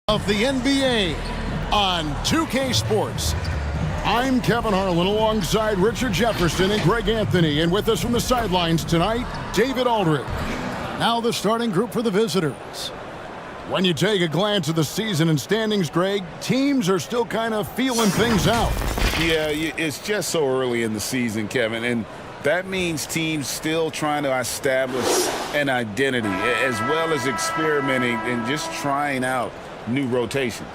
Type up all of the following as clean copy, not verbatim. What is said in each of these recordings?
Of the NBA on 2K Sports. I'm Kevin Harlan alongside Richard Jefferson and Greg Anthony, and with us from the sidelines tonight, David Aldridge. Now the starting group for the visitors. When you take a glance at the season and standings, Greg, teams are still kind of feeling things out. Yeah, it's just so early in the season, Kevin, and that means teams still trying to establish an identity as well as experimenting and just trying out new rotations.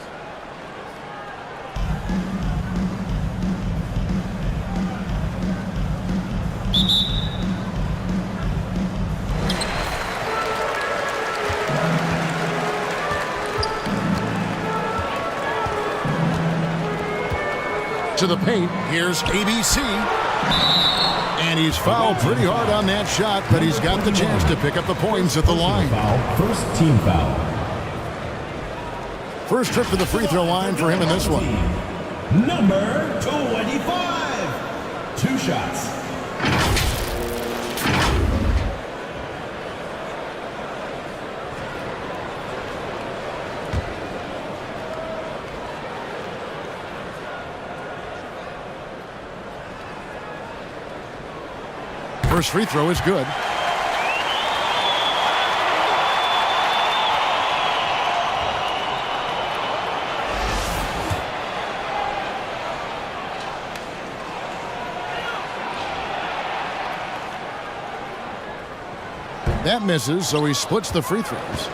To the paint, here's ABC. And he's fouled pretty hard on that shot, but he's got the chance to pick up the points at the line. First team foul. First trip to the free throw line for him in this one. Number 25. 2 shots. First free throw is good. That misses, so he splits the free throws.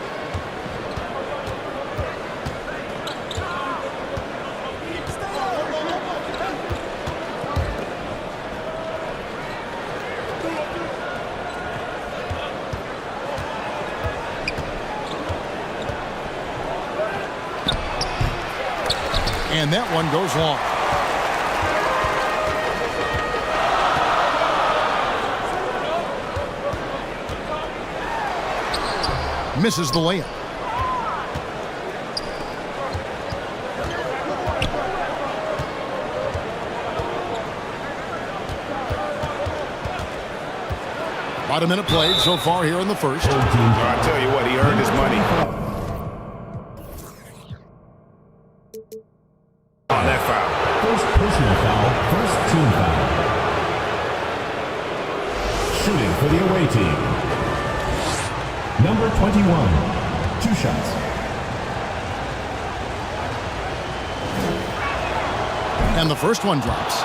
And that one goes long. Misses the layup. About a minute played so far here in the first. I'll tell you what, he earned his money. On that foul. First personal foul. First team foul. Shooting for the away team. Number 21, 2 shots. And the first one drops.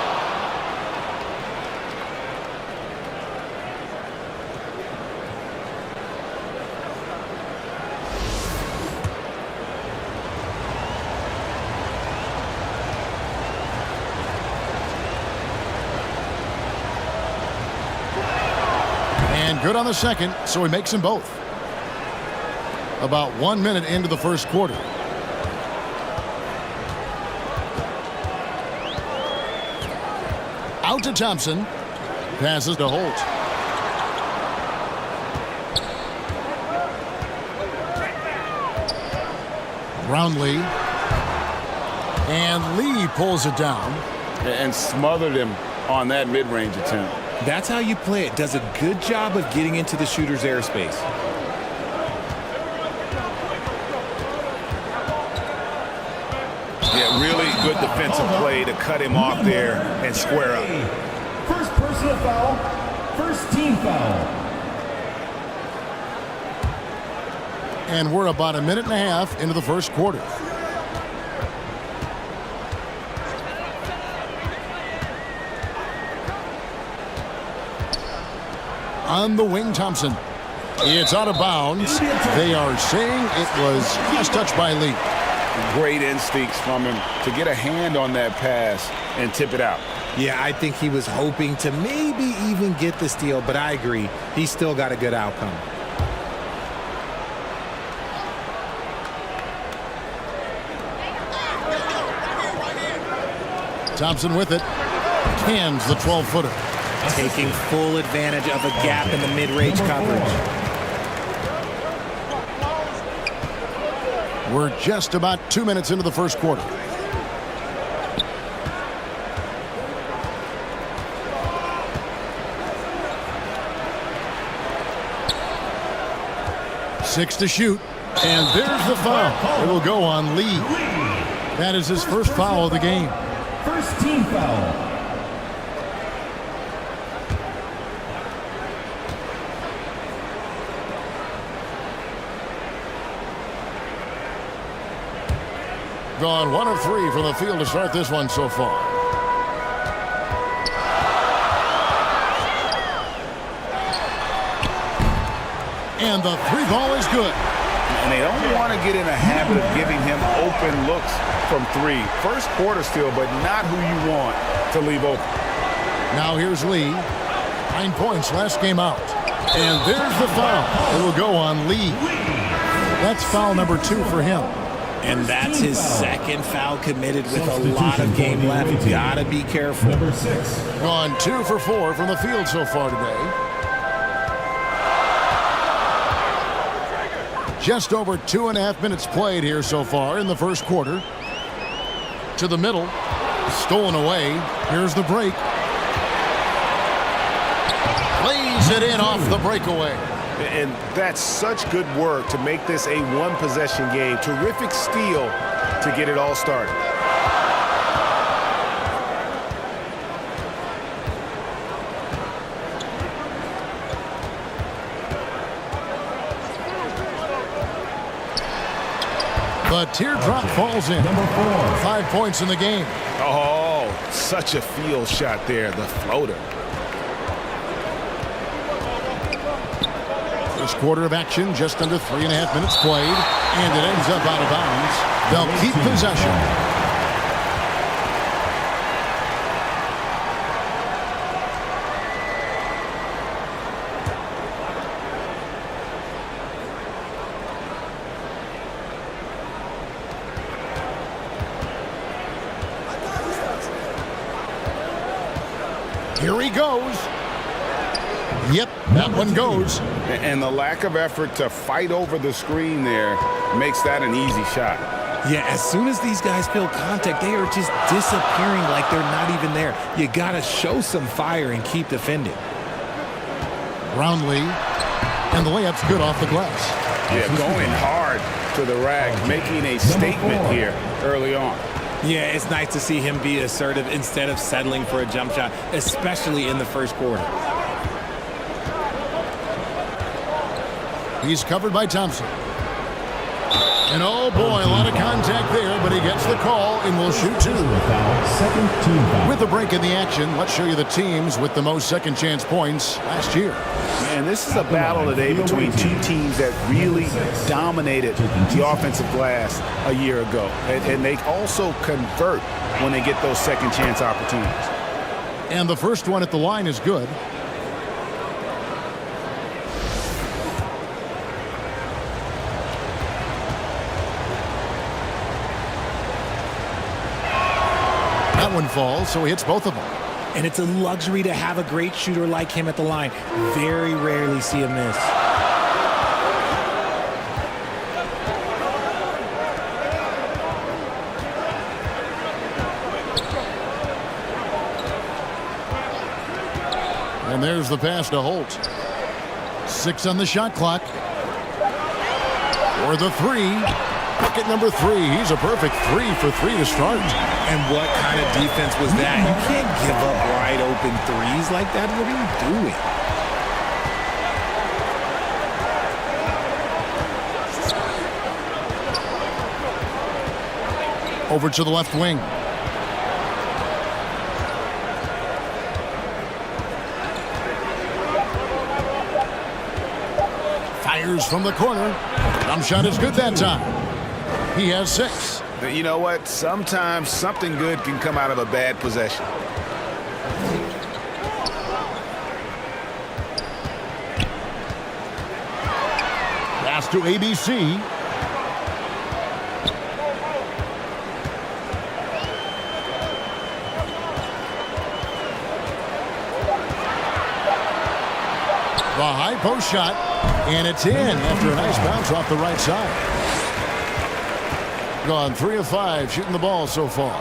And good on the second, so he makes them both. About 1 minute into the first quarter. Out to Thompson. Passes to Holt. Brownlee. And Lee pulls it down. And smothered him on that mid-range attempt. That's how you play it. Does a good job of getting into the shooter's airspace. Yeah, really good defensive play to cut him off there and square up. First personal foul. First team foul. And we're about a minute and a half into the first quarter. On the wing, Thompson. It's out of bounds. They are saying it was just touched by Lee. Great instincts from him to get a hand on that pass and tip it out. Yeah, I think he was hoping to maybe even get the steal, but I agree. He still got a good outcome. Thompson with it. Cans the 12-footer. Taking full advantage of a gap in the mid-range coverage. We're just about 2 minutes into the first quarter. 6 to shoot. And there's the foul. It will go on Lee. That is his first foul of the game. First team foul. Gone 1 of 3 from the field to start this one so far. And the 3-ball is good. And they don't want to get in a habit of giving him open looks from 3. First quarter still, but not who you want to leave open. Now here's Lee. 9 points last game out. And there's the foul. It will go on Lee. That's foul number 2 for him. And that's his second foul committed with a lot of game left. Gotta be careful. Number 6. Gone 2 for 4 from the field so far today. Just over 2.5 minutes played here so far in the first quarter. To the middle. Stolen away. Here's the break. Lays it in off the breakaway. And that's such good work to make this a one-possession game. Terrific steal to get it all started. The teardrop falls in. Number 4. 5 points in the game. Oh, such a field shot there, the floater. First quarter of action, just under 3.5 minutes played, and it ends up out of bounds. They'll keep possession. Here he goes. Yep, that one goes. And the lack of effort to fight over the screen there makes that an easy shot. Yeah, as soon as these guys feel contact, they are just disappearing like they're not even there. You got to show some fire and keep defending. Brownlee, and the layup's good off the glass. Yeah, going hard to the rack, making a statement here early on. Yeah, it's nice to see him be assertive instead of settling for a jump shot, especially in the first quarter. He's covered by Thompson. And oh boy, a lot of contact there, but he gets the call and will shoot 2. Second team foul. With the break in the action, let's show you the teams with the most second chance points last year. Man, this is a battle today between two teams that really dominated the offensive glass a year ago. And they also convert when they get those second chance opportunities. And the first one at the line is good. That one falls, so he hits both of them. And it's a luxury to have a great shooter like him at the line. Very rarely see him miss. And there's the pass to Holt. 6 on the shot clock. For the 3. Bucket number 3. He's a perfect 3 for 3 to start. And what kind of defense was that? You can't give up wide open threes like that. What are you doing? Over to the left wing. Fires from the corner. Jump shot is good that time. He has 6. You know what? Sometimes something good can come out of a bad possession. Pass to ABC. The high post shot, and it's in after a nice bounce off the right side. Gone 3 of 5 shooting the ball so far.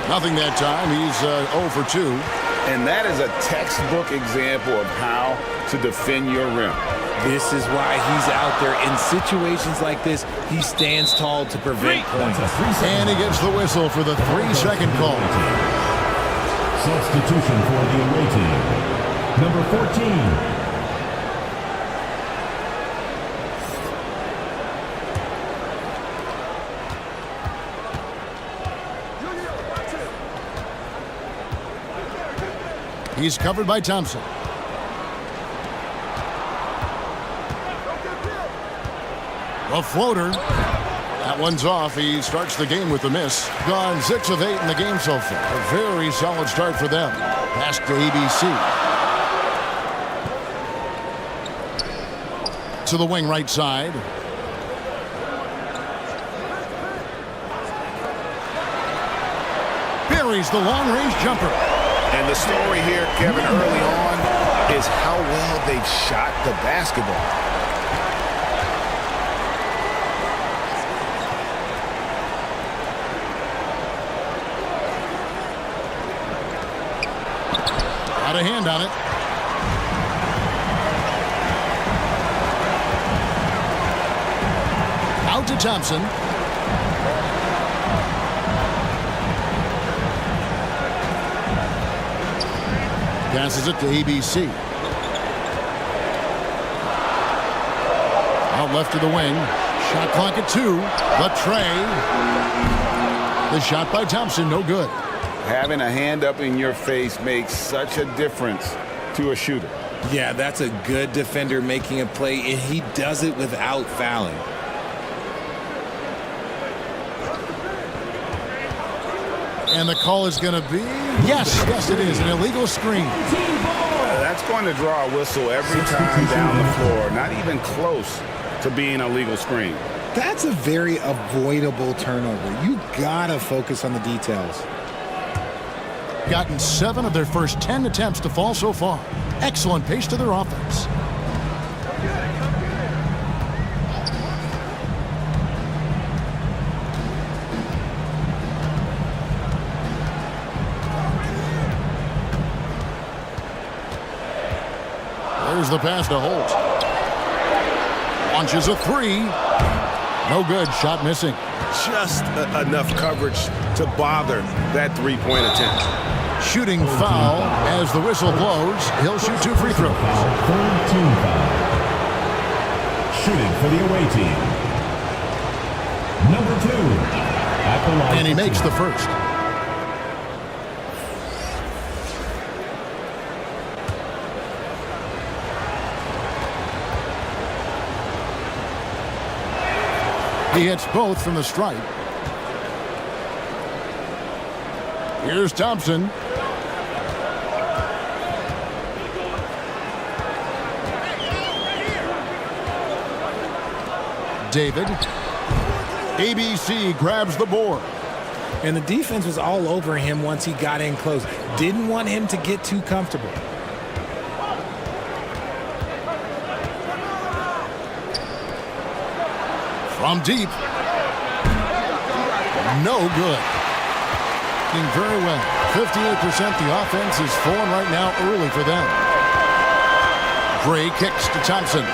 Nothing that time. He's 0 for 2. And that is a textbook example of how to defend your rim. This is why he's out there. In situations like this, he stands tall to prevent points. And he gets the whistle for the 3-second call. Substitution for the away team. Number 14. He's covered by Thompson. A floater. That one's off. He starts the game with a miss. Gone 6 of 8 in the game so far. A very solid start for them. Pass to ABC. To the wing right side. Buries the long-range jumper. And the story here, Kevin, early on is how well they've shot the basketball. Got a hand on it. Out to Thompson. Passes it to ABC. Out left to the wing. Shot clock at 2. The tray. The shot by Thompson, no good. Having a hand up in your face makes such a difference to a shooter. Yeah, that's a good defender making a play, and he does it without fouling. And the call is going to be, yes, it is, an illegal screen. That's going to draw a whistle every time down the floor. Not even close to being a legal screen. That's a very avoidable turnover. You gotta focus on the details. Gotten 7 of their first 10 attempts to fall so far. Excellent pace to their offense. There's the pass to Holt. Launches a 3. No good. Shot missing. Just enough coverage to bother that three-point attempt. Shooting foul as the whistle blows. He'll shoot 2 free throws. Third team foul. Shooting for the away team. Number 2. At the line. And he makes the first. He hits both from the stripe. Here's Thompson. David. ABC grabs the board. And the defense was all over him once he got in close. Didn't want him to get too comfortable. From deep. No good. Doing very well. 58% the offense is falling right now early for them. Gray kicks to Thompson.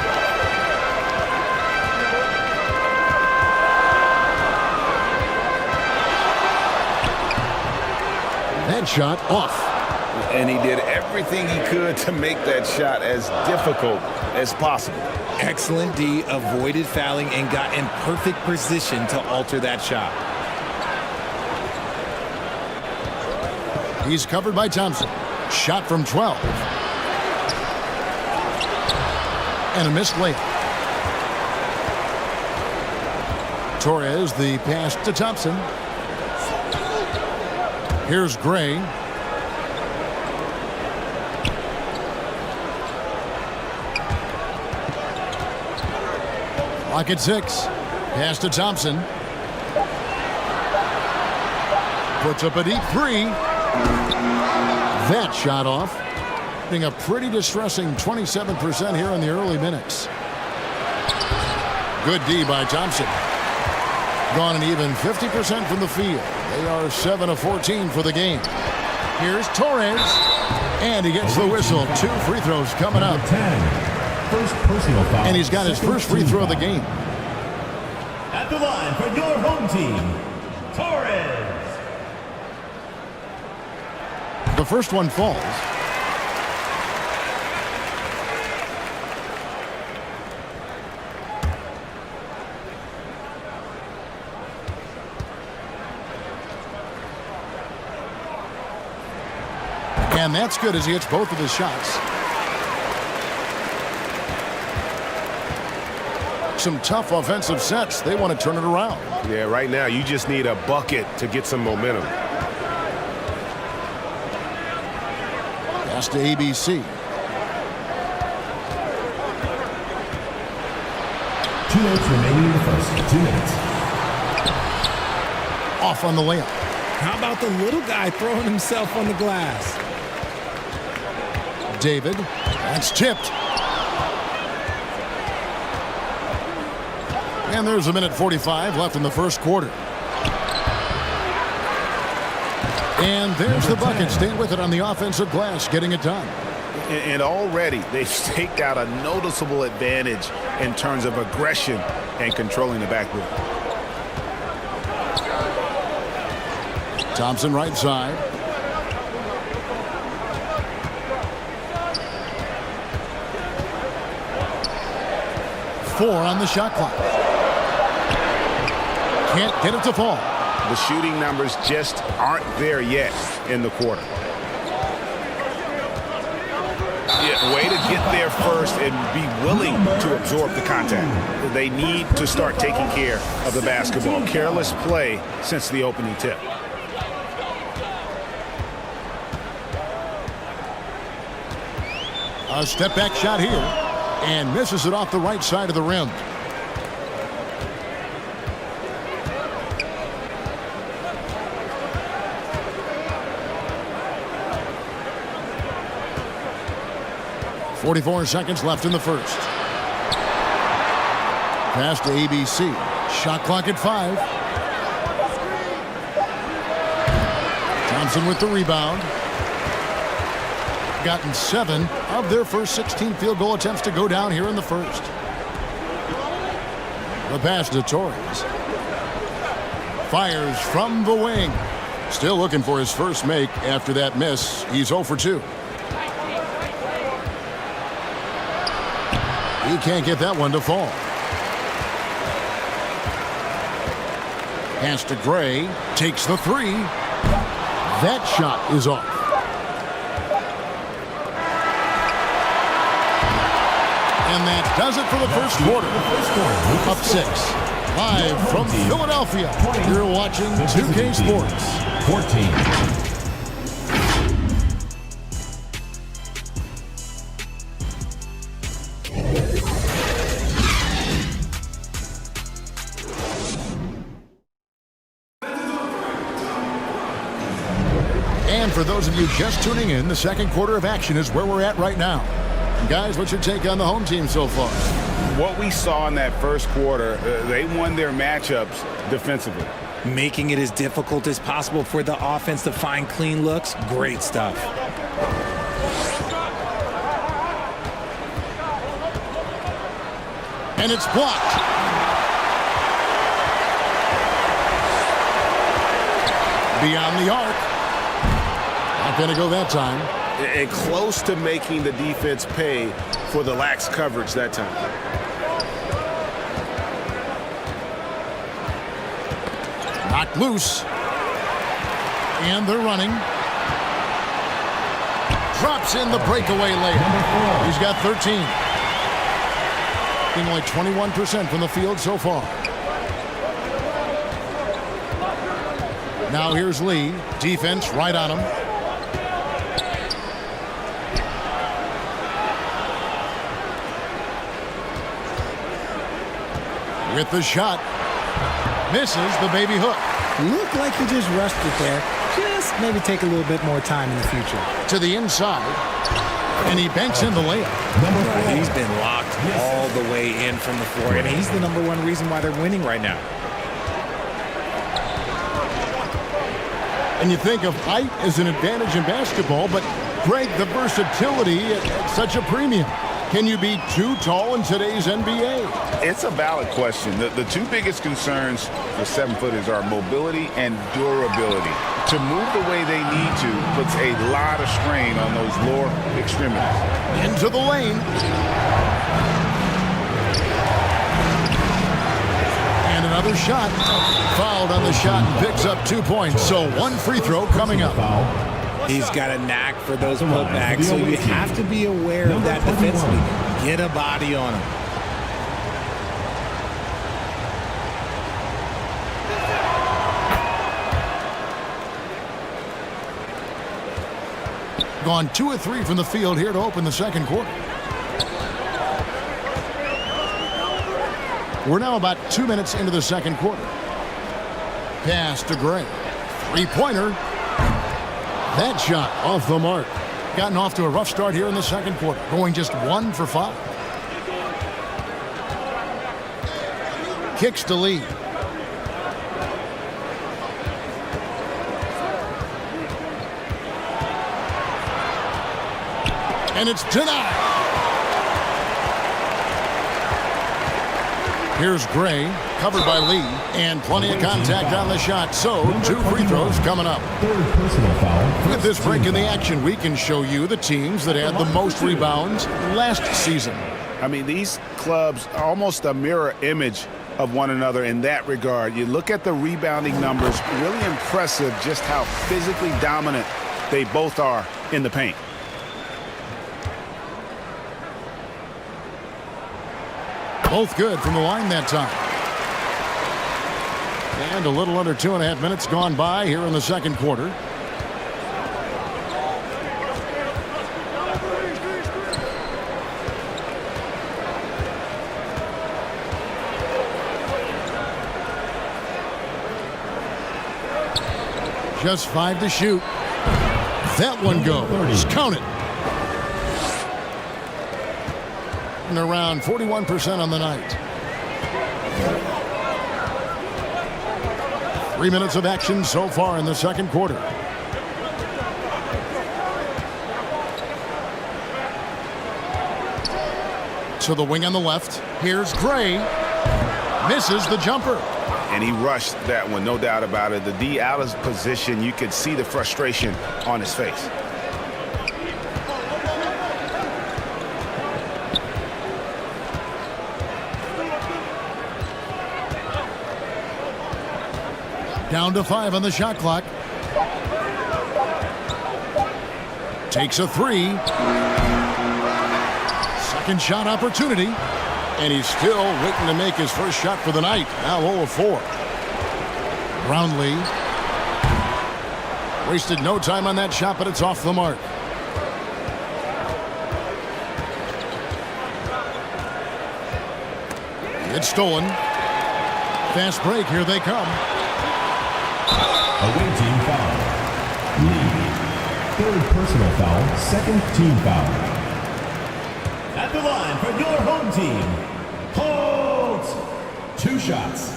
That shot off. And he did everything he could to make that shot as difficult as possible. Excellent D, avoided fouling, and got in perfect position to alter that shot. He's covered by Thompson. Shot from 12. And a missed layup. Torres, the pass to Thompson. Here's Gray. Clock at 6. Pass to Thompson. Puts up a deep 3. That shot off. Being a pretty distressing 27% here in the early minutes. Good D by Thompson. Gone an even 50% from the field. They are 7 of 14 for the game. Here's Torres. And he gets the whistle. 2 free throws coming up. 10. First personal foul. And he's got his first free throw of the game. At the line for your home team, Torres. The first one falls. And that's good as he hits both of his shots. Some tough offensive sets. They want to turn it around. Yeah, right now you just need a bucket to get some momentum. Pass to ABC. 2 minutes remaining in the first. 2 minutes. Off on the layup. How about the little guy throwing himself on the glass? David. That's tipped. And there's a minute 45 left in the first quarter. And there's the bucket. Staying with it on the offensive glass, getting it done. And already they've staked out a noticeable advantage in terms of aggression and controlling the backboard. Thompson right side. Four on the shot clock. Can't get it to fall. The shooting numbers just aren't there yet in the quarter. Yeah, way to get there first and be willing to absorb the contact. They need to start taking care of the basketball. Careless play since the opening tip. A step back shot here, and misses it off the right side of the rim. .44 seconds left in the first. Pass to ABC. Shot clock at 5. Thompson with the rebound. Gotten 7 of their first 16 field goal attempts to go down here in the first. The pass to Torres. Fires from the wing. Still looking for his first make after that miss. He's 0 for 2. He can't get that one to fall. Pass to Gray. Takes the 3. That shot is off. And that does it for the first quarter. Up 6. Live from Philadelphia. You're watching 2K Sports. 14. And for those of you just tuning in, the second quarter of action is where we're at right now. Guys, what's your take on the home team so far? What we saw in that first quarter, they won their matchups defensively. Making it as difficult as possible for the offense to find clean looks. Great stuff. And it's blocked. Beyond the arc. Not going to go that time. And close to making the defense pay for the lax coverage that time. Knocked loose. And they're running. Drops in the breakaway layup. He's got 13. Being only 21% from the field so far. Now here's Lee. Defense right on him. With the shot. Misses the baby hook. Looked like he just rushed it there. Just maybe take a little bit more time in the future. To the inside. And he banks in the layup. He's been locked all the way in from the floor, and he's the #1 reason why they're winning right now. And you think of height as an advantage in basketball, but Greg, the versatility at such a premium. Can you be too tall in today's NBA? It's a valid question. The two biggest concerns for 7-footers are mobility and durability. To move the way they need to puts a lot of strain on those lower extremities. Into the lane. And another shot. Fouled on the shot and picks up 2 points. So one free throw coming up. He's got a knack for those putbacks, so you have to be aware of that defensively. Get a body on him. Gone 2 of 3 from the field here to open the second quarter. We're now about 2 minutes into the second quarter. Pass to Gray. Three-pointer. That shot off the mark. Gotten off to a rough start here in the second quarter, going just 1 for 5. Kicks to Lee. And it's denied. Here's Gray, covered by Lee, and plenty of contact on the shot. So 2 free throws coming up. With this break in the action, we can show you the teams that had the most rebounds last season. I mean, these clubs are almost a mirror image of one another in that regard. You look at the rebounding numbers, really impressive just how physically dominant they both are in the paint. Both good from the line that time. And a little under 2.5 minutes gone by here in the second quarter. Just 5 to shoot. That one goes. Count it. And around 41% on the night. 3 minutes of action so far in the second quarter. To the wing on the left. Here's Gray. Misses the jumper. And he rushed that one, no doubt about it. The D out of position, you could see the frustration on his face. Down to 5 on the shot clock. Takes a 3. Second shot opportunity. And he's still waiting to make his first shot for the night. Now 0 of 4. Brownlee. Wasted no time on that shot, but it's off the mark. It's stolen. Fast break. Here they come. Away team foul. Lee. Third personal foul. Second team foul. At the line for your home team. Colts. 2 shots.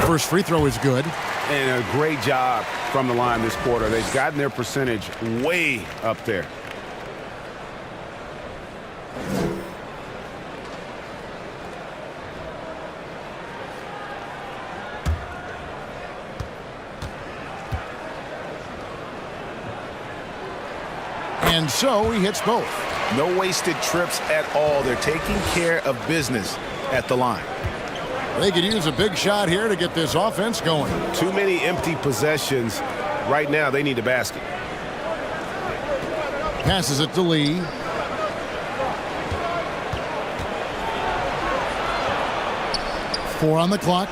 First free throw is good. And a great job from the line this quarter. They've gotten their percentage way up there. And so he hits both. No wasted trips at all. They're taking care of business at the line. They could use a big shot here to get this offense going. Too many empty possessions. Right now, they need a basket. Passes it to Lee. Four on the clock.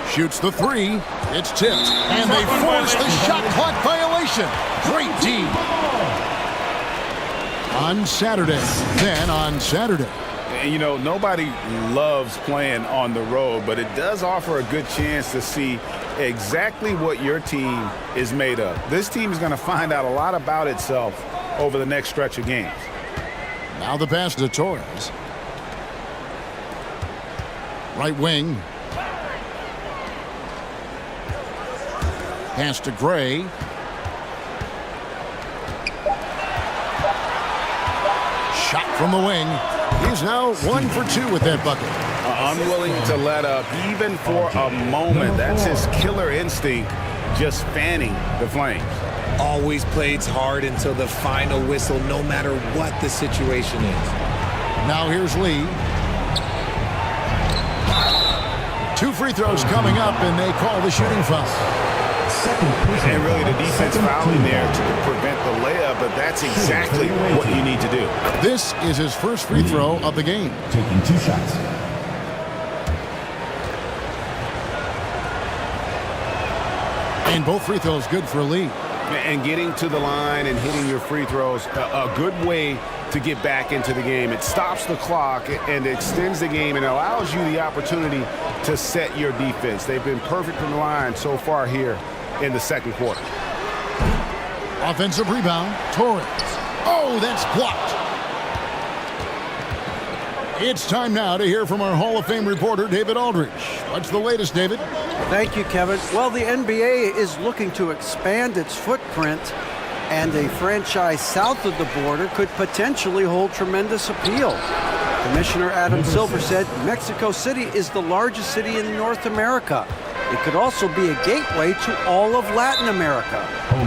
Shoots the 3. It's tipped. And they force the shot clock violation. Great D. On Saturday. Then on Saturday. And, you know, nobody loves playing on the road, but it does offer a good chance to see exactly what your team is made of. This team is going to find out a lot about itself over the next stretch of games. Now the pass to Torres. Right wing. Pass to Gray. Shot from the wing. He's now 1 for 2 with that bucket. Unwilling to let up even for a moment. That's his killer instinct, just fanning the flames. Always plays hard until the final whistle, no matter what the situation is. Now here's Lee. 2 free throws coming up, and they call the shooting foul. And really the defense fouling there to prevent the layup, but that's exactly what you need to do. This is his first free throw of the game. Taking 2 shots. And both free throws good for Lee. And getting to the line and hitting your free throws, a good way to get back into the game. It stops the clock and extends the game and allows you the opportunity to set your defense. They've been perfect from the line so far here in the second quarter. Offensive rebound, Torres. Oh, that's blocked. It's time now to hear from our Hall of Fame reporter, David Aldridge. What's the latest, David? Thank you, Kevin. Well, the NBA is looking to expand its footprint, and a franchise south of the border could potentially hold tremendous appeal. Commissioner Adam Silver said Mexico City is the largest city in North America. It could also be a gateway to all of Latin America.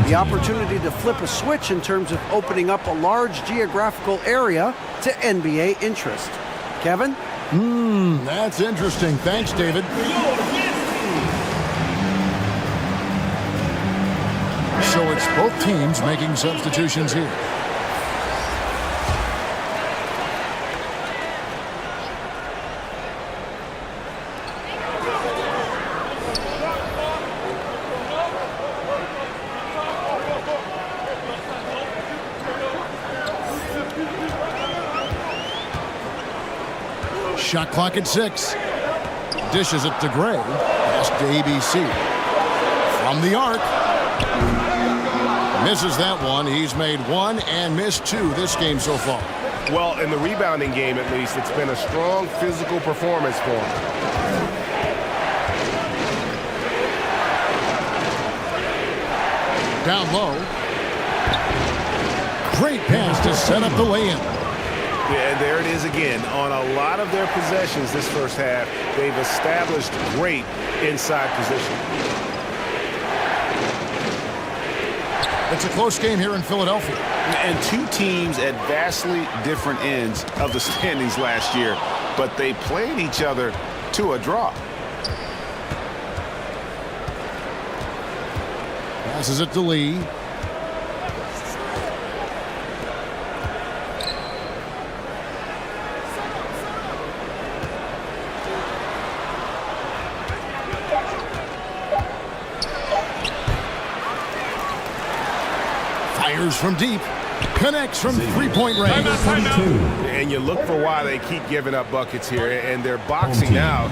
The opportunity to flip a switch in terms of opening up a large geographical area to NBA interest. Kevin? That's interesting. Thanks, David. So it's both teams making substitutions here. Shot clock at 6. Dishes it to Gray. Pass to ABC. From the arc. Misses that one. He's made 1 and missed 2 this game so far. Well, in the rebounding game, at least, it's been a strong physical performance for him. Down low. Great pass to set up the lay-in. Yeah, and there it is again. On a lot of their possessions this first half, they've established great inside position. It's a close game here in Philadelphia. And 2 teams at vastly different ends of the standings last year, but they played each other to a draw. Passes it to Lee. Fires from deep. Connects from three-point range. And you look for why they keep giving up buckets here, and their boxing out,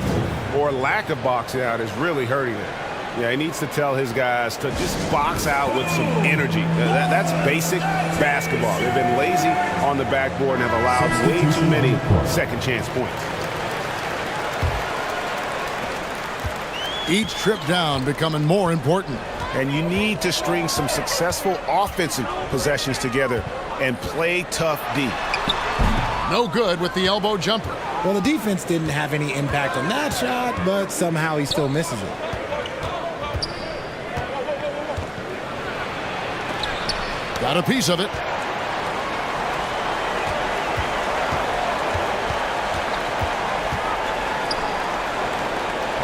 or lack of boxing out, is really hurting them. Yeah, he needs to tell his guys to just box out with some energy. That's basic basketball. They've been lazy on the backboard and have allowed way too many second chance points. Each trip down becoming more important. And you need to string some successful offensive possessions together and play tough deep. No good with the elbow jumper. Well, the defense didn't have any impact on that shot, but somehow he still misses it. Got a piece of it.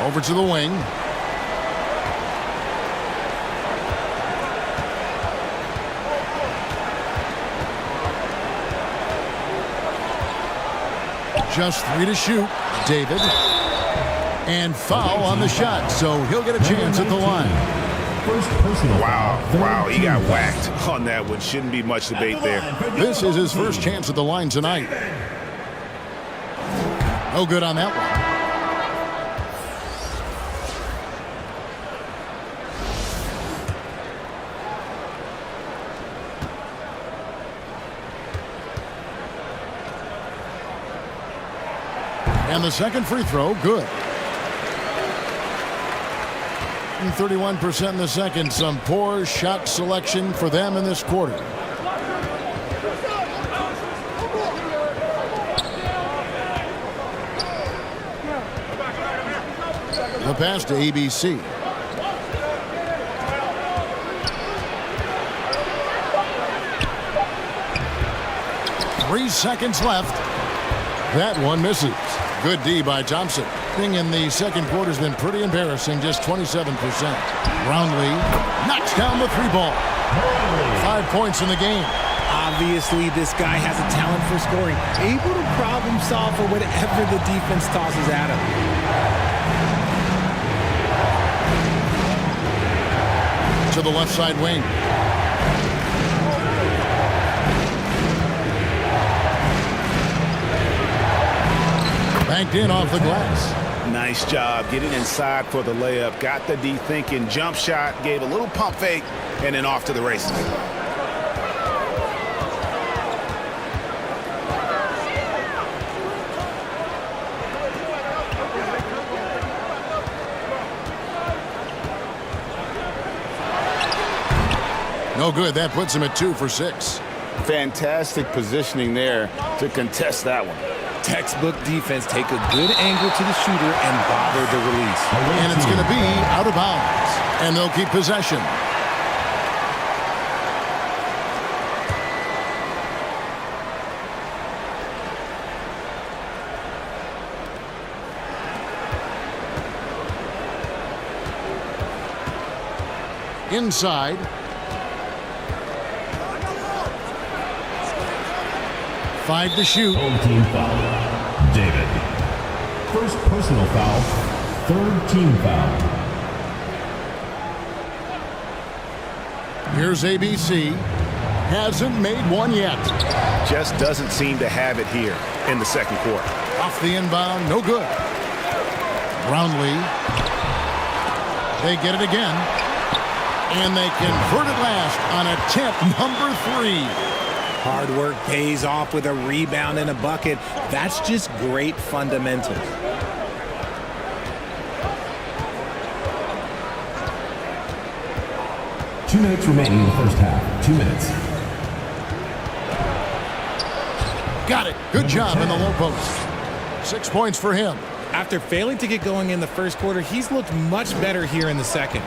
Over to the wing. Just 3 to shoot, David. And foul on the shot, so he'll get a chance at the line. Wow, he got whacked on that one. Shouldn't be much debate there. This is his first chance at the line tonight. No good on that one. And the second free throw, good. shooting 31% in the second. Some poor shot selection for them in this quarter. The pass to ABC. Three seconds left. That one misses. Good D by Thompson. Thing in the second quarter has been pretty embarrassing, just 27%. Brownlee knocks down the three ball. 5 points in the game. Obviously, this guy has a talent for scoring. Able to problem solve for whatever the defense tosses at him. To the left side wing. Banked in off the glass. Nice job getting inside for the layup. Got the D thinking. Jump shot. Gave a little pump fake. And then off to the races. No good. That puts him at 2 for 6. Fantastic positioning there to contest that one. Textbook defense. Take a good angle to the shooter and bother the release. And it's going to be out of bounds. And they'll keep possession. Inside. Five to shoot. Home team foul. David. First personal foul. Third team foul. Here's ABC. Hasn't made one yet. Just doesn't seem to have it here in the second quarter. Off the inbound, no good. Brownlee. They get it again. And they convert it last on attempt number 3. Hard work pays off with a rebound and a bucket. That's just great fundamentals. Two minutes remaining in the first half. 2 minutes. Got it. Good job in the low post. 6 points for him. After failing to get going in the first quarter, he's looked much better here in the second.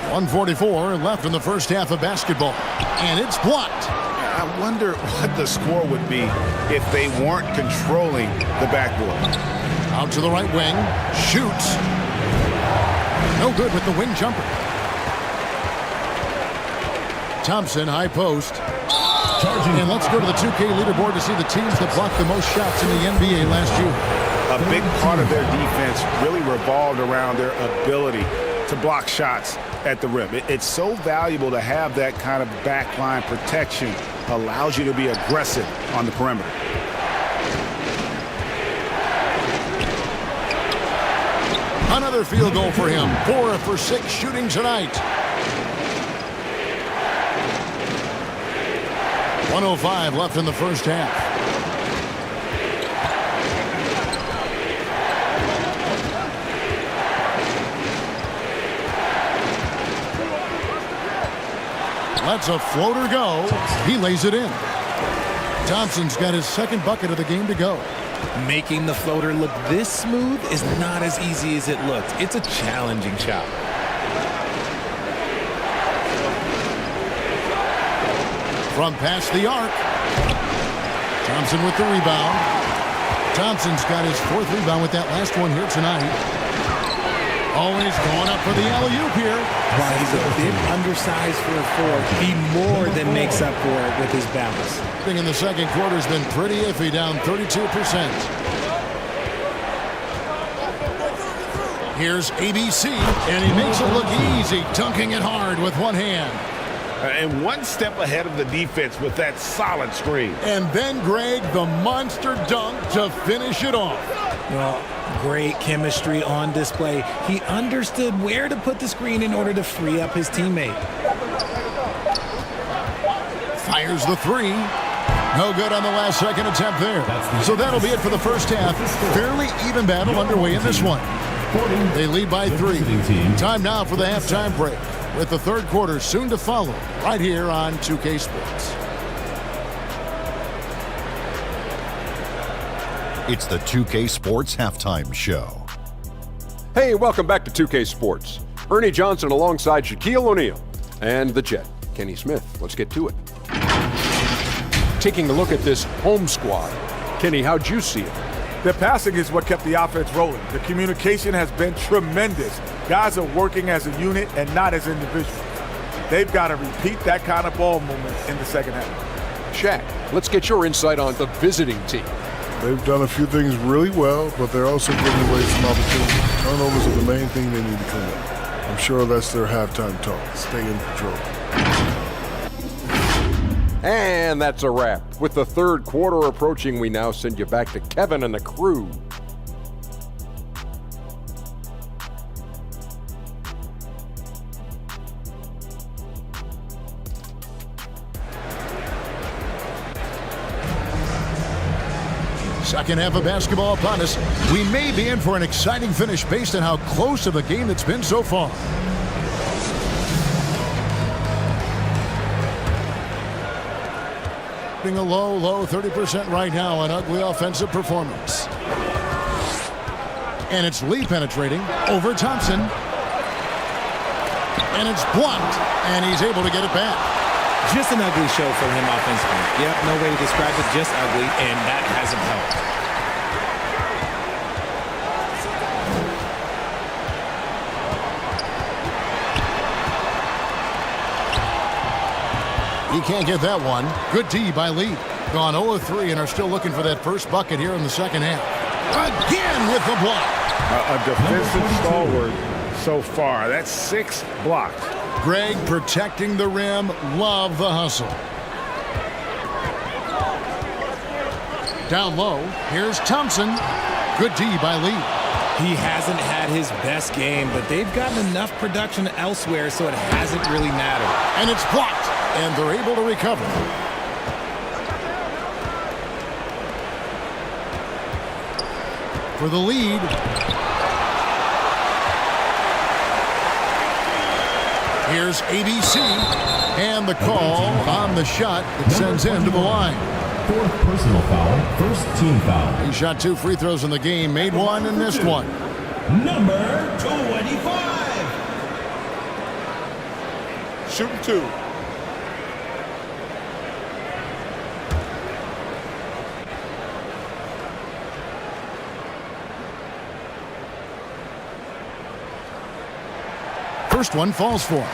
1:44 left in the first half of basketball. And it's blocked. I wonder what the score would be if they weren't controlling the backboard. Out to the right wing. Shoots. No good with the wing jumper. Thompson, high post. And let's go to the 2K leaderboard to see the teams that blocked the most shots in the NBA last year. A big part of their defense really revolved around their ability to block shots at the rim. It's so valuable to have that kind of backline protection. Allows you to be aggressive on the perimeter. Another field goal for him. 4 for 6 shooting tonight. 1:05 left in the first half. Lets a floater go. He lays it in. Thompson's got his second bucket of the game to go. Making the floater look this smooth is not as easy as it looks. It's a challenging shot. From past the arc. Thompson with the rebound. Thompson's got his 4th rebound with that last one here tonight. Always going up for the alley-oop here. While he's a bit undersized for a 4, he more than makes up for it with his bounce. Thing in the second quarter has been pretty iffy, down 32%. Here's ABC, and he makes it look easy, dunking it hard with one hand. And one step ahead of the defense with that solid screen. And then, Greg, the monster dunk to finish it off. Well, great chemistry on display. He understood where to put the screen in order to free up his teammate. Fires the 3. No good on the last second attempt there. So that'll be it for the first half. Fairly even battle underway in this one. They lead by 3. Time now for the halftime break, with the third quarter soon to follow right here on 2K Sports. It's the 2K Sports Halftime Show. Hey, welcome back to 2K Sports. Ernie Johnson alongside Shaquille O'Neal and the Jet, Kenny Smith. Let's get to it. Taking a look at this home squad. Kenny, how'd you see it? The passing is what kept the offense rolling. The communication has been tremendous. Guys are working as a unit and not as individuals. They've got to repeat that kind of ball movement in the second half. Shaq, let's get your insight on the visiting team. They've done a few things really well, but they're also giving away some opportunities. Turnovers are the main thing they need to clean up. I'm sure that's their halftime talk. Stay in control. And that's a wrap. With the third quarter approaching, we now send you back to Kevin and the crew. Second half of basketball upon us. We may be in for an exciting finish based on how close of a game it's been so far. A low 30% right now, an ugly offensive performance. And it's Lee penetrating over Thompson. And it's blocked, and he's able to get it back. Just an ugly show for him offensively. Yep, no way to describe it, just ugly, and that hasn't helped. He can't get that one. Good D by Lee. Gone 0-3 and are still looking for that first bucket here in the second half. Again with the block. A defensive stalwart so far. That's 6 blocks. Greg protecting the rim. Love the hustle. Down low. Here's Thompson. Good D by Lee. He hasn't had his best game, but they've gotten enough production elsewhere, so it hasn't really mattered. And it's blocked, and they're able to recover. For the lead. Here's ABC, and the call on the shot that sends him to the line. Fourth personal foul, first team foul. He shot 2 free throws in the game, made 1 and missed 1. Number 25. Shooting 2. First one falls for him.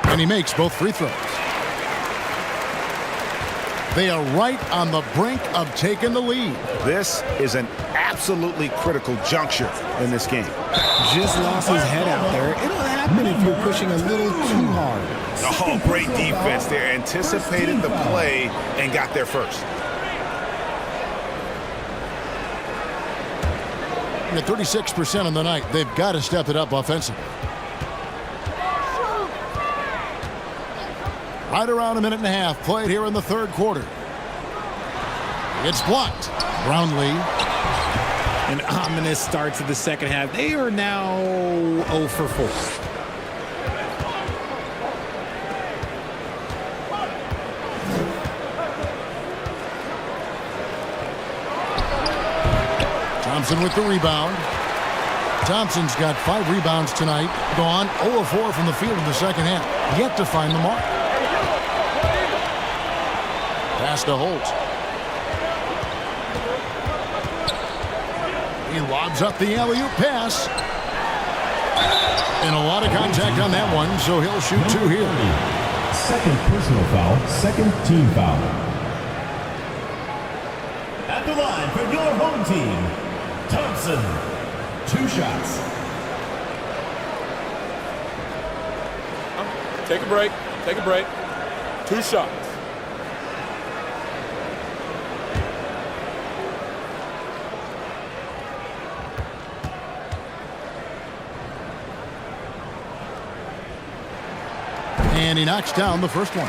And he makes both free throws. They are right on the brink of taking the lead. This is an absolutely critical juncture in this game. Just lost his head out there. It'll happen if you're pushing a little too hard. Oh, great defense there. Anticipated the play and got there first. And at 36% on the night, they've got to step it up offensively. Right around a minute and a half played here in the third quarter. It's blocked. Brownlee. An ominous start to the second half. They are now 0 for 4. Thompson with the rebound. Thompson's got 5 rebounds tonight. Gone 0-4 from the field in the second half. Yet to find the mark. Pass to Holt. He lobs up the alley-oop pass. And a lot of contact on that one, so he'll shoot 2 here. Second personal foul, second team foul. At the line for your home team, Thompson. 2 shots. Take a break. Take a break. 2 shots. And he knocks down the first one.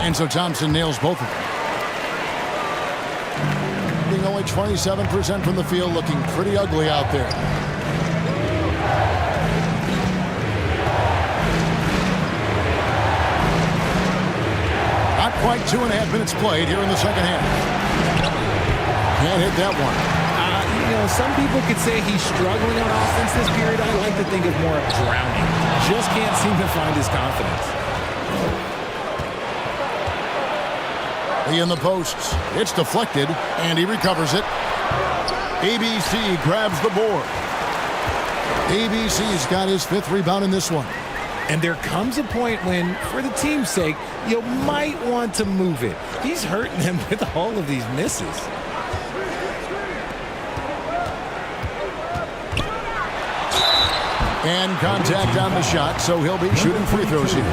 And so Thompson nails both of them. Being only 27% from the field, looking pretty ugly out there. Not quite 2.5 minutes played here in the second half. Can't hit that one. You know, some people could say he's struggling on offense this period. I like to think of more of drowning. Just can't seem to find his confidence. Lee in the posts. It's deflected, and he recovers it. ABC grabs the board. ABC's got his 5th rebound in this one. And there comes a point when, for the team's sake, you might want to move it. He's hurting them with all of these misses. And contact on the shot, so he'll be shooting free throws here.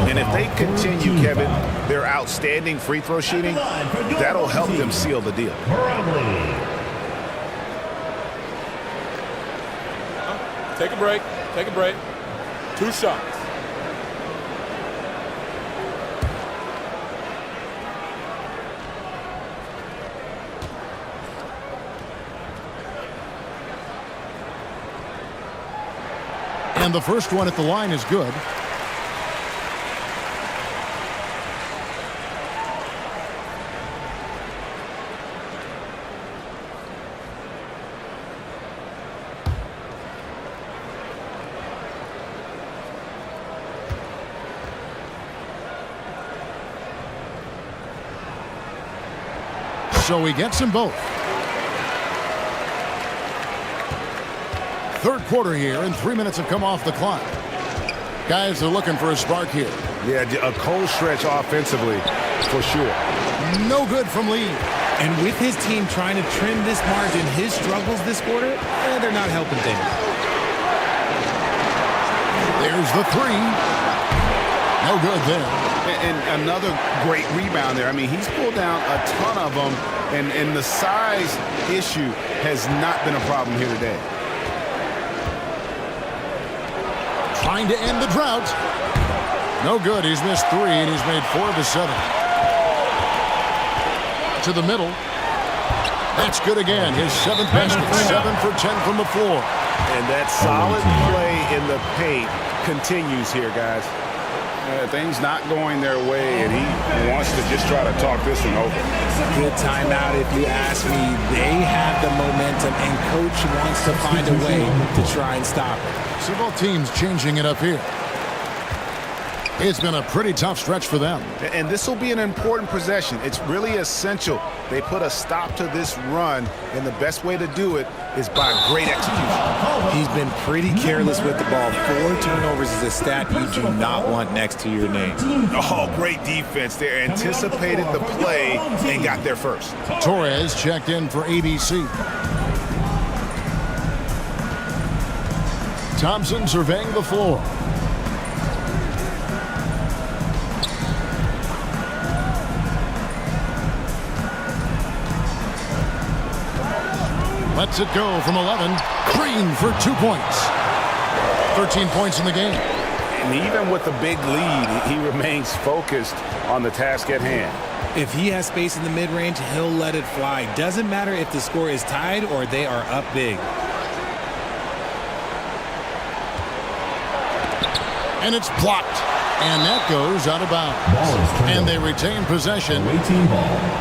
And if they continue, Kevin, their outstanding free throw shooting, that'll help them seal the deal. Take a break. Take a break. 2 shots. And the first one at the line is good. So he gets them both. Third quarter here, and 3 minutes have come off the clock. Guys are looking for a spark here. Yeah, a cold stretch offensively, for sure. No good from Lee. And with his team trying to trim this margin, his struggles this quarter, they're not helping things. There's the 3. No good there. And another great rebound there. I mean, he's pulled down a ton of them, and the size issue has not been a problem here today. Trying to end the drought. No good. He's missed 3, and he's made 4 of his 7. To the middle. That's good again. His 7th basket. 7 for 10 from the floor. And that solid play in the paint continues here, guys. Things not going their way, and he wants to just try to talk this one over. Good timeout if you ask me. They have the momentum, and coach wants to find a way to try and stop it. So both teams changing it up here. It's been a pretty tough stretch for them. And this will be an important possession. It's really essential they put a stop to this run, and the best way to do it is by great execution. He's been pretty careless with the ball. 4 turnovers is a stat you do not want next to your name. Oh, great defense there. Anticipated the play and got there first. Torres checked in for ABC. Thompson surveying the floor. Lets it go from 11. Green for 2 points. 13 points in the game. And even with the big lead, he remains focused on the task at hand. If he has space in the mid-range, he'll let it fly. Doesn't matter if the score is tied or they are up big. And it's blocked. And that goes out of bounds. And they retain possession. Team ball.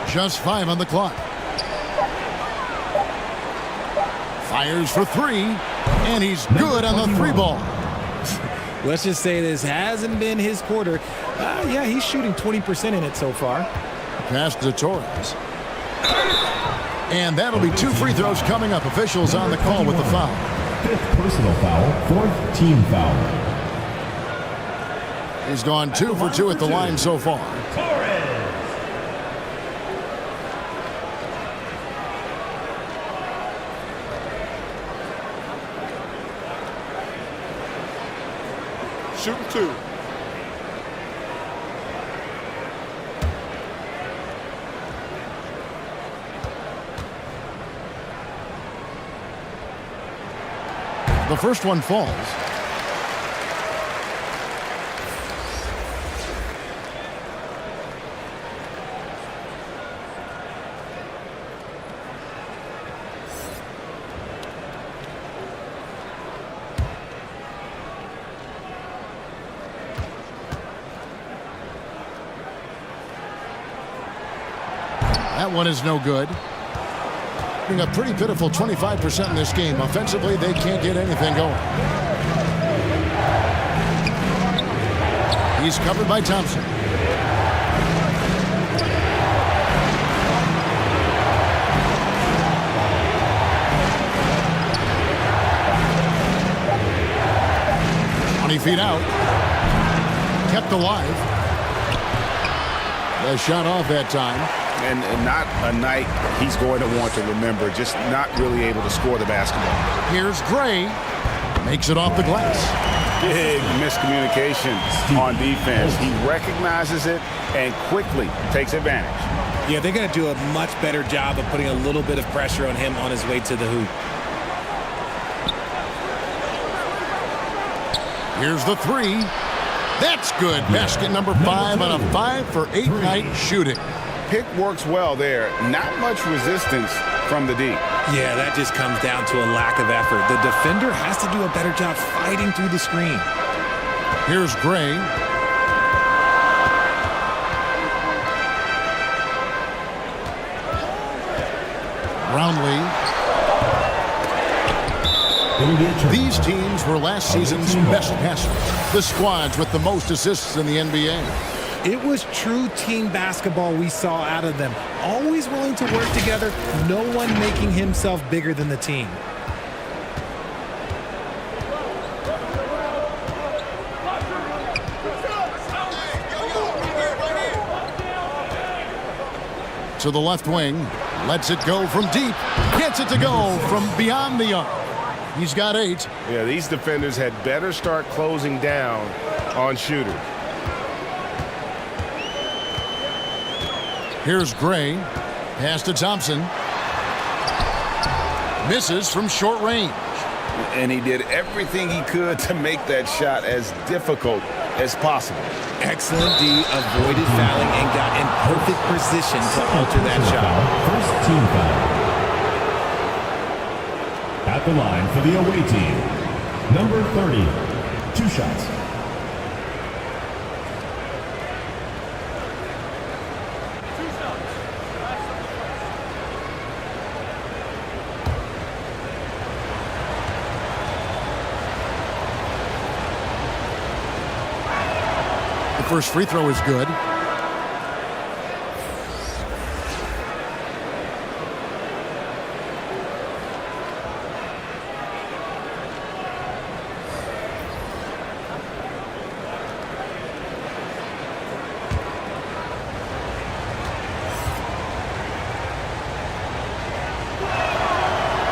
Just 5 on the clock. Fires for three, and he's good on the three ball. Let's just say this hasn't been his quarter. Yeah, he's shooting 20% in it so far. Pass to Torres. And that'll be 2 free throws coming up. Officials on the call with the foul. 5th personal foul, 4th team foul. He's gone 2 for 2 at the line so far. Shooting 2. The first one falls. That one is no good. A pretty pitiful 25% in this game. Offensively, they can't get anything going. He's covered by Thompson. Feet out. Kept alive. The shot off that time. And not a night he's going to want to remember. Just not really able to score the basketball. Here's Gray. Makes it off the glass. Big miscommunication on defense. He recognizes it and quickly takes advantage. Yeah, they're going to do a much better job of putting a little bit of pressure on him on his way to the hoop. Here's the three. That's good. Basket number 5 on a 5 for 8 night shooting. Pick works well there. Not much resistance from the D. Yeah, that just comes down to a lack of effort. The defender has to do a better job fighting through the screen. Here's Gray. Brownlee. These teams were last season's best passers. The squads with the most assists in the NBA. It was true team basketball we saw out of them. Always willing to work together, no one making himself bigger than the team. To the left wing, lets it go from deep, gets it to go from beyond the arc. He's got 8. Yeah, these defenders had better start closing down on shooters. Here's Gray. Pass to Thompson. Misses from short range. And he did everything he could to make that shot as difficult as possible. Excellent D, avoided fouling and got in perfect position to alter that shot. First team foul. At the line for the away team, number 30, 2 shots. The first free throw is good.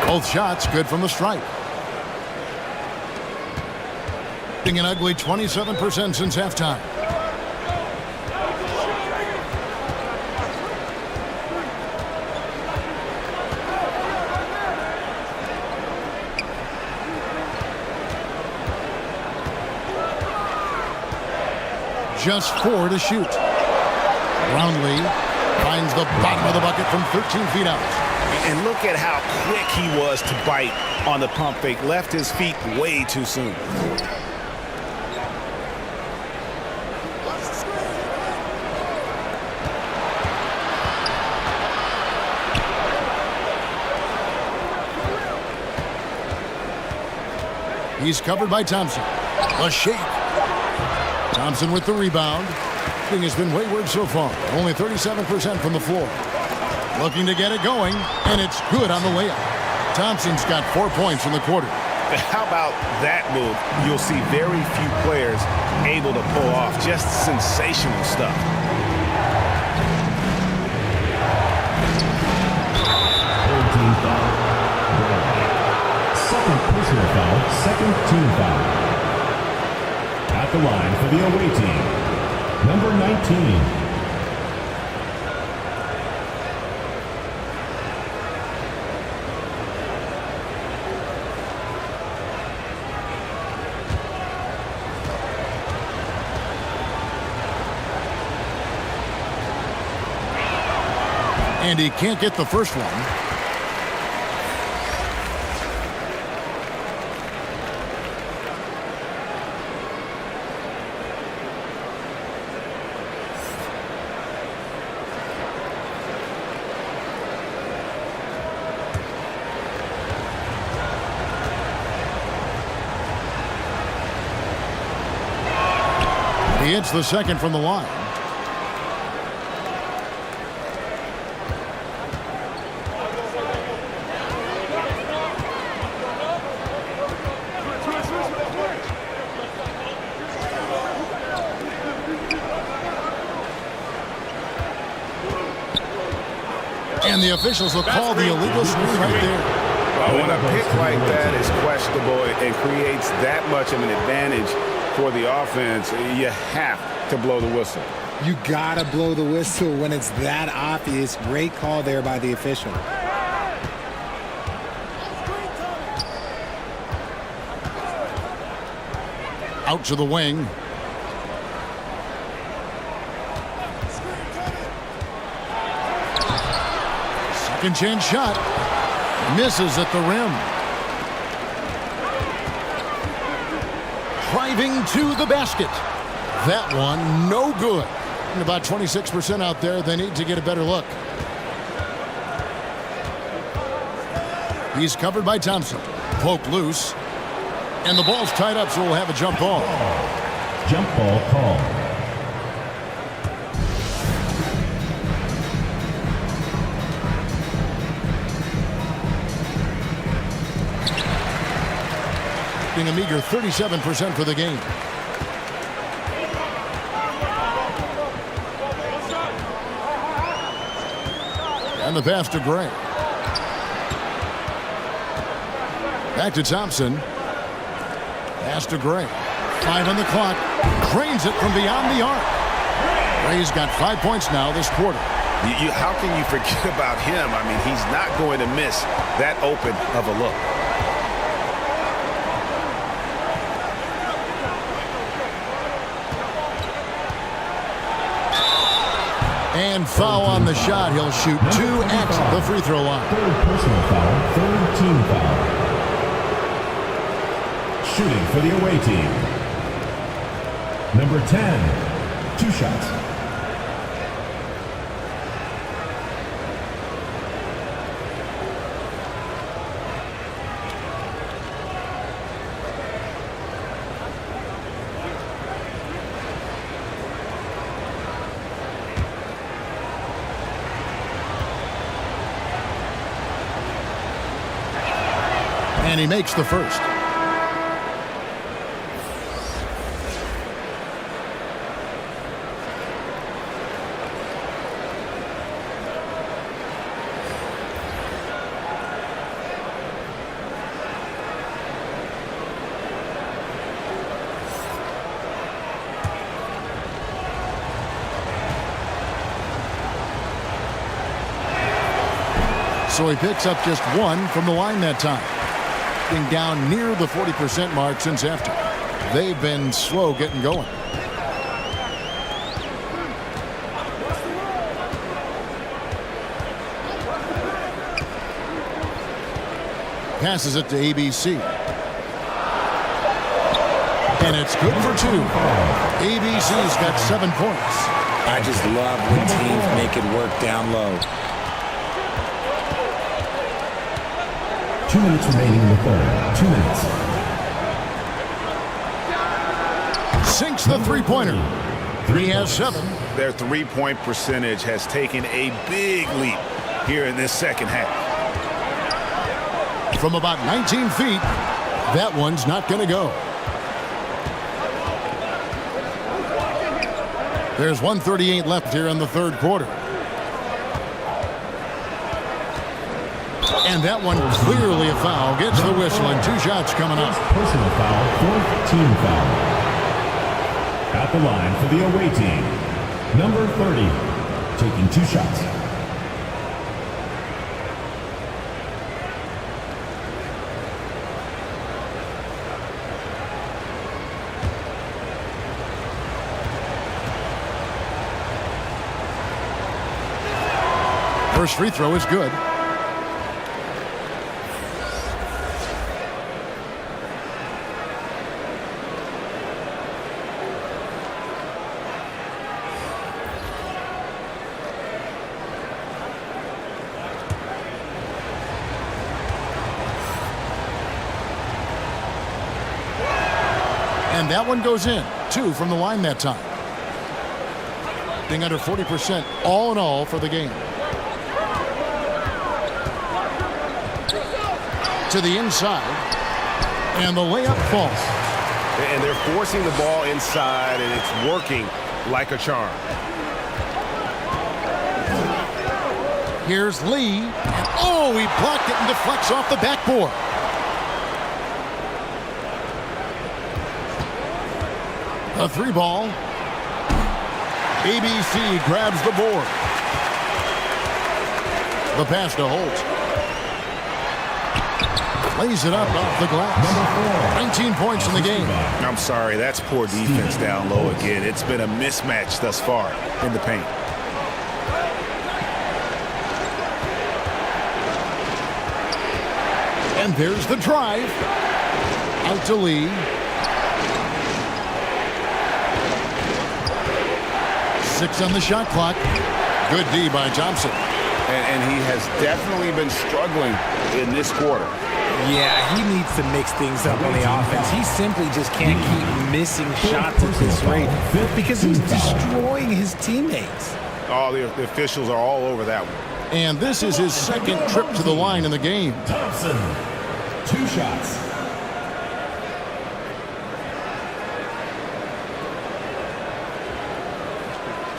Both shots good from the stripe. An ugly 27% since halftime. Just 4 to shoot. Brownlee finds the bottom of the bucket from 13 feet out. And look at how quick he was to bite on the pump fake. Left his feet way too soon. He's covered by Thompson. A shake. Thompson with the rebound. Thing has been wayward so far. Only 37% from the floor. Looking to get it going, and it's good on the layup. Thompson's got 4 points in the quarter. How about that move? You'll see very few players able to pull off just sensational stuff. Team foul. Second personal foul, second team foul. At the line for the away team, number 19. And he can't get the first one. He hits the second from the line. And the officials will call the illegal screen right there. Well, when a pick like that is questionable, it creates that much of an advantage for the offense. You have to blow the whistle. You gotta blow the whistle when it's that obvious. Great call there by the official. Out to the wing. Second chance shot. Misses at the rim. Driving to the basket. That one, no good. And about 26% out there. They need to get a better look. He's covered by Thompson. Poke loose. And the ball's tied up, so we'll have a jump ball. Jump ball call. A meager 37% for the game. And the pass to Gray. Back to Thompson. Pass to Gray. 5 on the clock. Drains it from beyond the arc. Gray's got 5 points now this quarter. How can you forget about him? I mean, he's not going to miss that open of a look. And foul on the shot. He'll shoot 2 at the free throw line. Third personal foul, third team foul. Shooting for the away team, number 10, 2 shots. And he makes the first. So he picks up just 1 from the line that time. Being down near the 40% mark since after. They've been slow getting going. Passes it to ABC. And it's good for 2. ABC's got 7 points. I just love when teams make it work down low. 2 minutes remaining in the third. 2 minutes. sinks the three-pointer. He has 7. Their three-point percentage has taken a big leap here in this second half. From about 19 feet, that one's not going to go. There's 1:38 left here in the third quarter. And that one clearly a foul. Gets the whistle and 2 shots coming up. Personal foul, 4th team foul. At the line for the away team, number 30, taking 2 shots. First free throw is good. And that one goes in. 2 from the line that time. Being under 40% all in all for the game. To the inside. And the layup falls. And they're forcing the ball inside, and it's working like a charm. Here's Lee. And oh, he blocked it and deflects off the backboard. A 3 ball. ABC grabs the board. The pass to Holt. Lays it up off the glass. 19 points in the game. I'm sorry, that's poor defense down low again. It's been a mismatch thus far in the paint. And there's the drive. Out to Lee. 6 on the shot clock. Good D by Thompson. And he has definitely been struggling in this quarter. Yeah, he needs to mix things up on the offense. He simply just can't keep missing shots at this rate because he's destroying his teammates. Oh, the officials are all over that one. And this is his second trip to the line in the game. Thompson, 2 shots.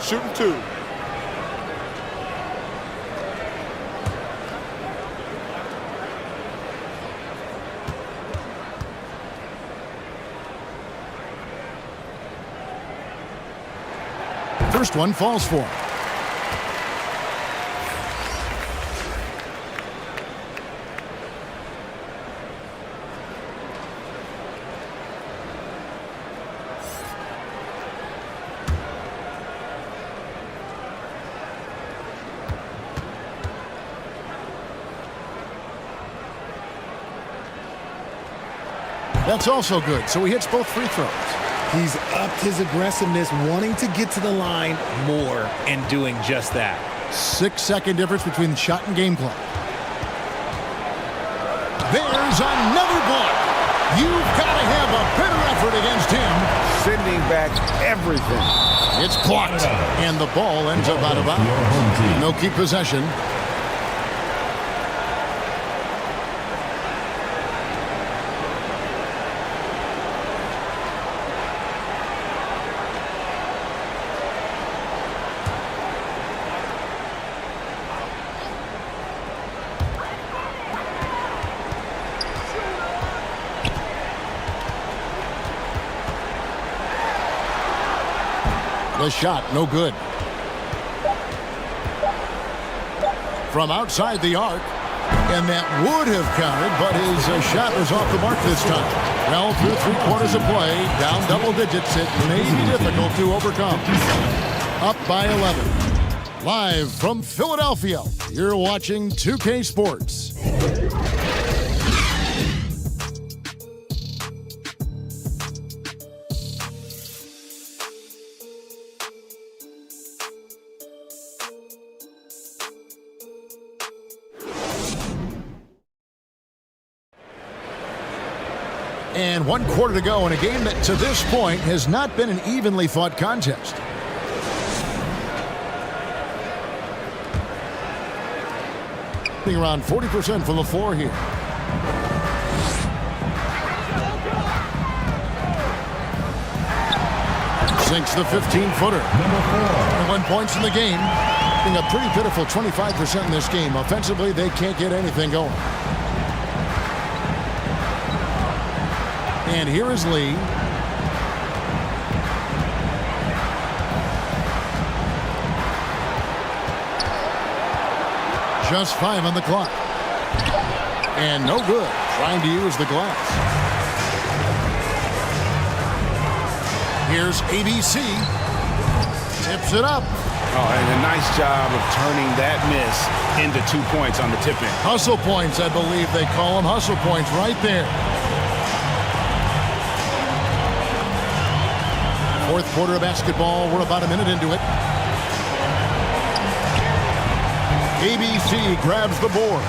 Shooting 2. First one falls for him. That's also good, so he hits both free throws. He's upped his aggressiveness, wanting to get to the line more and doing just that. 6-second difference between the shot and game clock. There's another block. You've got to have a better effort against him. Sending back everything. It's clocked, and the ball ends up out of bounds. No keep possession. The shot, no good. From outside the arc, and that would have counted, but his shot was off the mark this time. Well, through 3 quarters of play, down double digits, it may be difficult to overcome. Up by 11. Live from Philadelphia, you're watching 2K Sports. And 1 quarter to go in a game that to this point has not been an evenly fought contest. Around 40% from the floor here. Sinks the 15-footer. 21 points in the game. Being a pretty pitiful 25% in this game. Offensively, they can't get anything going. And here is Lee. Just 5 on the clock. And no good. Trying to use the glass. Here's ABC. Tips it up. Oh, and a nice job of turning that miss into 2 points on the tip-in. Hustle points, I believe they call them. Hustle points right there. Fourth quarter of basketball. We're about a minute into it. ABC grabs the board.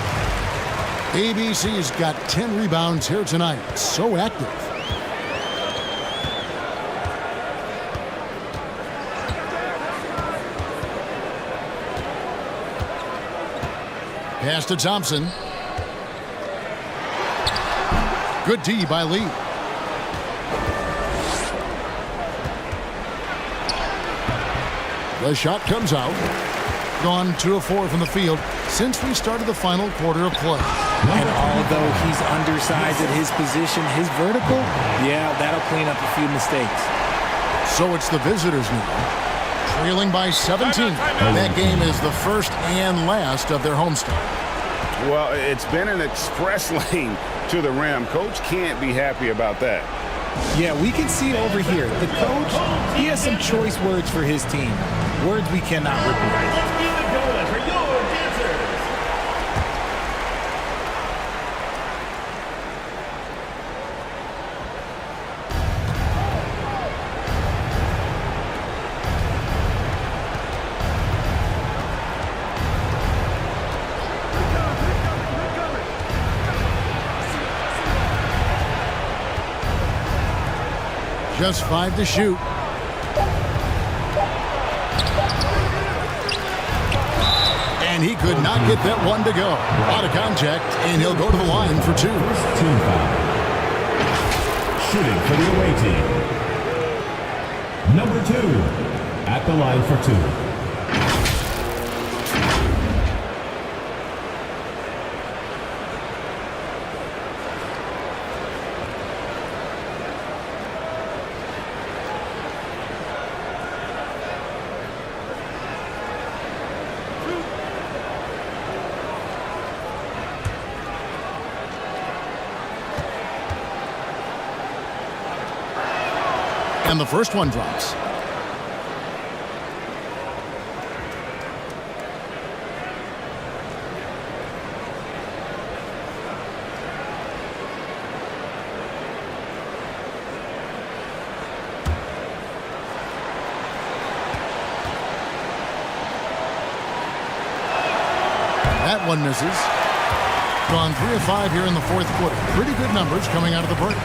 ABC's got 10 rebounds here tonight. So active. Pass to Thompson. Good D by Lee. The shot comes out. Gone 2 of 4 from the field since we started the final quarter of play. And although he's undersized at his position, his vertical, yeah, that'll clean up a few mistakes. So it's the visitors now, trailing by 17. That game is the first and last of their homestand. Well, it's been an express lane to the rim. Coach can't be happy about that. Yeah, we can see over here. The coach, he has some choice words for his team. Words we cannot repeat. Just 5 to shoot. And he could not get that one to go. Out of contact, and he'll go to the line for 2. First team foul. Shooting for the away team. Number 2 at the line for 2. And the first one drops. That one misses. Gone 3 of 5 here in the fourth quarter. Pretty good numbers coming out of the break.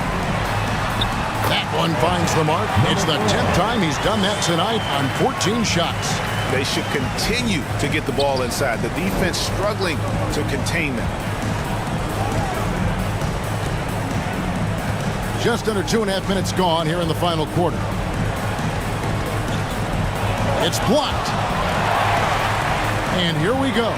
That one finds the mark. It's the 10th time he's done that tonight on 14 shots. They should continue to get the ball inside. The defense struggling to contain them. Just under 2.5 minutes gone here in the final quarter. It's blocked. And here we go.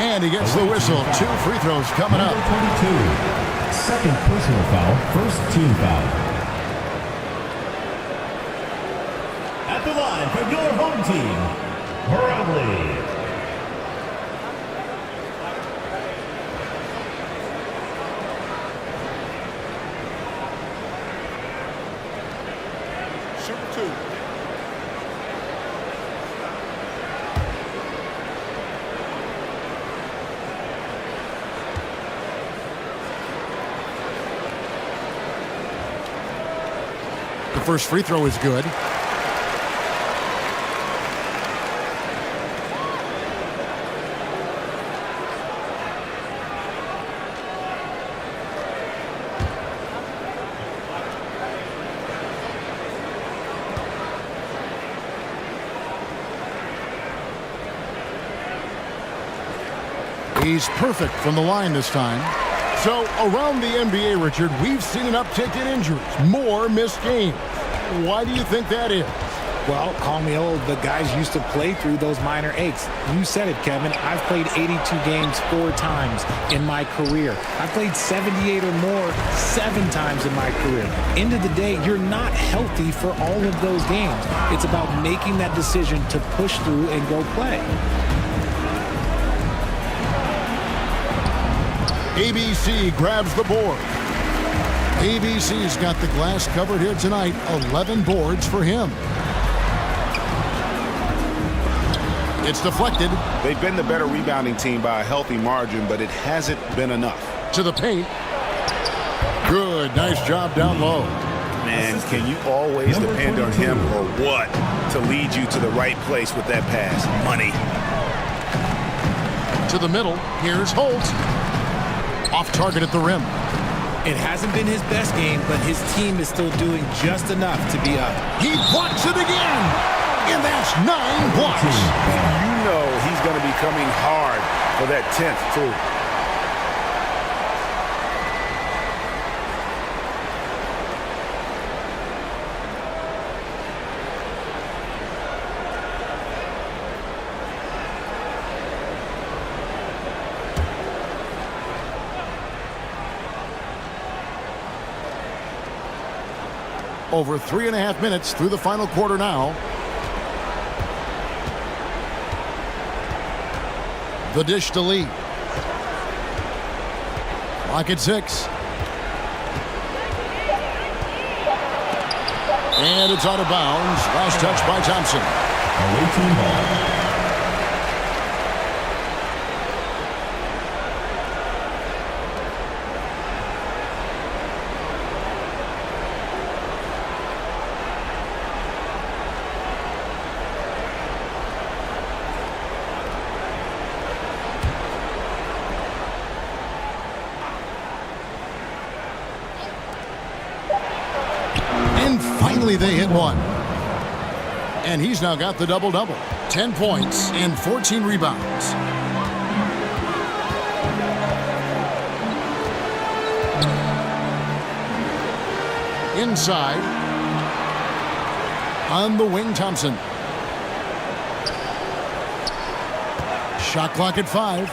And he gets the whistle. 2 free throws coming up. Number 22. Second personal foul, first team foul. At the line for your home team, Bradley. Shooter 2. The first free throw is good. He's perfect from the line this time. So around the NBA, Richard, we've seen an uptick in injuries, more missed games. Why do you think that is? Well, call me old, but guys used to play through those minor aches. You said it, Kevin. I've played 82 games 4 times in my career. I've played 78 or more 7 times in my career. End of the day, you're not healthy for all of those games. It's about making that decision to push through and go play. ABC grabs the board. ABC's got the glass covered here tonight. 11 boards for him. It's deflected. They've been the better rebounding team by a healthy margin, but it hasn't been enough. To the paint. Good, nice job down low. Man, can you always depend on him or what to lead you to the right place with that pass? Money. To the middle, here's Holt. Off target at the rim. It hasn't been his best game, but his team is still doing just enough to be up. He blocks it again. And that's 9 blocks. And you know he's going to be coming hard for that 10th, too. Over 3.5 minutes through the final quarter now. The dish to Lee. Clock at 6. And it's out of bounds. Last touch by Thompson. Away team ball. They hit one. And he's now got the double-double. 10 points and 14 rebounds. Inside. On the wing, Thompson. Shot clock at 5.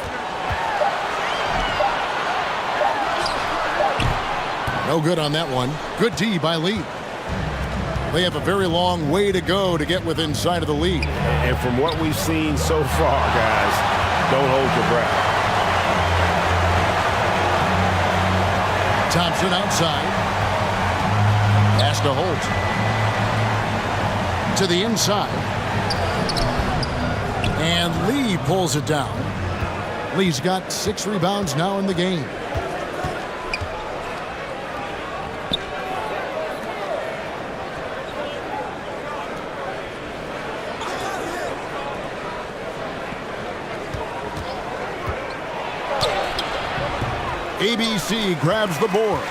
No good on that one. Good D by Lee. They have a very long way to go to get within sight of the lead. And from what we've seen so far, guys, don't hold your breath. Thompson outside. Pass to Holt. To the inside. And Lee pulls it down. Lee's got 6 rebounds now in the game. ABC grabs the board.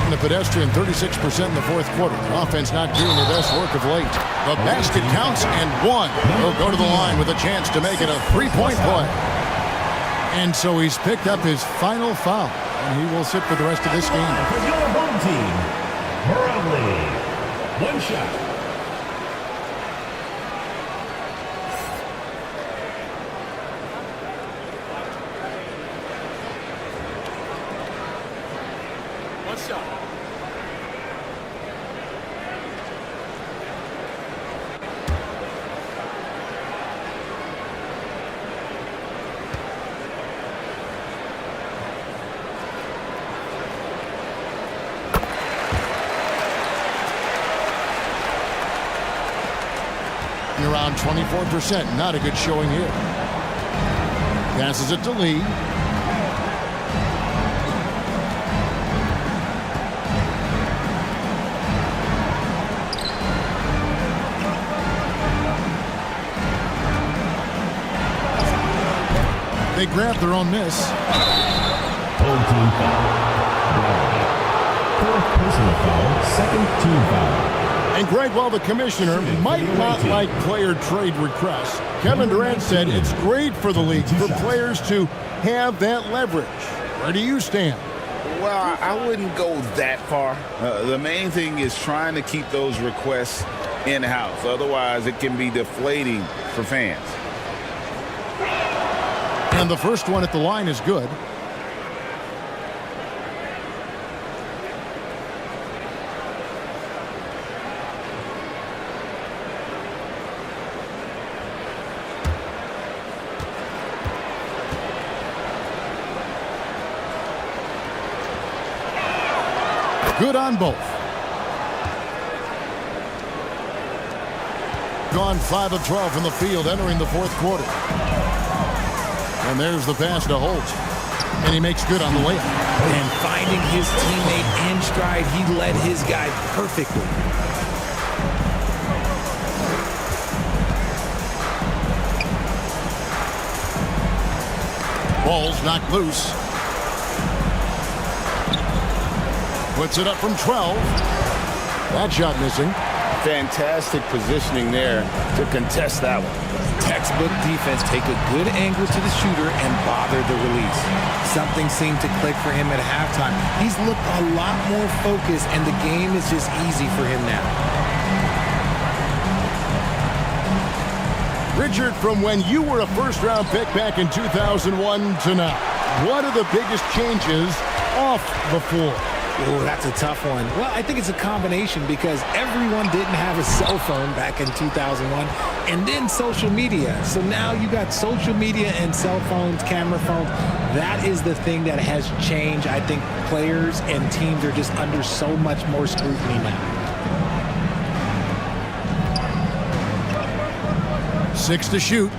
And the pedestrian 36% in the fourth quarter. The offense not doing their best work of late. The basket counts and 1. He'll go to the line with a chance to make it a 3-point play. And so he's picked up his final foul. And he will sit for the rest of this game. For your home team, Brownlee. 1 shot. Around 24%. Not a good showing here. Passes it to Lee. They grab their own miss. Home team foul. 4th personal foul, 2nd team foul. And Greg, while the commissioner might not like player trade requests, Kevin Durant said it's great for the league for players to have that leverage. Where do you stand? Well, I wouldn't go that far. The main thing is trying to keep those requests in-house. Otherwise, it can be deflating for fans. And the first one at the line is good. Good on both. Gone 5 of 12 from the field entering the fourth quarter. And there's the pass to Holt. And he makes good on the layup. And finding his teammate in stride, he led his guy perfectly. Ball's knocked loose. Puts it up from 12. That shot missing. Fantastic positioning there to contest that one. Textbook defense, take a good angle to the shooter and bother the release. Something seemed to click for him at halftime. He's looked a lot more focused, and the game is just easy for him now. Richard, from when you were a first-round pick back in 2001 to now, what are the biggest changes off the floor? Oh, that's a tough one. Well, I think it's a combination because everyone didn't have a cell phone back in 2001 and then social media. So now you got social media and cell phones, camera phones. That is the thing that has changed. I think players and teams are just under so much more scrutiny now. 6 to shoot.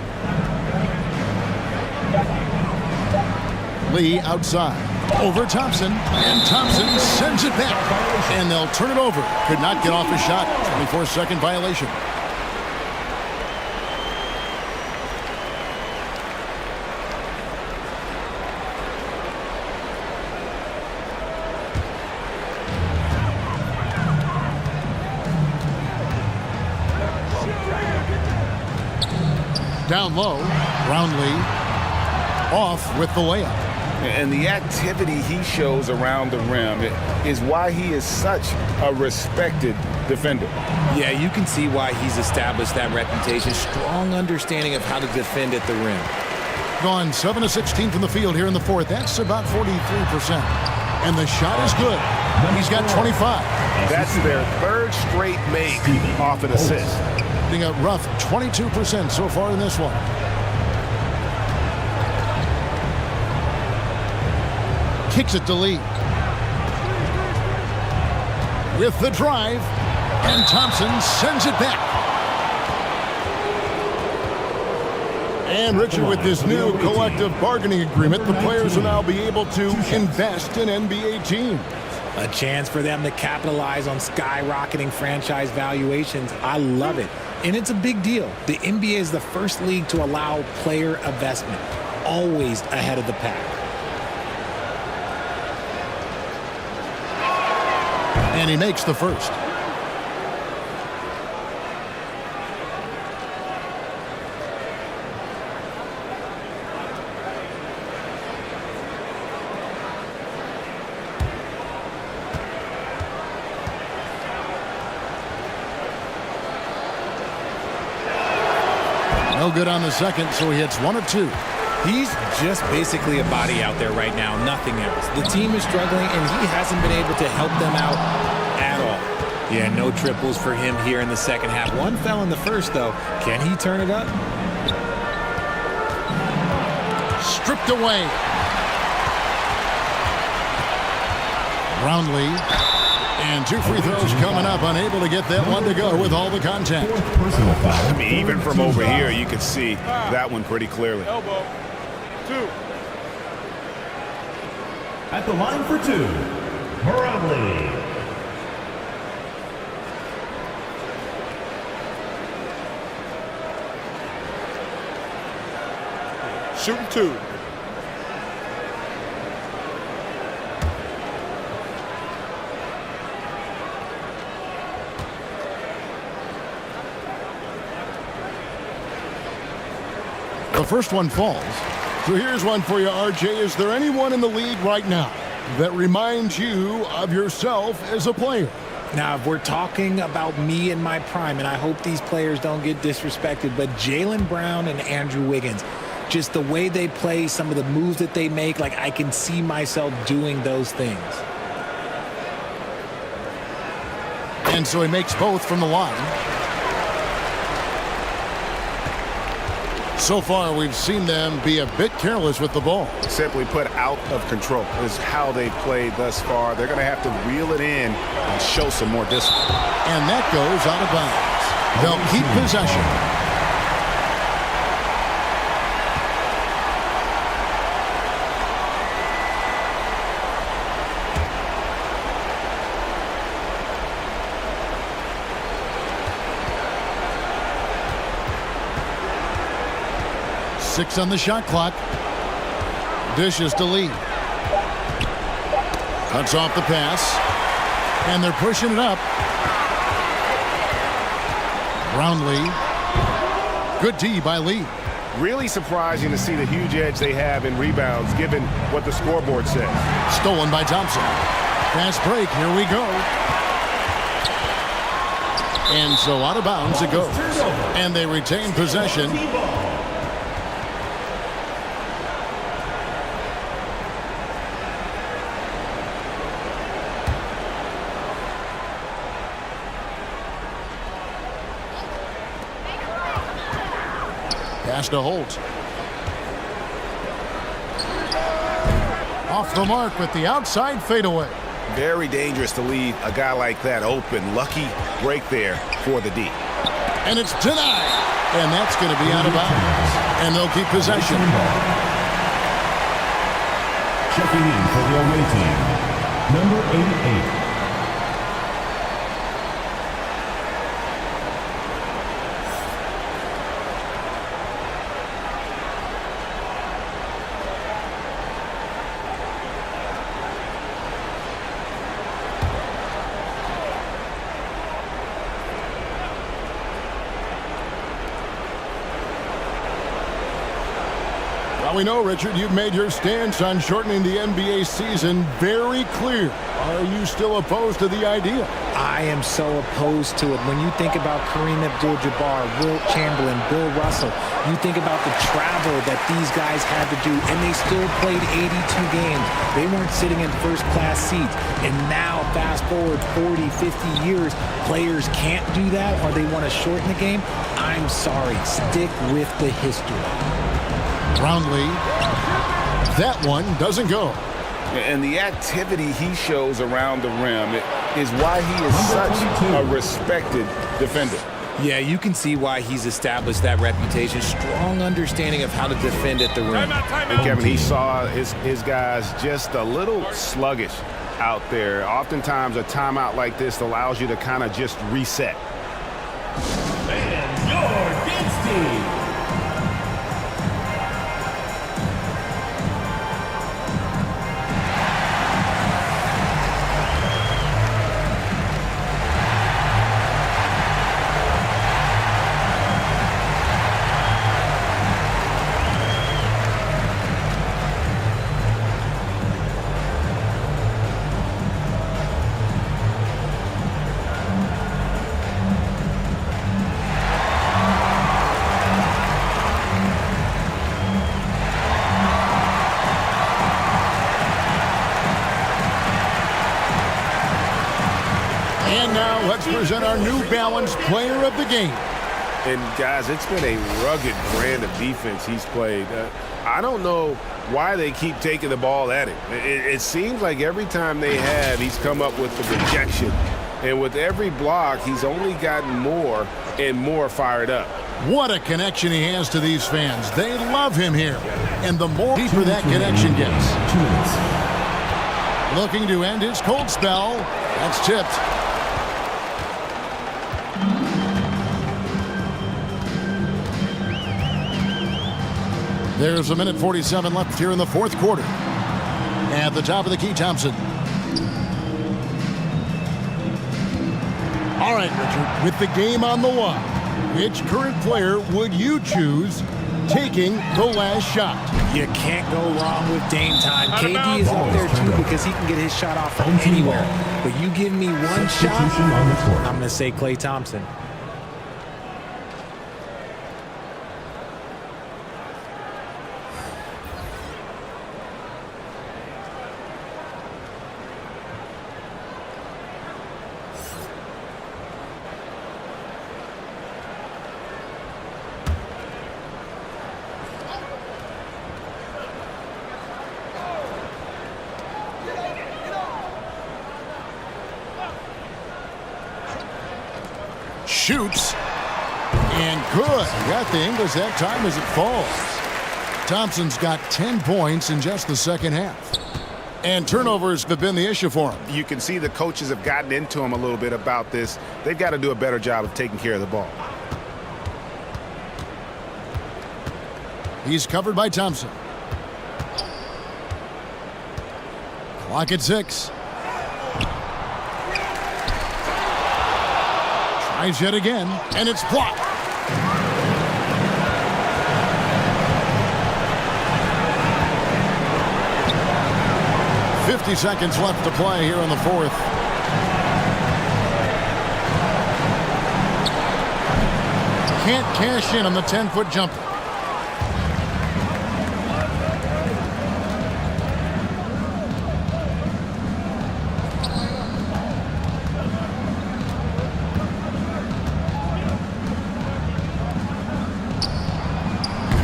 Lee outside. Over Thompson, and Thompson sends it back. And they'll turn it over. Could not get off a shot. 24-second violation. Down low, Brownlee off with the layup. And the activity he shows around the rim is why he is such a respected defender. Yeah, you can see why he's established that reputation. Strong understanding of how to defend at the rim. Gone 7 of 16 from the field here in the fourth. That's about 43%. And the shot is good. He's got 25. That's their third straight make off an assist. Being a rough 22% so far in this one. Kicks it to Lee. With the drive, and Thompson sends it back. And Richard, with this new collective bargaining agreement, the players will now be able to invest in NBA teams. A chance for them to capitalize on skyrocketing franchise valuations. I love it. And it's a big deal. The NBA is the first league to allow player investment, always ahead of the pack. And he makes the first. No good on the second, so he hits 1 of 2. He's just basically a body out there right now, nothing else. The team is struggling, and he hasn't been able to help them out at all. Yeah, no triples for him here in the second half. One fell in the first, though. Can he turn it up? Stripped away. Brownlee. And 2 free throws coming up. Unable to get that one to go with all the contact. I mean, even from over here, you can see that one pretty clearly. Elbow. 2. At the line for 2, Brownlee. Shooting 2. first one falls. So here's one for you, RJ. Is there anyone in the league right now that reminds you of yourself as a player? Now, if we're talking about me in my prime, and I hope these players don't get disrespected, but Jaylen Brown and Andrew Wiggins, just the way they play, some of the moves that they make, like I can see myself doing those things. And so he makes both from the line. So far, we've seen them be a bit careless with the ball. Simply put, out of control is how they played thus far. They're going to have to reel it in and show some more discipline. And that goes out of bounds. They'll keep possession. Six on the shot clock. Dishes to Lee. Cuts off the pass. And they're pushing it up. Brownlee. Good D by Lee. Really surprising to see the huge edge they have in rebounds given what the scoreboard says. Stolen by Thompson. Fast break. Here we go. And so out of bounds it goes. And they retain possession. Pass to Holt. Off the mark with the outside fadeaway. Very dangerous to leave a guy like that open. Lucky break there for the D. And it's denied. And that's going to be out of bounds. And they'll keep possession. Checking in for the away team, number 88. Well, we know, Richard, you've made your stance on shortening the NBA season very clear. Are you still opposed to the idea? I am so opposed to it. When you think about Kareem Abdul-Jabbar, Wilt Chamberlain, Bill Russell, you think about the travel that these guys had to do, and they still played 82 games. They weren't sitting in first-class seats. And now, fast forward 40, 50 years, players can't do that, or they want to shorten the game. I'm sorry. Stick with the history. Brownlee. That one doesn't go. And the activity he shows around the rim is why he is such a respected defender. Yeah, you can see why he's established that reputation. Strong understanding of how to defend at the rim. And Kevin, he saw his guys just a little sluggish out there. Oftentimes a timeout like this allows you to kind of just reset. And your dance team. And now let's present our New Balance player of the game. And guys, it's been a rugged brand of defense he's played. I don't know why they keep taking the ball at him. It seems like every time they have, he's come up with the rejection. And with every block, he's only gotten more and more fired up. What a connection he has to these fans. They love him here. And the more deeper that connection gets. Looking to end his cold spell. That's tipped. There's a minute 47 left here in the fourth quarter. At the top of the key, Thompson. All right, Richard, with the game on the line, which current player would you choose taking the last shot. You can't go wrong with Dame time. KD is up there too because he can get his shot off from anywhere. But you give me one shot, I'm going to say Klay Thompson. Shoots. And good. Got the English that time as it falls. Thompson's got 10 points in just the second half. And turnovers have been the issue for him. You can see the coaches have gotten into him a little bit about this. They've got to do a better job of taking care of the ball. He's covered by Thompson. Clock at 6. Tries yet again, and it's blocked. "50 seconds left to play here in the fourth. Can't cash in on the 10-foot jumper.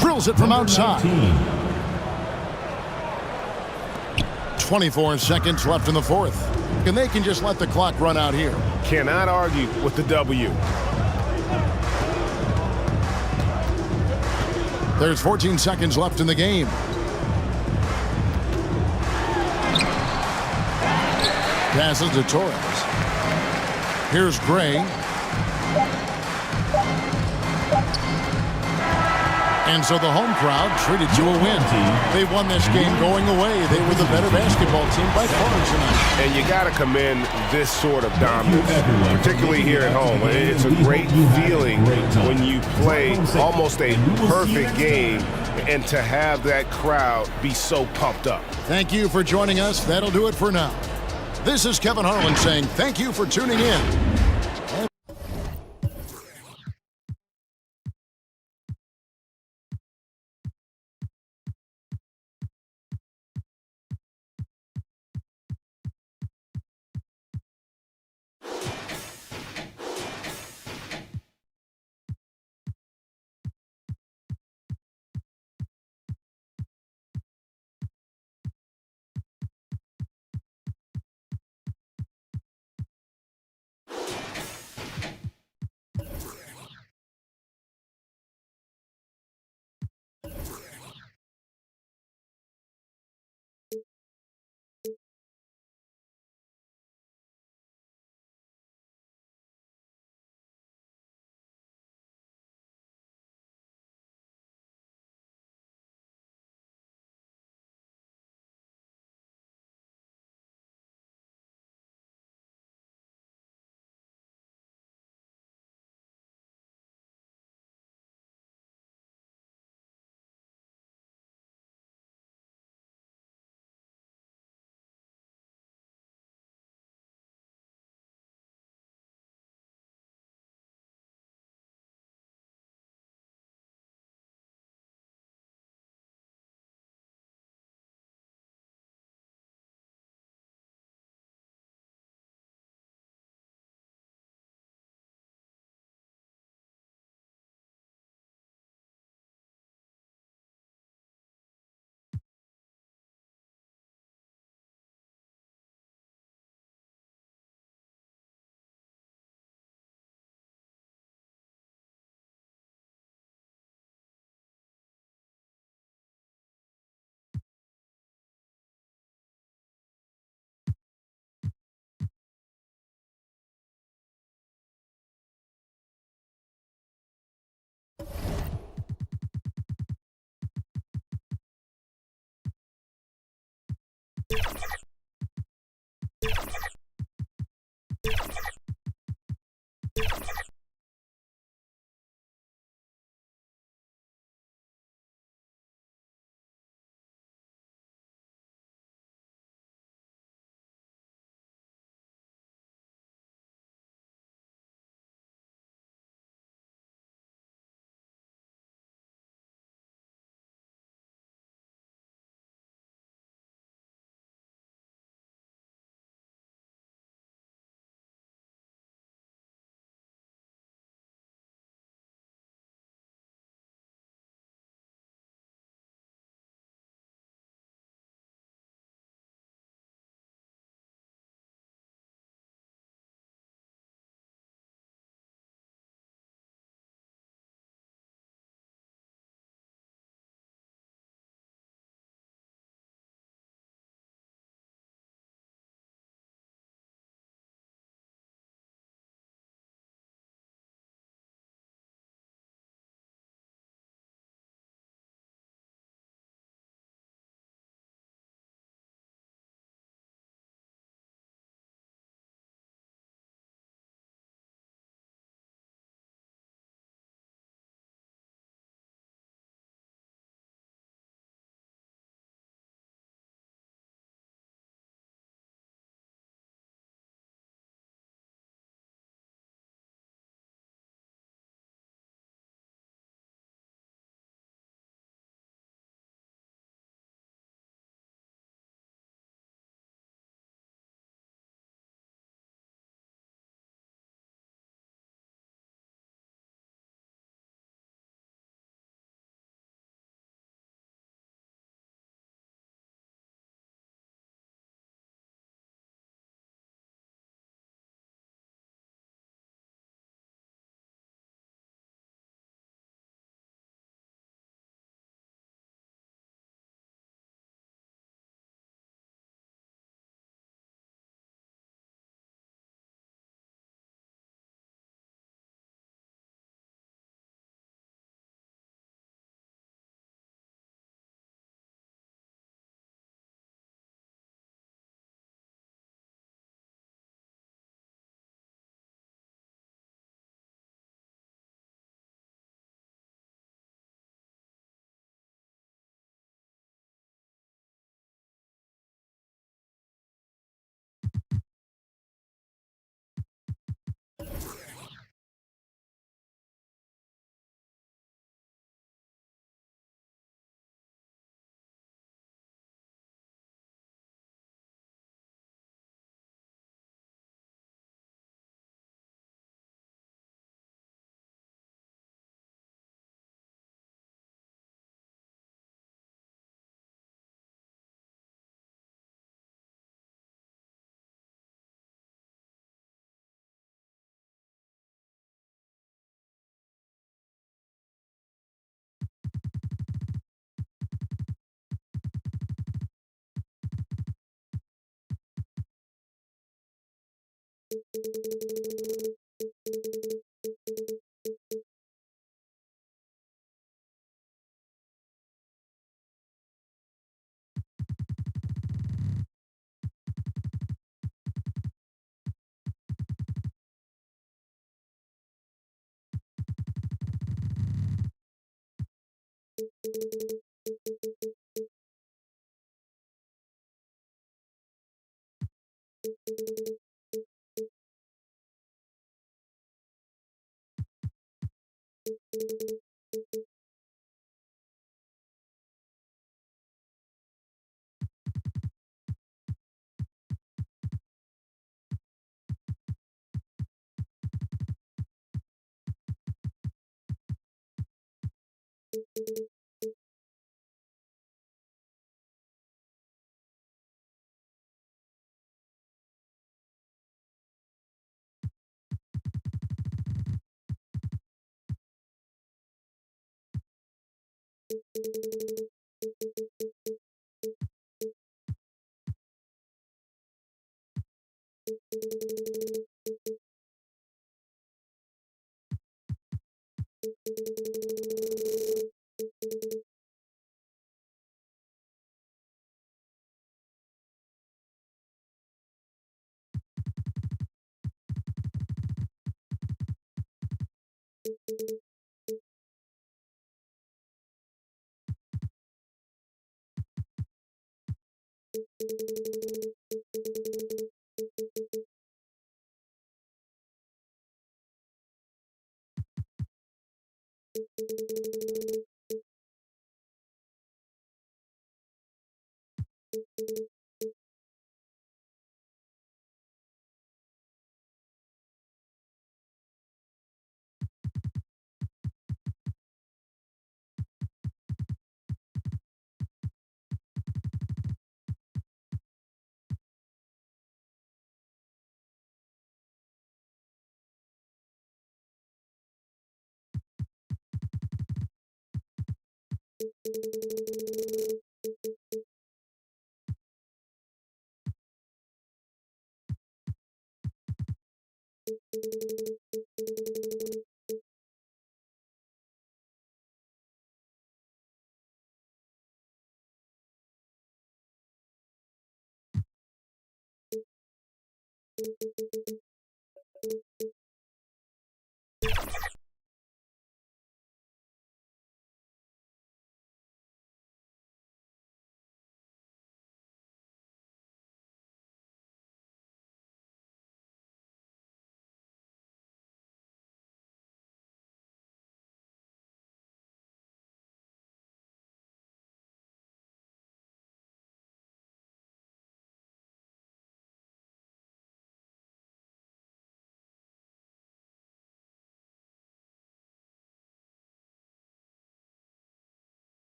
Drills it from outside. 24 seconds left in the fourth. And they can just let the clock run out here. Cannot argue with the W. There's 14 seconds left in the game. Passes to Torres. Here's Gray. And so the home crowd treated to a win. They won this game going away. They were the better basketball team by far tonight. And you got to commend this sort of dominance, particularly here at home. It's a great feeling when you play almost a perfect game and to have that crowd be so pumped up. Thank you for joining us. That'll do it for now. This is Kevin Harlan saying thank you for tuning in.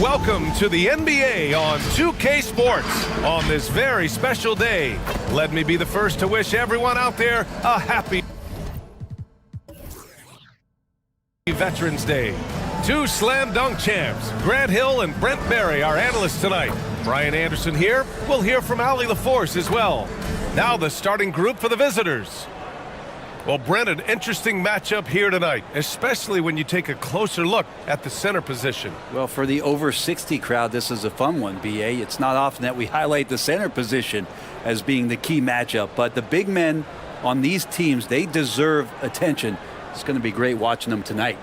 Welcome to the NBA on 2K Sports on this very special day. Let me be the first to wish everyone out there a happy Veterans Day. Two slam dunk champs, Grant Hill and Brent Berry, our analysts tonight. Brian Anderson here. We'll hear from Allie LaForce as well. Now the starting group for the visitors. Well, Brent, an interesting matchup here tonight, especially when you take a closer look at the center position. Well, for the over 60 crowd, this is a fun one, B.A. It's not often that we highlight the center position as being the key matchup, but the big men on these teams, they deserve attention. It's going to be great watching them tonight.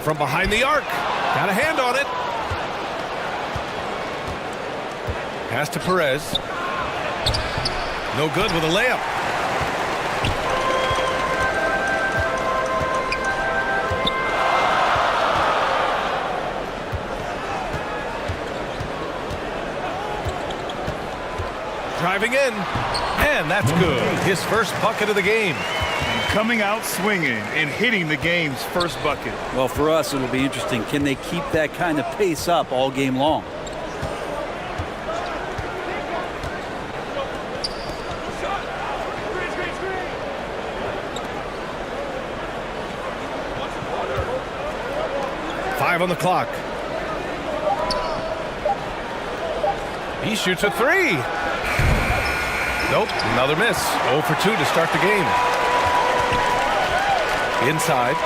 From behind the arc. Got a hand on it. Pass to Perez. No good with a layup. Driving in, and that's good. His first bucket of the game. Coming out swinging and hitting the game's first bucket. Well, for us, it'll be interesting. Can they keep that kind of pace up all game long? On the clock. He shoots a three. Nope, another miss. 0 for 2 to start the game. Inside.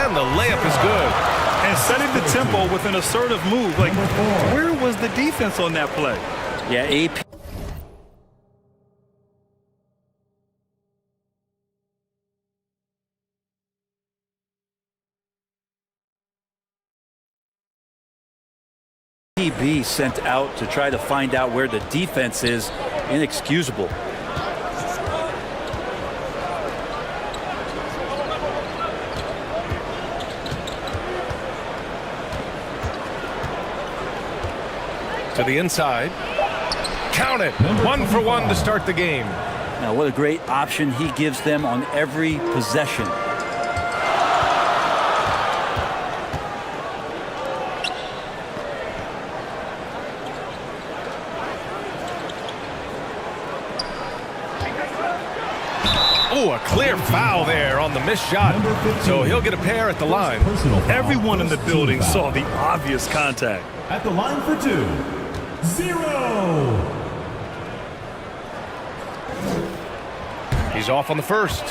And the layup is good. And setting the tempo with an assertive move. Like, where was the defense on that play? Yeah, AP. Be sent out to try to find out where the defense is. Inexcusable. To the inside. Count it. 1 for 1 to start the game. Now, what a great option he gives them on every possession. Oh, a clear foul there on the missed shot. So he'll get a pair at the line. Everyone in the building saw the obvious contact. At the line for 2, 0. He's off on the first.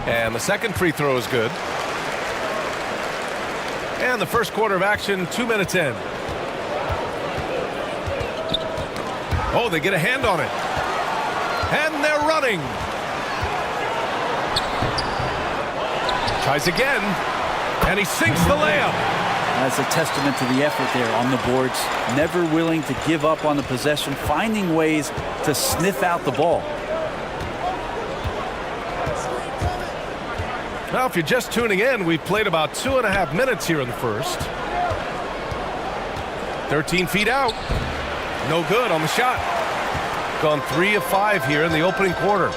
And the second free throw is good. And the first quarter of action, 2 minutes in. Oh, they get a hand on it. And they're running. Tries again. And he sinks the layup. That's a testament to the effort there on the boards. Never willing to give up on the possession, finding ways to sniff out the ball. Now, if you're just tuning in, we've played about 2.5 minutes here in the first. 13 feet out. No good on the shot. Gone 3 of 5 here in the opening quarter.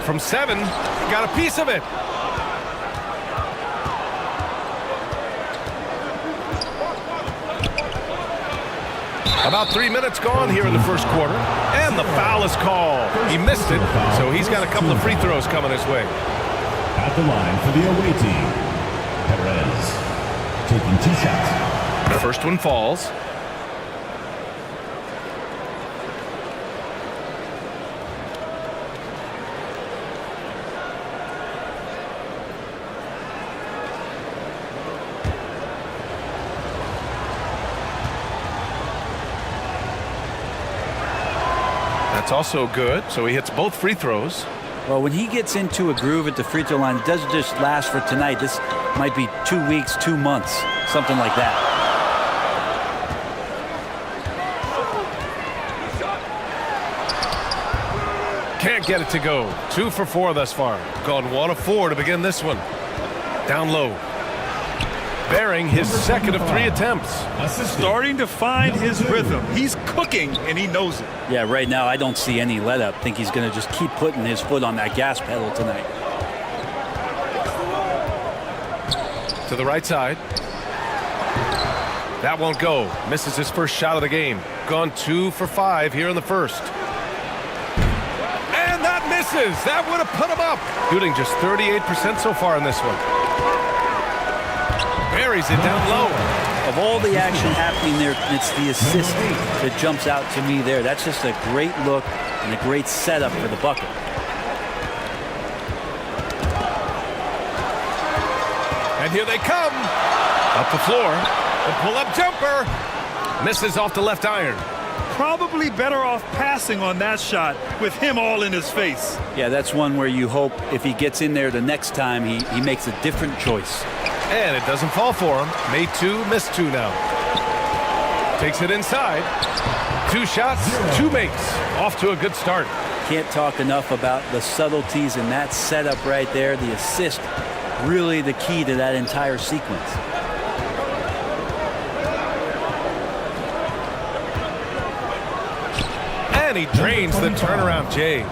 From 7, got a piece of it. About 3 minutes gone here in the first quarter. And the foul is called. He missed it, so he's got a couple of free throws coming his way. At the line for the away team, Perez taking 2 shots. The first one falls. That's also good, so he hits both free throws. Well, when he gets into a groove at the free throw line, it doesn't just last for tonight. This might be 2 weeks, 2 months, something like that. Can't get it to go. 2 for 4 thus far. Gone 1 of 4 to begin this one. Down low. Bearing his second of 3 attempts. Starting to find his rhythm. He's cooking, and he knows it. Yeah, right now I don't see any let up. I think he's going to just keep putting his foot on that gas pedal tonight. To the right side. That won't go. Misses his first shot of the game. Gone 2 for 5 here in the first. And that Misses. That would have put him up. Shooting just 38% so far in this one. Buries it down low. Of all the action happening there, it's the assist that jumps out to me there. That's just a great look and a great setup for the bucket. And here they come. Up the floor. The pull-up jumper. Misses off the left iron. Probably better off passing on that shot with him all in his face. Yeah, that's one where you hope if he gets in there the next time, he makes a different choice. And it doesn't fall for him. Made 2, missed 2 now. Takes it inside. 2 shots, 2 makes. Off to a good start. Can't talk enough about the subtleties in that setup right there. The assist, really the key to that entire sequence. And he drains the turnaround, Jay.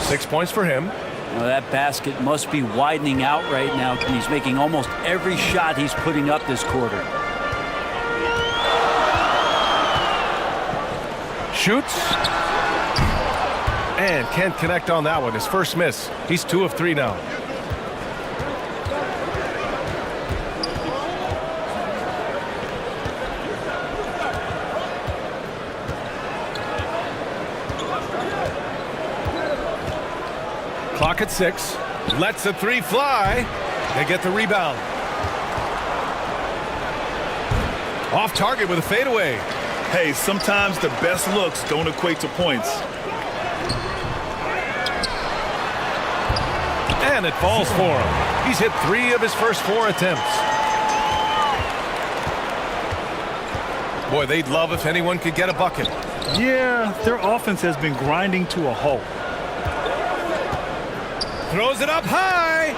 6 points for him. Well, that basket must be widening out right now. He's making almost every shot he's putting up this quarter. Shoots. And can't connect on that one. His first miss. He's 2 of 3 now. Clock at 6. Lets the 3 fly. They get the rebound. Off target with a fadeaway. Hey, sometimes the best looks don't equate to points. And it falls for him. He's hit 3 of his first 4 attempts. Boy, they'd love if anyone could get a bucket. Yeah, their offense has been grinding to a halt. Throws it up high.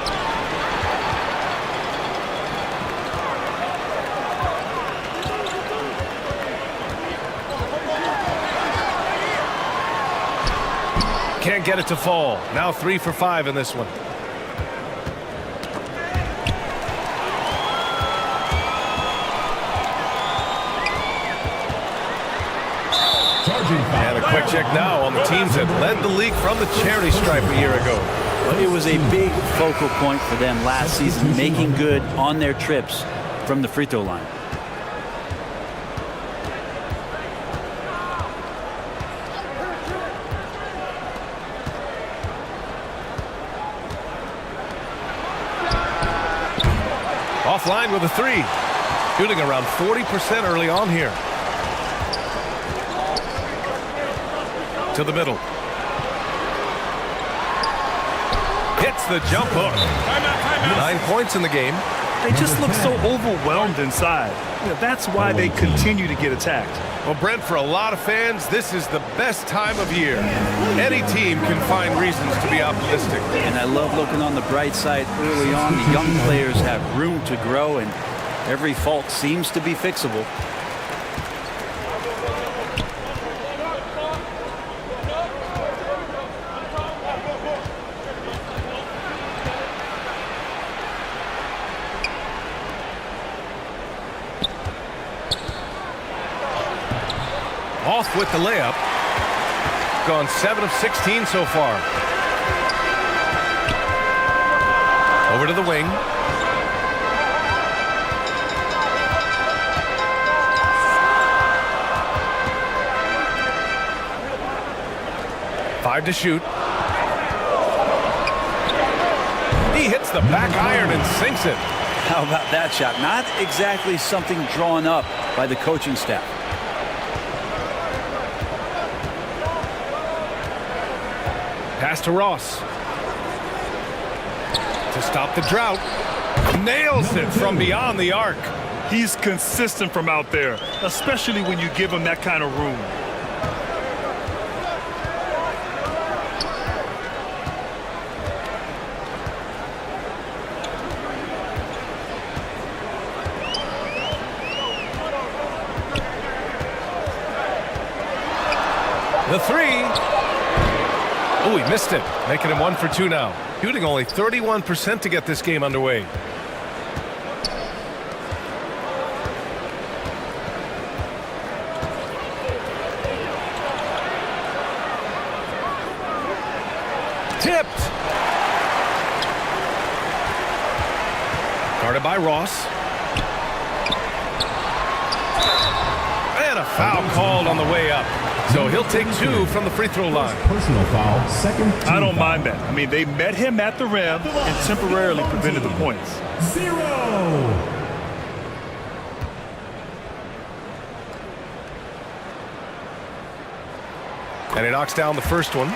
Can't get it to fall. Now 3 for 5 in this one. And a quick check now on the teams that led the league from the charity stripe a year ago. It was a big focal point for them last season, making good on their trips from the free throw line. Offline with a 3. Shooting around 40% early on here. To the middle. Hits the jump hook. 9 points in the game. They just look so overwhelmed inside. That's why they continue to get attacked. Well, Brent, for a lot of fans, this is the best time of year. Any team can find reasons to be optimistic. And I love looking on the bright side early on. The young players have room to grow, and every fault seems to be fixable. Off with the layup. Gone 7 of 16 so far. Over to the wing. Five to shoot. He hits the back iron and sinks it. How about that shot? Not exactly something drawn up by the coaching staff. Pass to Ross. To stop the drought. Nails it from beyond the arc. He's consistent from out there, especially when you give him that kind of room. The 3. Oh, he missed it, making him 1 for 2 now. Shooting only 31% to get this game underway. Tipped. Guarded by Ross. And a foul called on the way up. So he'll take 2 from the free throw line. Personal foul, second team I don't foul. mind that. I mean, they met him at the rim and temporarily prevented the points. 0. And he knocks down the first one.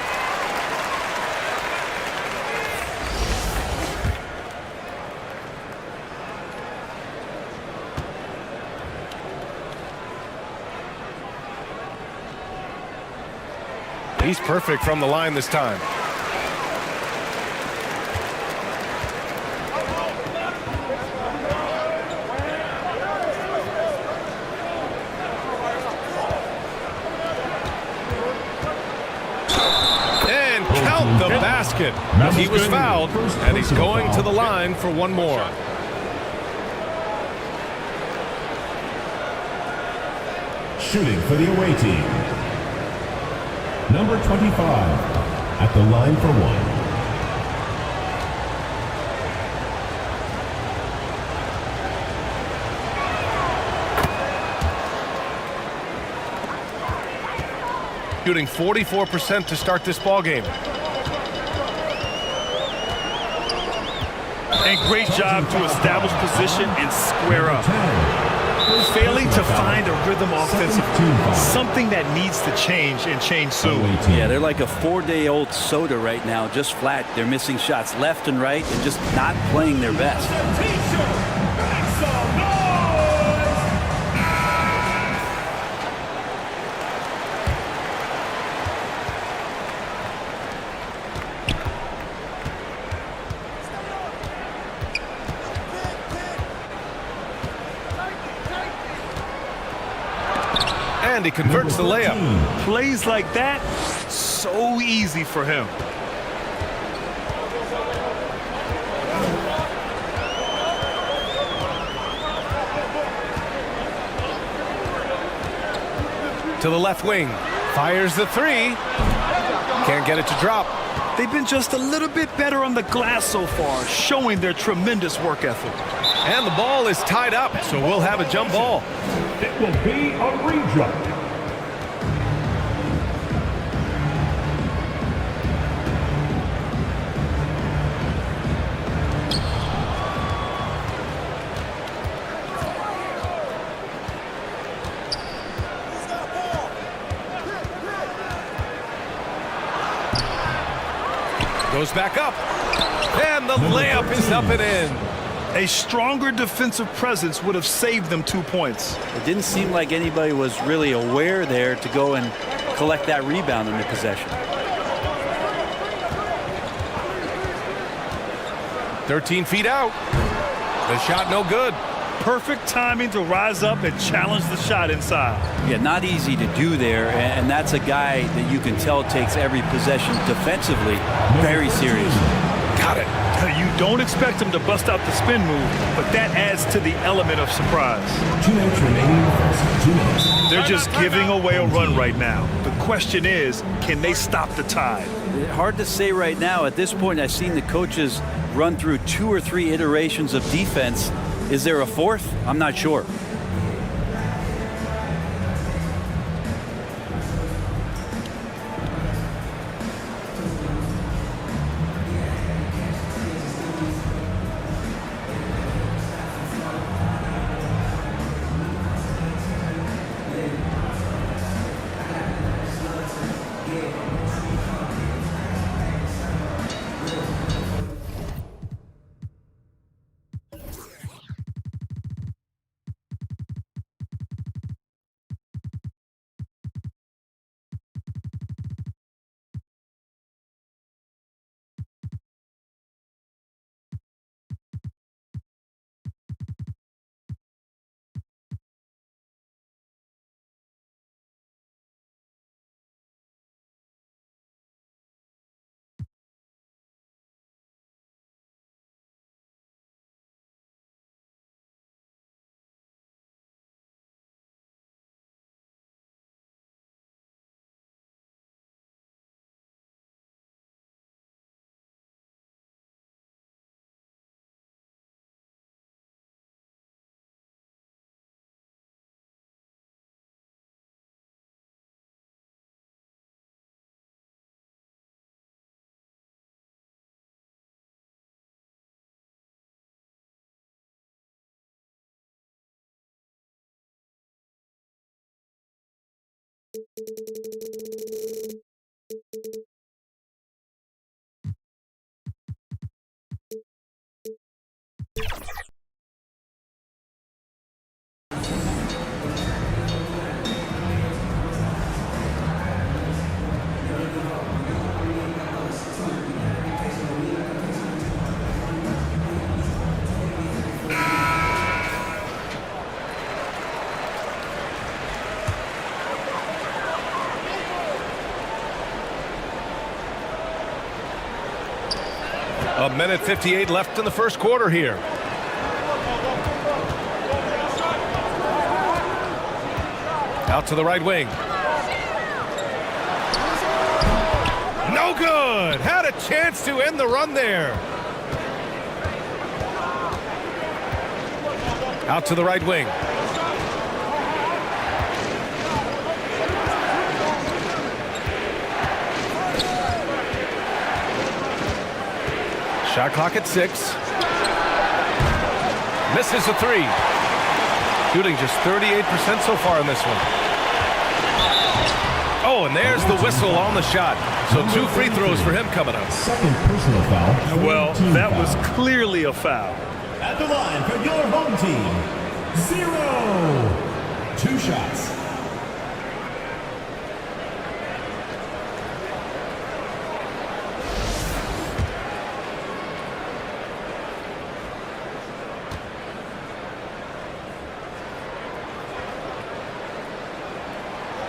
He's perfect from the line this time. And count the basket. He was fouled, and he's going to the line for one more. Shooting for the away team. Number 25 at the line for 1. Shooting 44% to start this ball game. And great job to establish position and square up. Failing to find a rhythm offensively, something that needs to change and change soon. Yeah, they're like a 4-day-old soda right now, just flat. They're missing shots left and right and just not playing their best. And he converts the layup. Plays like that, so easy for him. To the left wing. Fires the 3. Can't get it to drop. They've been just a little bit better on the glass so far, showing their tremendous work ethic. And the ball is tied up, so we'll have a jump ball. It will be a rejump. Goes back up. And the layup is up and in. A stronger defensive presence would have saved them 2 points. It didn't seem like anybody was really aware there to go and collect that rebound in the possession. 13 feet out. The shot no good. Perfect timing to rise up and challenge the shot inside. Yeah, not easy to do there, and that's a guy that you can tell takes every possession defensively very seriously. Got it. You don't expect him to bust out the spin move, but that adds to the element of surprise. 2 minutes remaining. 2 minutes. They're just giving away a run right now. The question is, can they stop the tide? Hard to say right now. At this point, I've seen the coaches run through 2 or 3 iterations of defense. Is there a 4th? I'm not sure. A minute 58 left in the first quarter here. Out to the right wing. No good. Had a chance to end the run there. Out to the right wing. Shot clock at 6. Misses a 3. Shooting just 38% so far in this one. Oh, and there's the whistle on the shot. So 2 free throws for him coming up. Second personal foul. Well, that was clearly a foul. At the line for your home team, 0. 2 shots.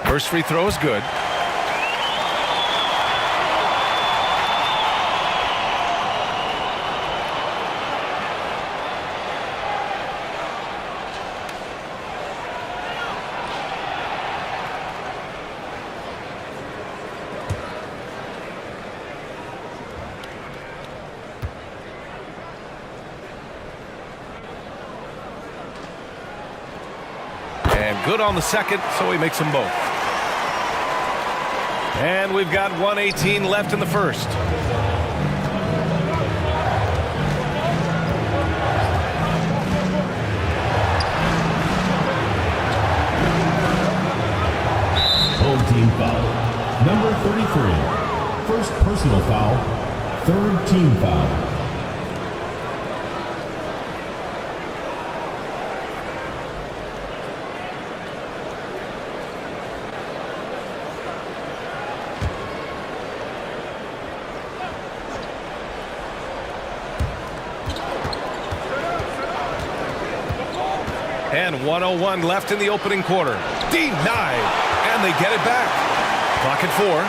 First free throw is good. And good on the second, so he makes them both. And we've got 1:18 left in the first. Home team foul. Number 33. First personal foul. Third team foul. And 1:01 left in the opening quarter. Denied. And they get it back. Clock at 4.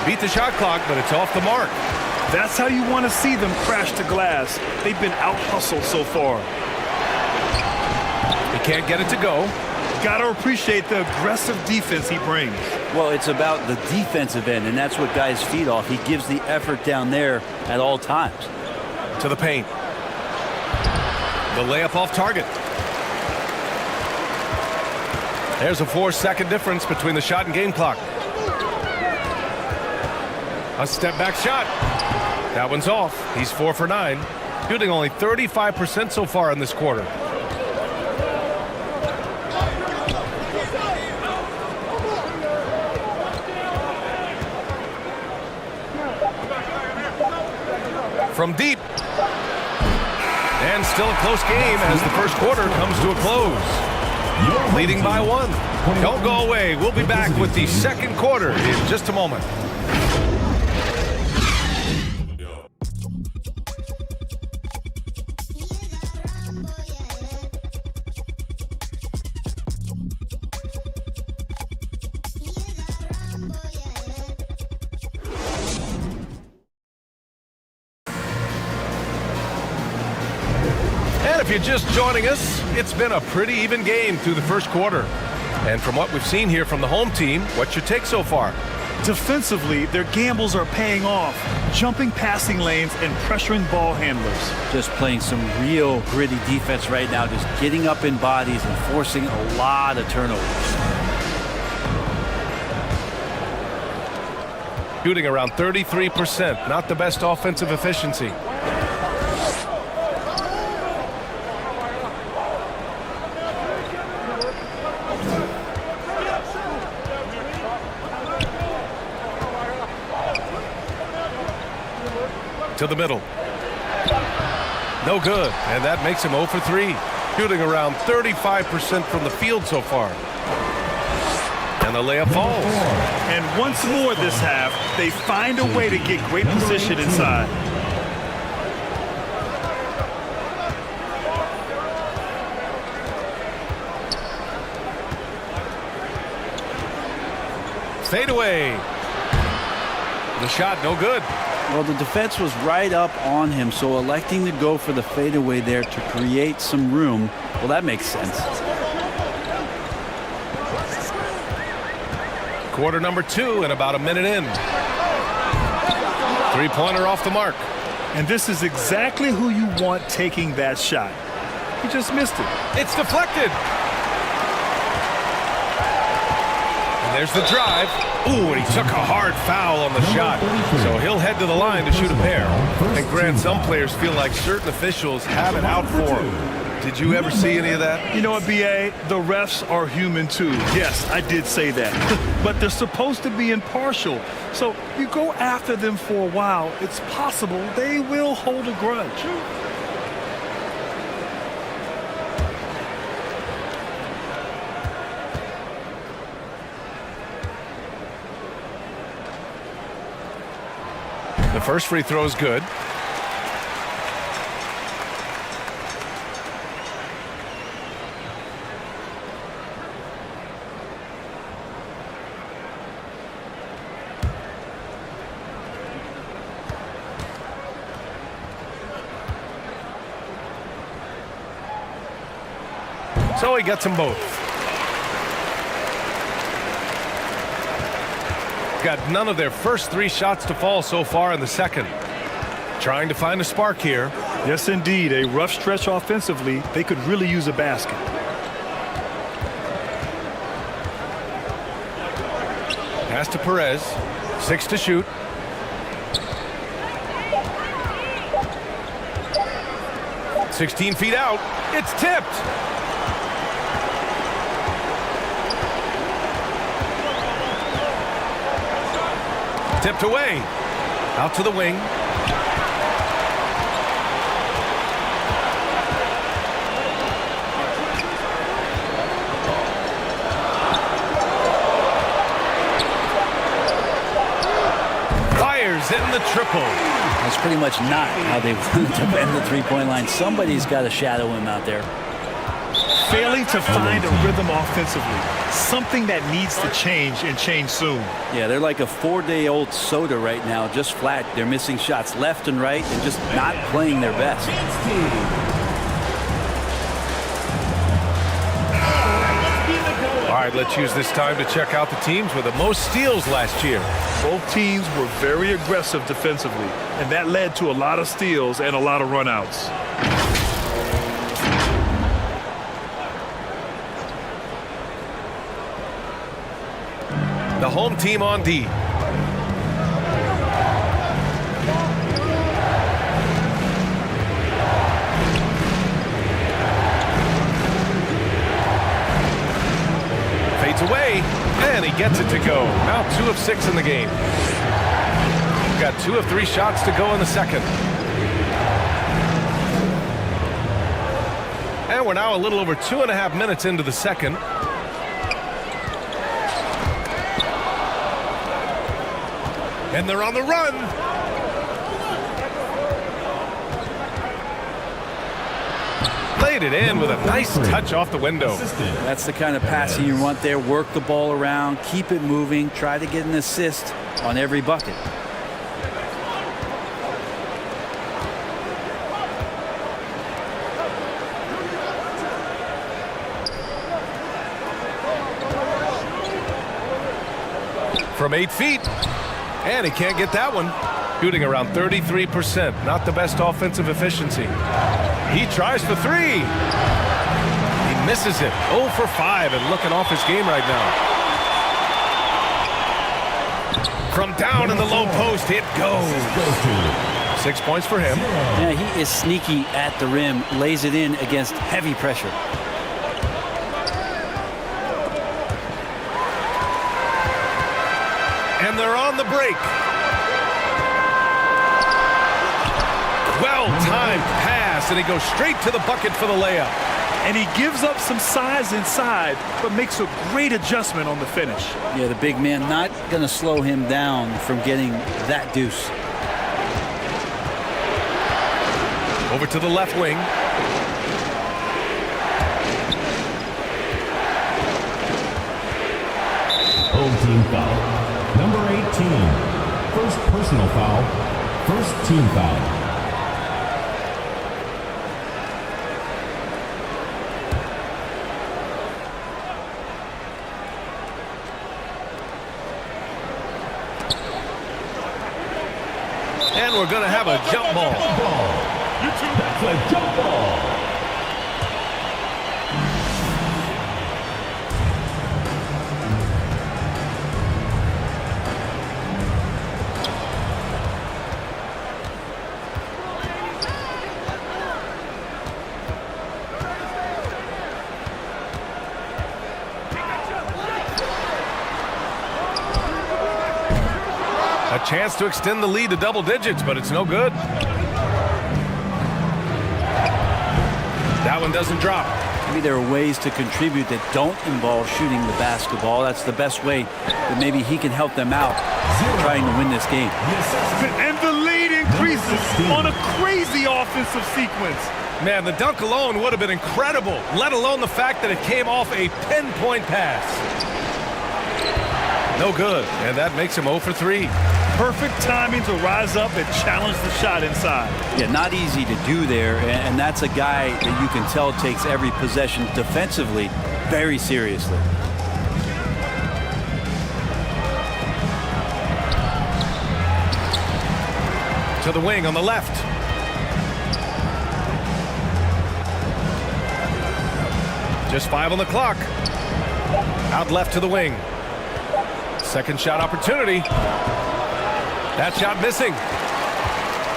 Beat the shot clock, but it's off the mark. That's how you want to see them crash the glass. They've been out-hustled so far. He can't get it to go. Got to appreciate the aggressive defense he brings. Well, it's about the defensive end, and that's what guys feed off. He gives the effort down there at all times. To the paint. The layup off target. There's a 4-second difference between the shot and game clock. A step back shot. That one's off. He's 4 for 9. Shooting only 35% so far in this quarter. From deep. And still a close game as the first quarter comes to a close. Leading by 1. Don't go away. We'll be back with the second quarter in just a moment. If you're just joining us, it's been a pretty even game through the first quarter. And from what we've seen here from the home team, what's your take so far? Defensively, their gambles are paying off, jumping passing lanes and pressuring ball handlers. Just playing some real gritty defense right now, just getting up in bodies and forcing a lot of turnovers. Shooting around 33%, not the best offensive efficiency. to the middle. No good, and that makes him 0 for 3. Shooting around 35% from the field so far. And the layup falls. And once more this half, they find a way to get great position inside. Fade away. The shot, no good. Well, the defense was right up on him, so electing to go for the fadeaway there to create some room, well, that makes sense. Quarter number 2 and about a minute in. Three-pointer off the mark. And this is exactly who you want taking that shot. He just missed it. It's deflected. And there's the drive. Ooh, and he took a hard foul on the shot. So he'll head to the line to shoot a pair. And Grant, some players feel like certain officials have it out for them. Did you ever see any of that? You know what, B.A.? The refs are human too. Yes, I did say that. But they're supposed to be impartial. So you go after them for a while, it's possible they will hold a grudge. The first free throw is good. So he gets them both. Got none of their first 3 shots to fall so far in the second. Trying to find a spark here. Yes, indeed. A rough stretch offensively. They could really use a basket. Pass to Perez. 6 to shoot. "16 feet out. It's tipped. Tipped away. Out to the wing. Fires in the triple. That's pretty much not how they want to defend the three-point line. Somebody's got to shadow him out there. Failing to find a rhythm offensively. Something that needs to change and change soon. Yeah, they're like a 4-day-old soda right now, just flat. They're missing shots left and right and just not playing their best. All right, let's use this time to check out the teams with the most steals last year. Both teams were very aggressive defensively, and that led to a lot of steals and a lot of runouts. The home team on D. Fades away, and he gets it to go. Now 2 of 6 in the game. Got 2 of 3 shots to go in the second. And we're now a little over 2.5 minutes into the second. And they're on the run. Laid it in with a nice touch off the window. That's the kind of passing you want there. Work the ball around, keep it moving, try to get an assist on every bucket. From 8 feet. And he can't get that one. Shooting around 33%. Not the best offensive efficiency. He tries for 3. He misses it. 0 for 5 and looking off his game right now. From down in the low post, it goes. 6 points for him. Yeah, he is sneaky at the rim. Lays it in against heavy pressure. And they're on the break. Well-timed pass, and he goes straight to the bucket for the layup. And he gives up some size inside, but makes a great adjustment on the finish. Yeah, the big man not going to slow him down from getting that deuce. Over to the left wing. Home team foul. Number 18. First personal foul. First team foul. And we're going to have a jump ball. That's a jump ball. A chance to extend the lead to double digits, but it's no good. That one doesn't drop. Maybe there are ways to contribute that don't involve shooting the basketball. That's the best way that maybe he can help them out trying to win this game. And the lead increases on a crazy offensive sequence. Man, the dunk alone would have been incredible, let alone the fact that it came off a pinpoint pass. No good, and that makes him 0 for 3. Perfect timing to rise up and challenge the shot inside. Yeah, not easy to do there, and that's a guy that you can tell takes every possession defensively very seriously. To the wing on the left. Just 5 on the clock. Out left to the wing. Second shot opportunity. That shot missing.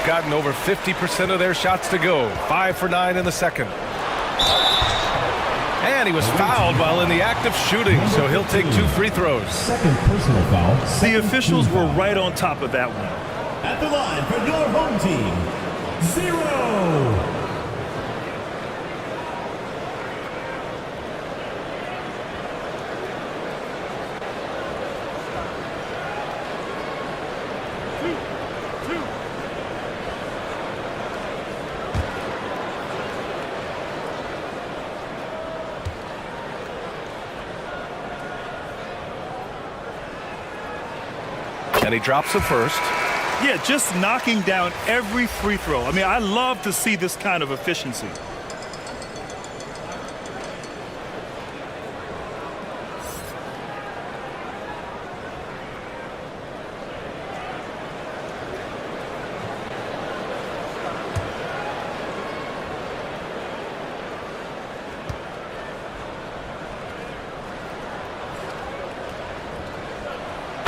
Gotten over 50% of their shots to go. 5 for 9 in the second. And he was fouled while in the act of shooting, so he'll take 2 free throws. Second personal foul. The officials were right on top of that one. At the line for your home team, 0. And he drops the first. Yeah, just knocking down every free throw. I mean, I love to see this kind of efficiency.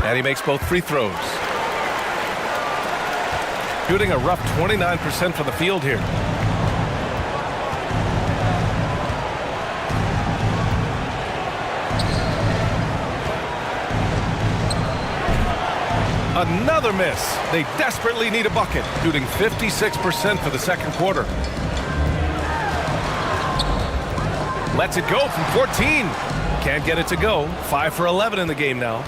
And he makes both free throws. Shooting a rough 29% from the field here. Another miss. They desperately need a bucket. Shooting 56% for the second quarter. Lets it go from 14. Can't get it to go. 5 for 11 in the game now.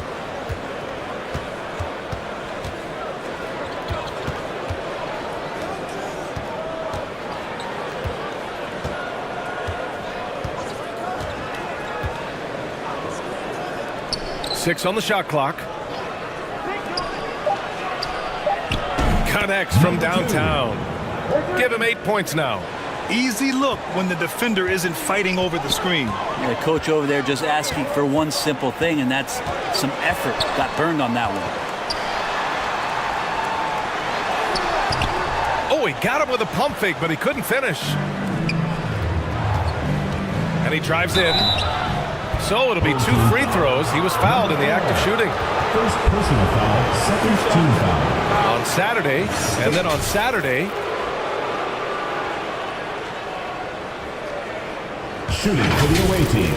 Six on the shot clock. Connects from downtown. Give him 8 points now. Easy look when the defender isn't fighting over the screen. The coach over there just asking for one simple thing, and that's some effort. Got burned on that one. Oh, he got him with a pump fake, but he couldn't finish. And he drives in. So it'll be 2 free throws. He was fouled in the act of shooting. First personal foul, second team foul. On Saturday, and then on Saturday. Shooting for the away team.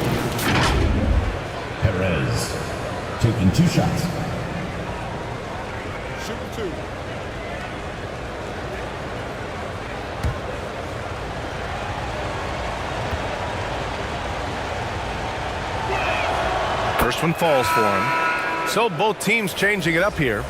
Perez taking 2 shots. Shooting 2. First one falls for him. So both teams changing it up here.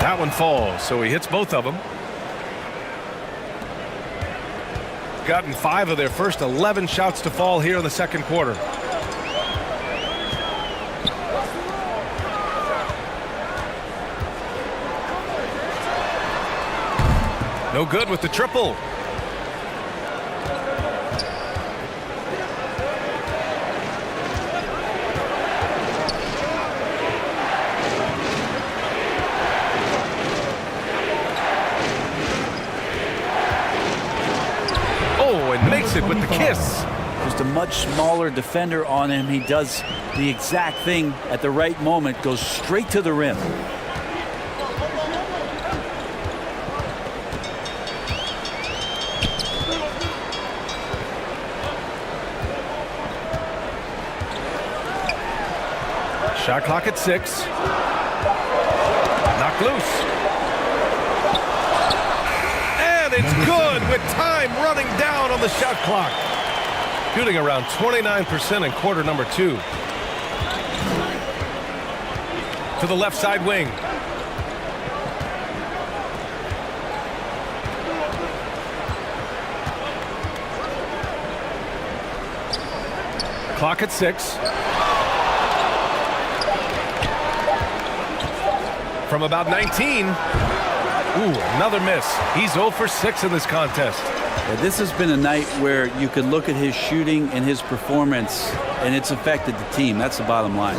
That one falls, so he hits both of them. Gotten 5 of their first 11 shots to fall here in the second quarter. No good with the triple. Makes it with the kiss. Just a much smaller defender on him. He does the exact thing at the right moment, goes straight to the rim. Shot clock at 6. Knocked loose. It's good with time running down on the shot clock. Shooting around 29% in quarter number 2. To the left side wing. Clock at 6. From about 19. Ooh, another miss. He's 0 for 6 in this contest. Yeah, this has been a night where you can look at his shooting and his performance, and it's affected the team. That's the bottom line.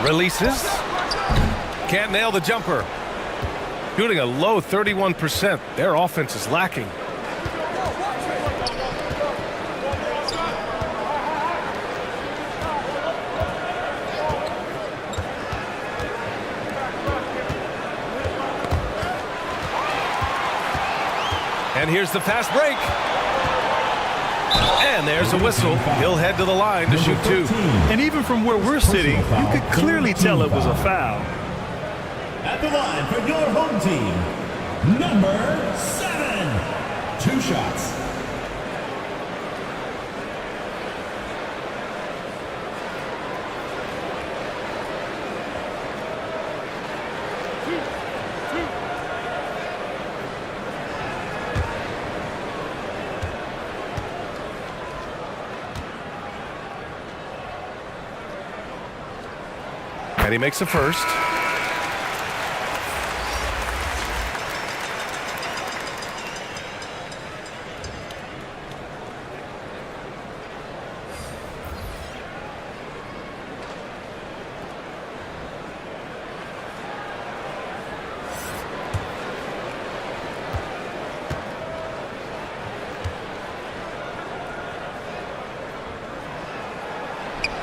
Releases. Can't nail the jumper. Shooting a low 31%. Their offense is lacking. And here's the fast break. And there's a whistle. He'll head to the line to shoot 2. And even from where we're sitting, you could clearly tell it was a foul. At the line for your home team, number 7. 2 shots. And he makes the first.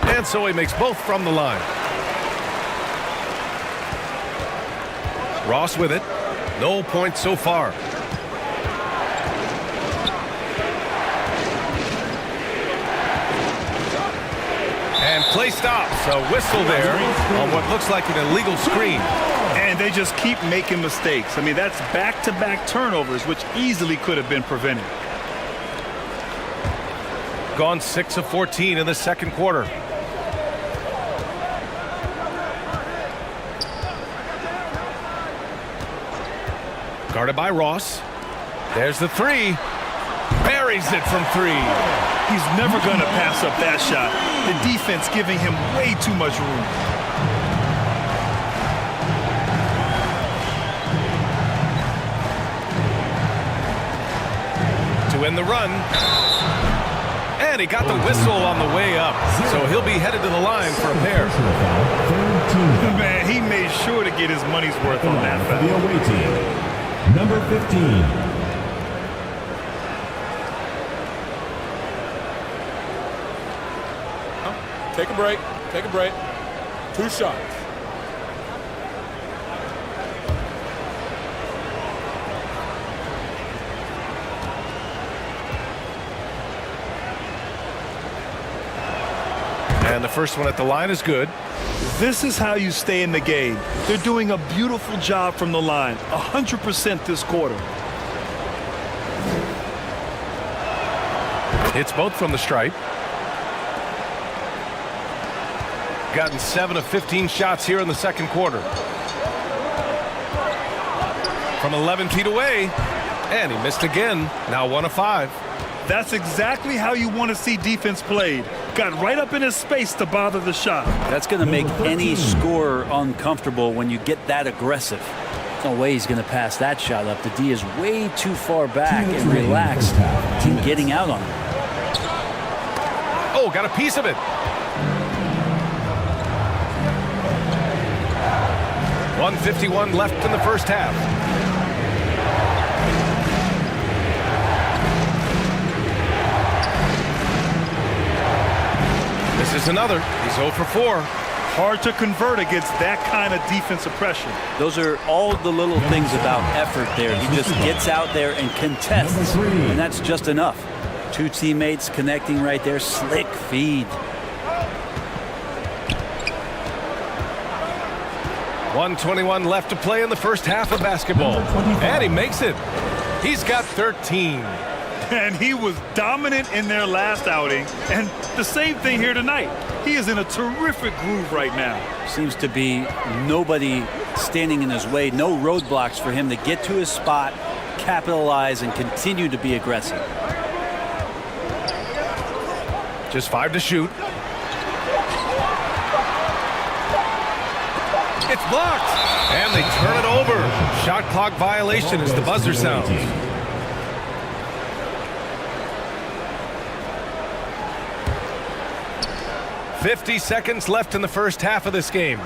And so he makes both from the line. Ross with it. No points so far. And play stops. A whistle there on what looks like an illegal screen. And they just keep making mistakes. I mean, that's back-to-back turnovers, which easily could have been prevented. Gone 6 of 14 in the second quarter. Guarded by Ross. There's the 3. Buries it from 3. He's never going to pass up that shot. The defense giving him way too much room. To end the run. And he got the whistle on the way up. So he'll be headed to the line for a pair. Man, he made sure to get his money's worth on that foul. The away team. Number 15. Take a break. Take a break. 2 shots. And the first one at the line is good. This is how you stay in the game. They're doing a beautiful job from the line, 100% this quarter. Hits both from the stripe. Gotten 7 of 15 shots here in the second quarter. From 11 feet away, and he missed again. Now 1 of 5. That's exactly how you want to see defense played. Got right up in his space to bother the shot. That's going to make any scorer uncomfortable when you get that aggressive. There's no way he's going to pass that shot up. The D is way too far back and relaxed in getting out on it. Oh, got a piece of it. .151 left in the first half. This is another. He's 0 for 4. Hard to convert against that kind of defensive pressure. Those are all the little things about effort there. He just gets out there and contests, and that's just enough. 2 teammates connecting right there. Slick feed. 1:21 left to play in the first half of basketball. And he makes it. He's got 13. And he was dominant in their last outing. And the same thing here tonight. He is in a terrific groove right now. Seems to be nobody standing in his way. No roadblocks for him to get to his spot, capitalize, and continue to be aggressive. Just 5 to shoot. It's blocked. And they turn it over. Shot clock violation as the buzzer sounds. 50 seconds left in the first half of this game.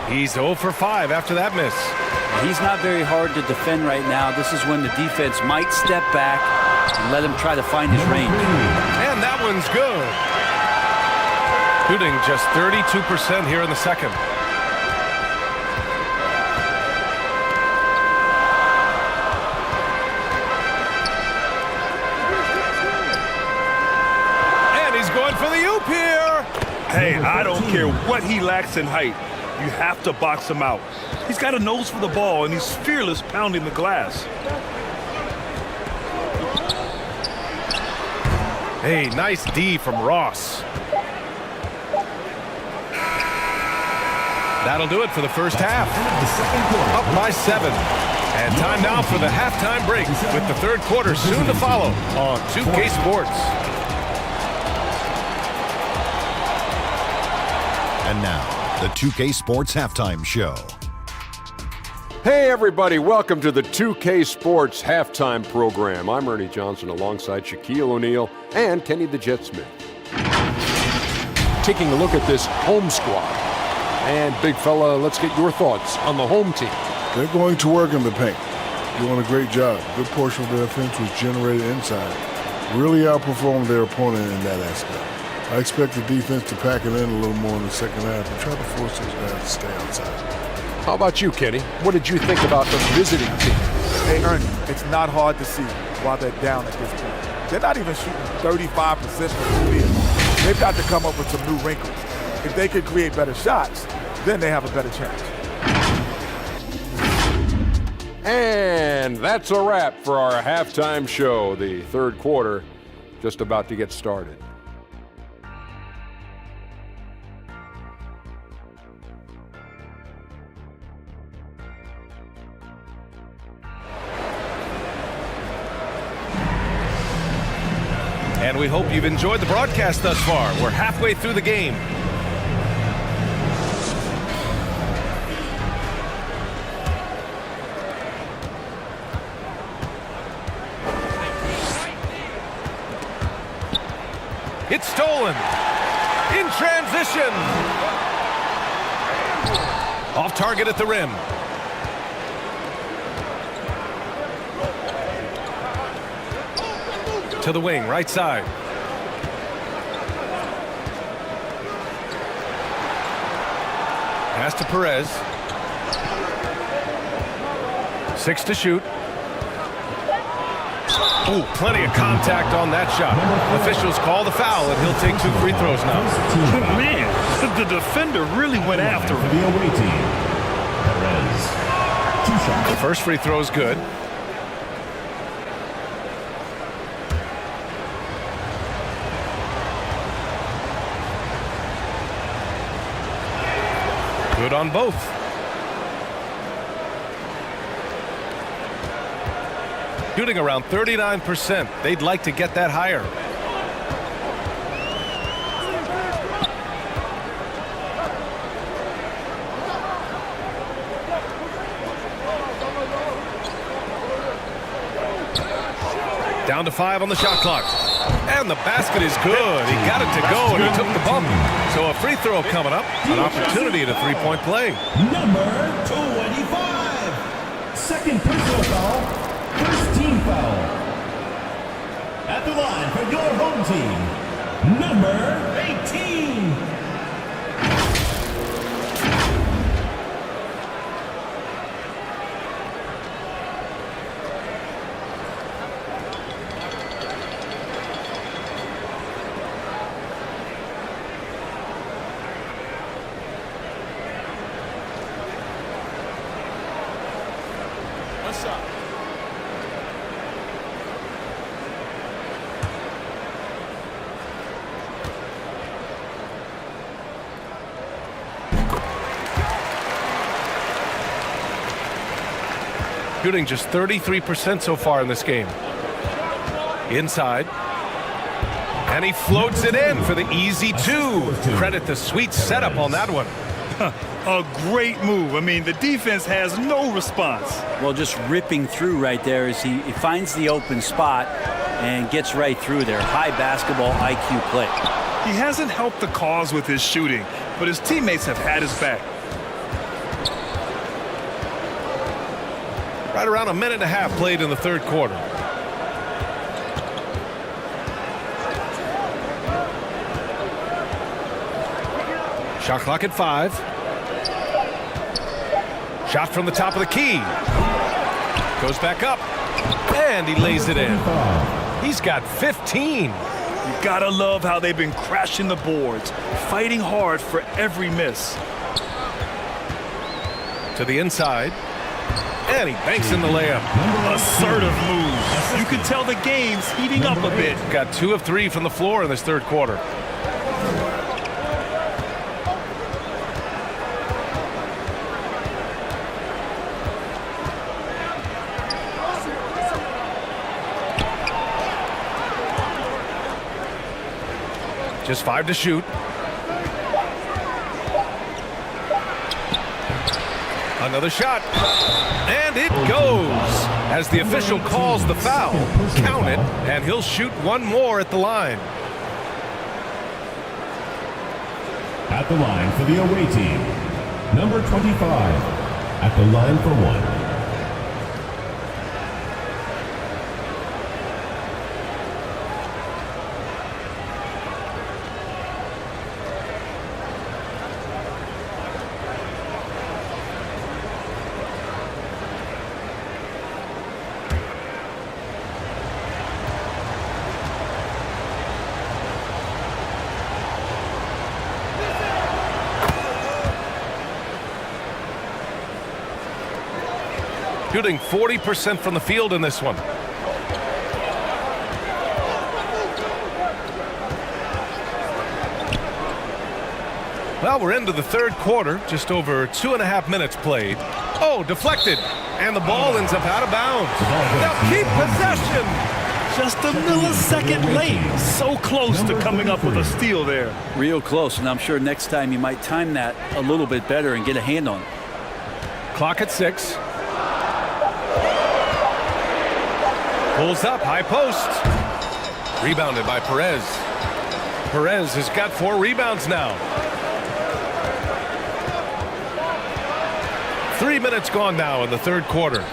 He's 0 for 5 after that miss. He's not very hard to defend right now. This is when the defense might step back and let him try to find his range. And that one's good. Shooting just 32% here in the second. And he's going for the oop here. Hey, I don't care what he lacks in height. You have to box him out. He's got a nose for the ball, and he's fearless pounding the glass. Hey, nice D from Ross. That'll do it for the first half. Up by 7. And time now for the halftime break with the third quarter soon to follow on 2K Sports. And now, the 2K Sports Halftime Show. Hey everybody, welcome to the 2K Sports Halftime Program. I'm Ernie Johnson alongside Shaquille O'Neal and Kenny the Jet Smith. Taking a look at this home squad. And big fella, let's get your thoughts on the home team. They're going to work in the paint. Doing a great job. Good portion of their offense was generated inside. Really outperformed their opponent in that aspect. I expect the defense to pack it in a little more in the second half and try to force those guys to stay outside. How about you, Kenny? What did you think about the visiting team? Hey, Ernie, it's not hard to see why they're down at this point. They're not even shooting 35% from the field. They've got to come up with some new wrinkles. If they could create better shots, then they have a better chance. And that's a wrap for our halftime show. The third quarter just about to get started. And we hope you've enjoyed the broadcast thus far. We're halfway through the game. It's stolen. In transition. Off target at the rim. to the wing, right side. Pass to Perez. 6 to shoot. Ooh, plenty of contact on that shot. Officials call the foul, and he'll take 2 free throws now. Man, the defender really went after him. For the away team, Perez. 2 shots. The first free throw is good. Good on both. Shooting around 39%. They'd like to get that higher. Down to 5 on the shot clock. And the basket is good. He got it to go, and he took the bump. So a free throw coming up. An opportunity at a three-point play. Number 25. Second personal foul. First team foul. At the line for your home team, number 18. What's up? Shooting just 33% so far in this game. Inside. And he floats it in for the easy 2. Credit the sweet setup on that one. A great move. I mean, the defense has no response. Well, just ripping through right there as he finds the open spot and gets right through there. High basketball IQ play. He hasn't helped the cause with his shooting, but his teammates have had his back. Right around a minute and a half played in the third quarter. Shot clock at 5. Shot from the top of the key. Goes back up. And he lays it in. He's got 15. You gotta love how they've been crashing the boards, fighting hard for every miss. To the inside. And he banks in the layup. Assertive move. You can tell the game's heating up a bit. Got 2 of 3 from the floor in this third quarter. Just 5 to shoot. Another shot. And it goes. As the official calls the foul, count it, and he'll shoot one more at the line. At the line for the away team, number 25. At the line for 1. Shooting 40% from the field in this one. Well, we're into the third quarter, just over 2.5 minutes played. Oh, deflected, and the ball ends up out of bounds. They'll keep possession. Just a millisecond late. So close to coming up with a steal there. Real close, and I'm sure next time you might time that a little bit better and get a hand on it. Clock at 6. Pulls up, high post. Rebounded by Perez. Perez has got 4 rebounds now. 3 minutes gone now in the third quarter.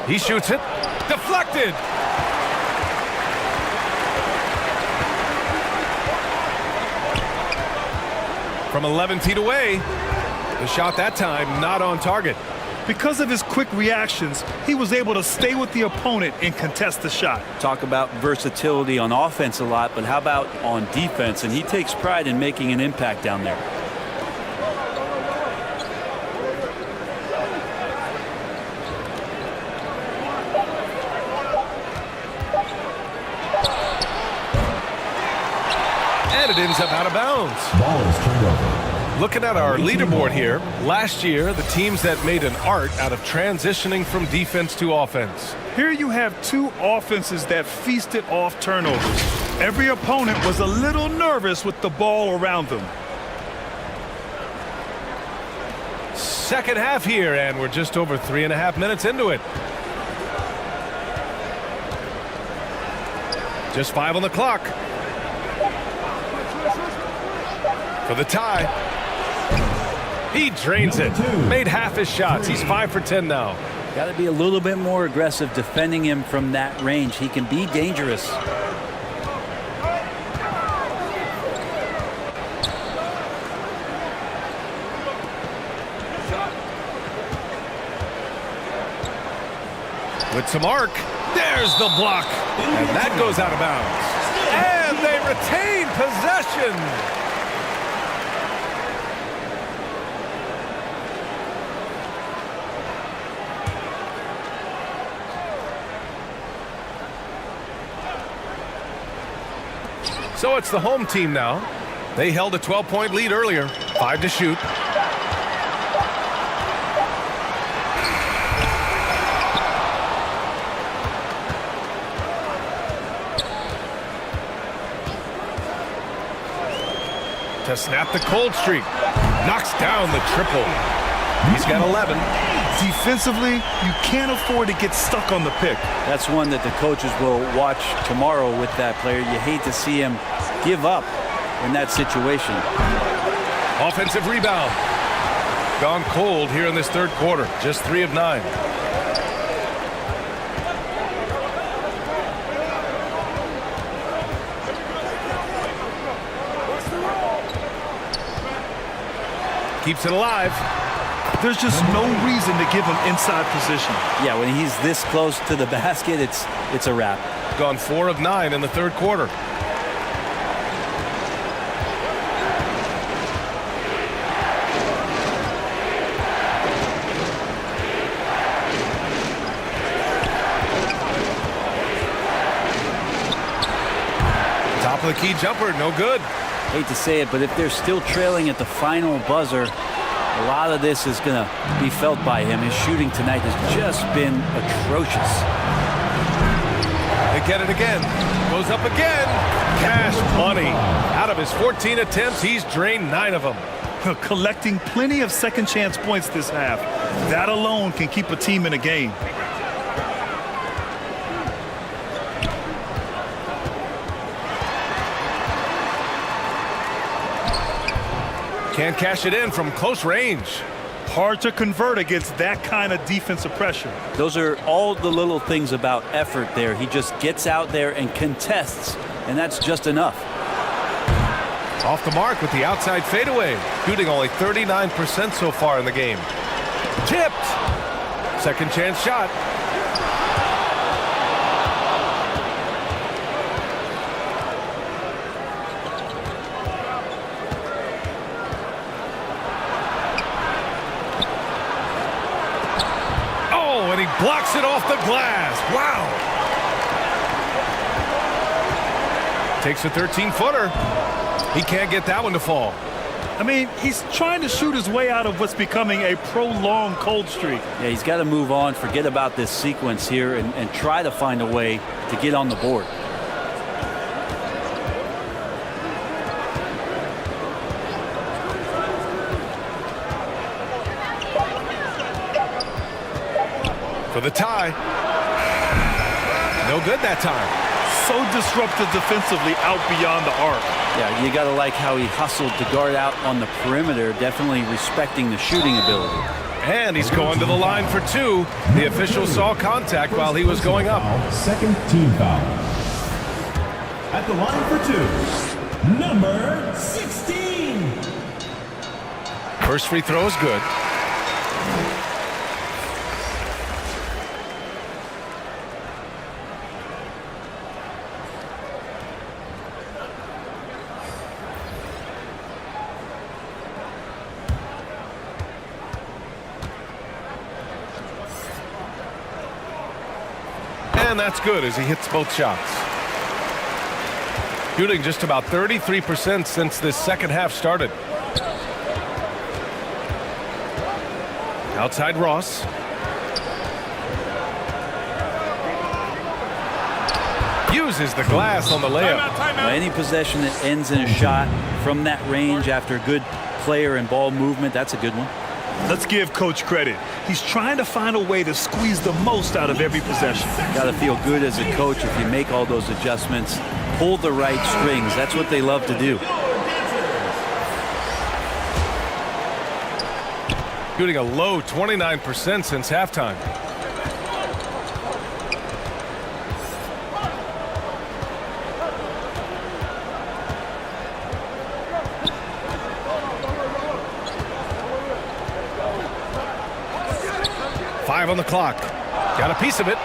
He shoots it. Deflected. From 11 feet away. The shot that time not on target. Because of his quick reactions, he was able to stay with the opponent and contest the shot. Talk about versatility on offense a lot, but how about on defense? And he takes pride in making an impact down there. And it ends up out of bounds. Ball is turned over. Looking at our leaderboard here, last year, the teams that made an art out of transitioning from defense to offense. Here you have two offenses that feasted off turnovers. Every opponent was a little nervous with the ball around them. Second half here, and we're just over 3.5 minutes into it. Just 5 on the clock. For the tie. He drains it. Made half his shots. He's 5 for 10 now. Got to be a little bit more aggressive defending him from that range. He can be dangerous. With some arc. There's the block. And that goes out of bounds. And they retain possession. So it's the home team now. They held a 12-point lead earlier. 5 to shoot. To snap the cold streak. Knocks down the triple. He's got 11. Defensively, you can't afford to get stuck on the pick. That's one that the coaches will watch tomorrow with that player. You hate to see him give up in that situation. Offensive rebound. Gone cold here in this third quarter. Just 3 of 9. Keeps it alive. There's just no reason to give him inside position. Yeah, when he's this close to the basket, it's a wrap. Gone 4 of 9 in the third quarter. Top of the key jumper, no good. Hate to say it, but if they're still trailing at the final buzzer, a lot of this is going to be felt by him. His shooting tonight has just been atrocious. They get it again. Goes up again. Cash money. Out of his 14 attempts, he's drained 9 of them. Collecting plenty of second chance points this half. That alone can keep a team in a game. Can't cash it in from close range. Hard to convert against that kind of defensive pressure. Those are all the little things about effort there. He just gets out there and contests, and that's just enough. Off the mark with the outside fadeaway. Shooting only 39% so far in the game. Tipped. Second chance shot. And he blocks it off the glass. Wow. Takes a 13-footer. He can't get that one to fall. I mean, he's trying to shoot his way out of what's becoming a prolonged cold streak. Yeah, he's got to move on, forget about this sequence here, and try to find a way to get on the board. For the tie. No good that time. So disruptive defensively out beyond the arc. Yeah, you got to like how he hustled to guard out on the perimeter, definitely respecting the shooting ability. And he's going to the line for 2. The official saw contact while he was going up. Second team foul. At the line for 2, number 16. First free throw is good. And that's good as he hits both shots. Shooting just about 33% since this second half started. Outside Ross. Uses the glass on the layup. Well, any possession that ends in a shot from that range after good player and ball movement, that's a good one. Let's give Coach credit. He's trying to find a way to squeeze the most out of every possession. Got to feel good as a coach if you make all those adjustments, pull the right strings. That's what they love to do. Shooting a low 29% since halftime. Five on the clock. Got a piece of it.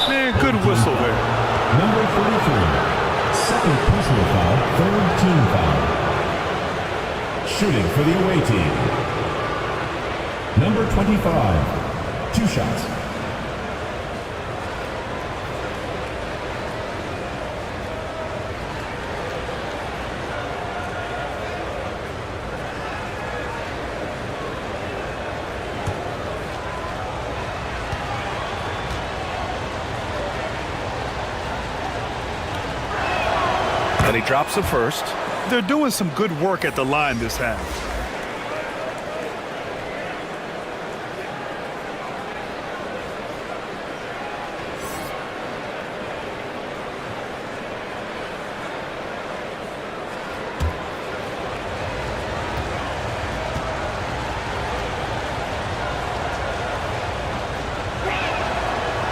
Man, good whistle there. Number 43, second personal foul, third team foul. Shooting for the away team, number 25, 2 shots. And he drops the first. They're doing some good work at the line this half.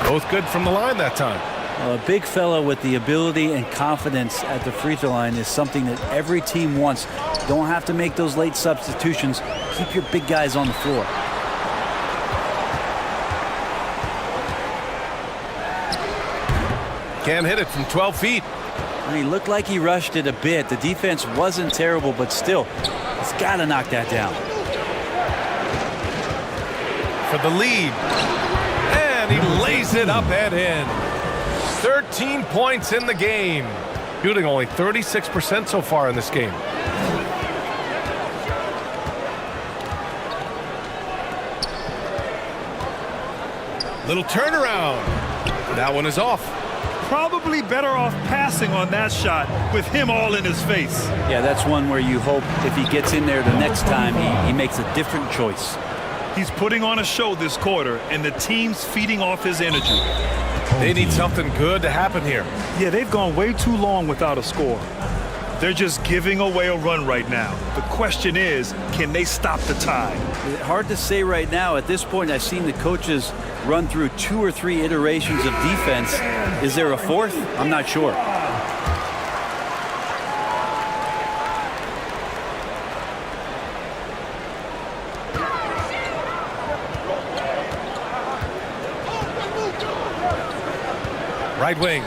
Both good from the line that time. A big fella with the ability and confidence at the free throw line is something that every team wants. Don't have to make those late substitutions. Keep your big guys on the floor. Can't hit it from 12 feet. And he looked like he rushed it a bit. The defense wasn't terrible, but still, he's got to knock that down. For the lead. And he lays it up and in. 13 points in the game. Shooting only 36% so far in this game. Little turnaround. That one is off. Probably better off passing on that shot with him all in his face. Yeah, that's one where you hope if he gets in there the next time, he makes a different choice. He's putting on a show this quarter, and the team's feeding off his energy. They need something good to happen here. Yeah, they've gone way too long without a score. They're just giving away a run right now. The question is, can they stop the tide? Hard to say right now. At this point, I've seen the coaches run through 2 or 3 iterations of defense. Is there a fourth? I'm not sure. Right wing.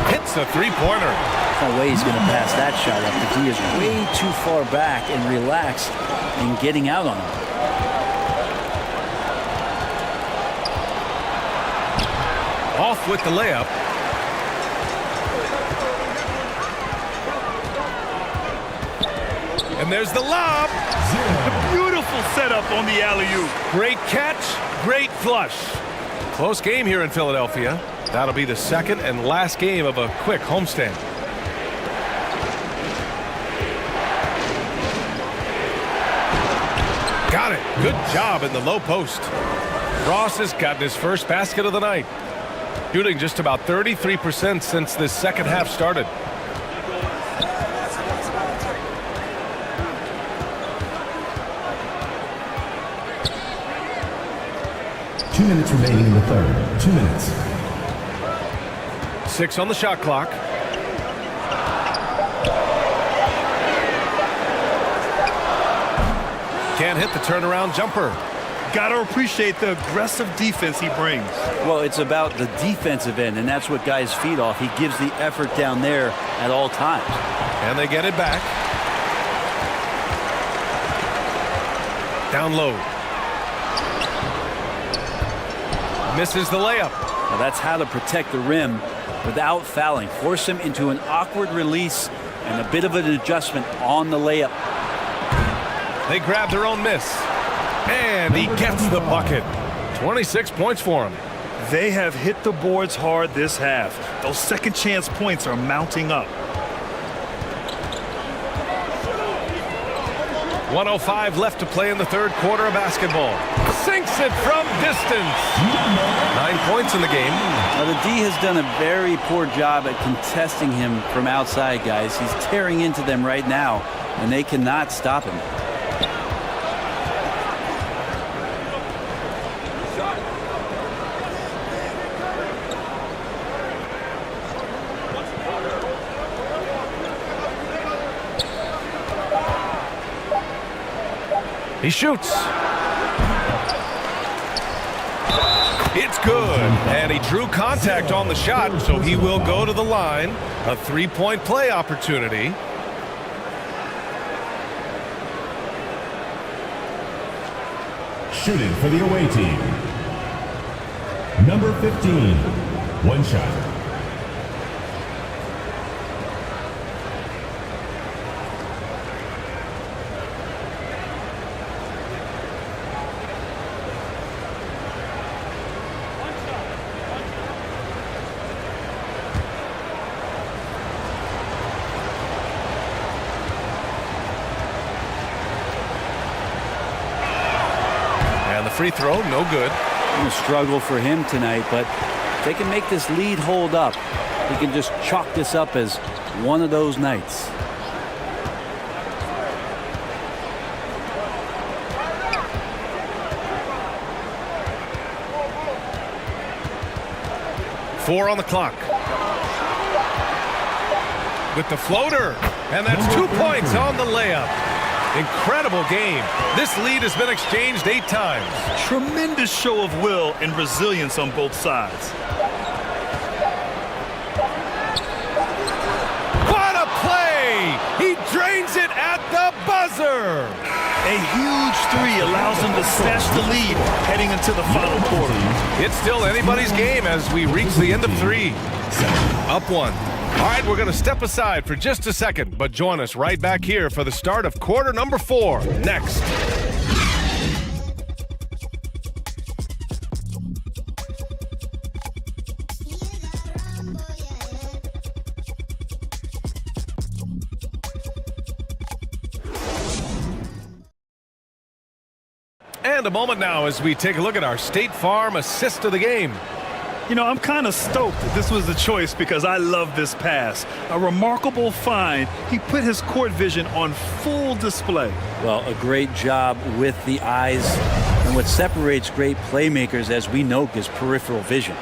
Hits the three-pointer. No way he's going to pass that shot up. The D is way too far back and relaxed in getting out on him. Off with the layup. And there's the lob. A beautiful setup on the alley-oop. Great catch, great flush. Close game here in Philadelphia. That'll be the second and last game of a quick homestand. Got it. Good job in the low post. Ross has gotten his first basket of the night. Shooting just about 33% since this second half started. 2 minutes remaining in the third. 2 minutes. 6 on the shot clock. Can't hit the turnaround jumper. Got to appreciate the aggressive defense he brings. Well, it's about the defensive end, and that's what guys feed off. He gives the effort down there at all times. And they get it back. Down low. Misses the layup. Now that's how to protect the rim without fouling. Force him into an awkward release and a bit of an adjustment on the layup. They grab their own miss. And he gets the bucket. 26 points for him. They have hit the boards hard this half. Those second chance points are mounting up. 1:05 left to play in the third quarter of basketball. Sinks it from distance. 9 points in the game. Now the D has done a very poor job at contesting him from outside, guys. He's tearing into them right now, and they cannot stop him. He shoots. It's good. And he drew contact on the shot, so he will go to the line. A three-point play opportunity. Shooting for the away team. Number 15. One shot. Free throw, no good. A struggle for him tonight, but if they can make this lead hold up, he can just chalk this up as one of those nights. Four on the clock. With the floater, and that's 2 points on the layup. Incredible game. This lead has been exchanged 8 times. Tremendous show of will and resilience on both sides. What a play! He drains it at the buzzer. A huge three allows him to snatch the lead heading into the final quarter. It's still anybody's game as we reach the end of 3. Up 1. All right, we're going to step aside for just a second, but join us right back here for the start of quarter number 4 next. And a moment now as we take a look at our State Farm assist of the game. You know, I'm kind of stoked that this was the choice because I love this pass. A remarkable find. He put his court vision on full display. Well, a great job with the eyes. And what separates great playmakers, as we know, is peripheral vision.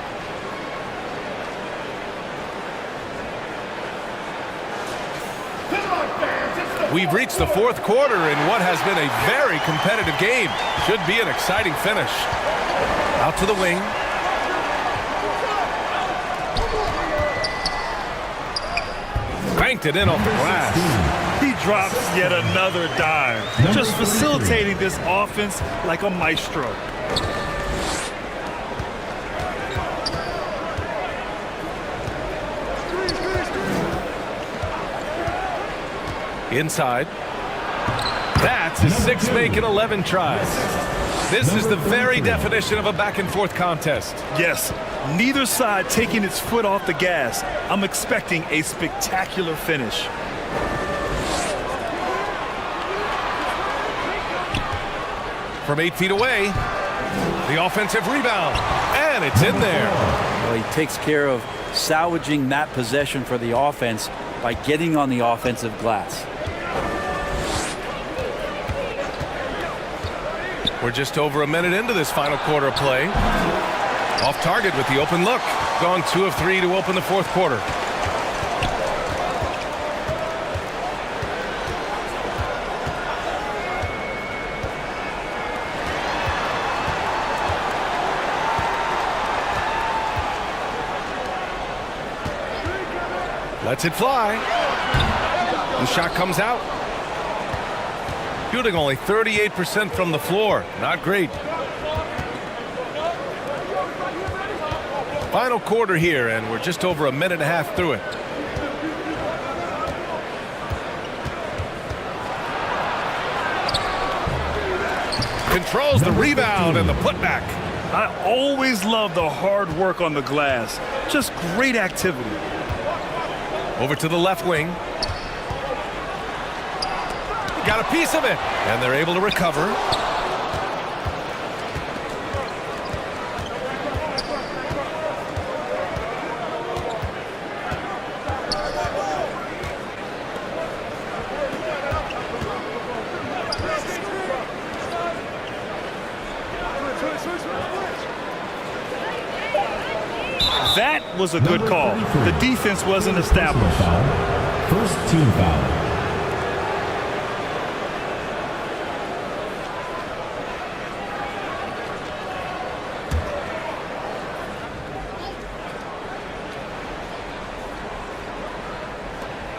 We've reached the fourth quarter in what has been a very competitive game. Should be an exciting finish. Out to the wing. Banked it in off the glass. He drops yet another dime. Just facilitating this offense like a maestro. Inside. That's his 6 make in 11 tries. This is the very definition of a back-and-forth contest. Yes, neither side taking its foot off the gas. I'm expecting a spectacular finish. From 8 feet away, the offensive rebound, and it's in there. Well, he takes care of salvaging that possession for the offense by getting on the offensive glass. We're just over a minute into this final quarter of play. Off target with the open look. Gone 2 of 3 to open the fourth quarter. Lets it fly. The shot comes out. Shooting only 38% from the floor. Not great. Final quarter here, and we're just over a minute and a half through it. Controls the rebound and the putback. I always love the hard work on the glass. Just great activity. Over to the left wing. Got a piece of it, and they're able to recover. That was a good call. The defense wasn't established. First team foul.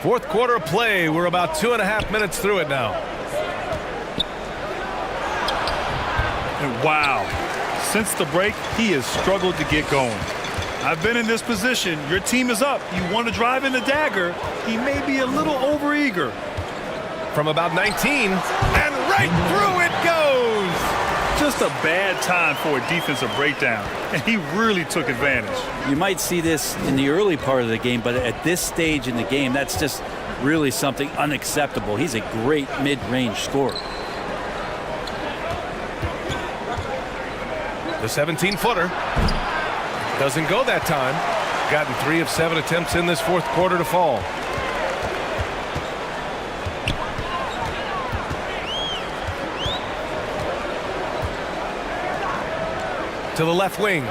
Fourth quarter of play. We're about 2.5 minutes through it now. And wow, since the break, he has struggled to get going. I've been in this position. Your team is up. You want to drive in the dagger. He may be a little overeager. From about 19, and right through it goes. Just a bad time for a defensive breakdown, and he really took advantage. You might see this in the early part of the game, but at this stage in the game, that's just really something unacceptable. He's a great mid-range scorer. The 17-footer doesn't go that time. Gotten 3 of 7 attempts in this fourth quarter to fall. To the left wing.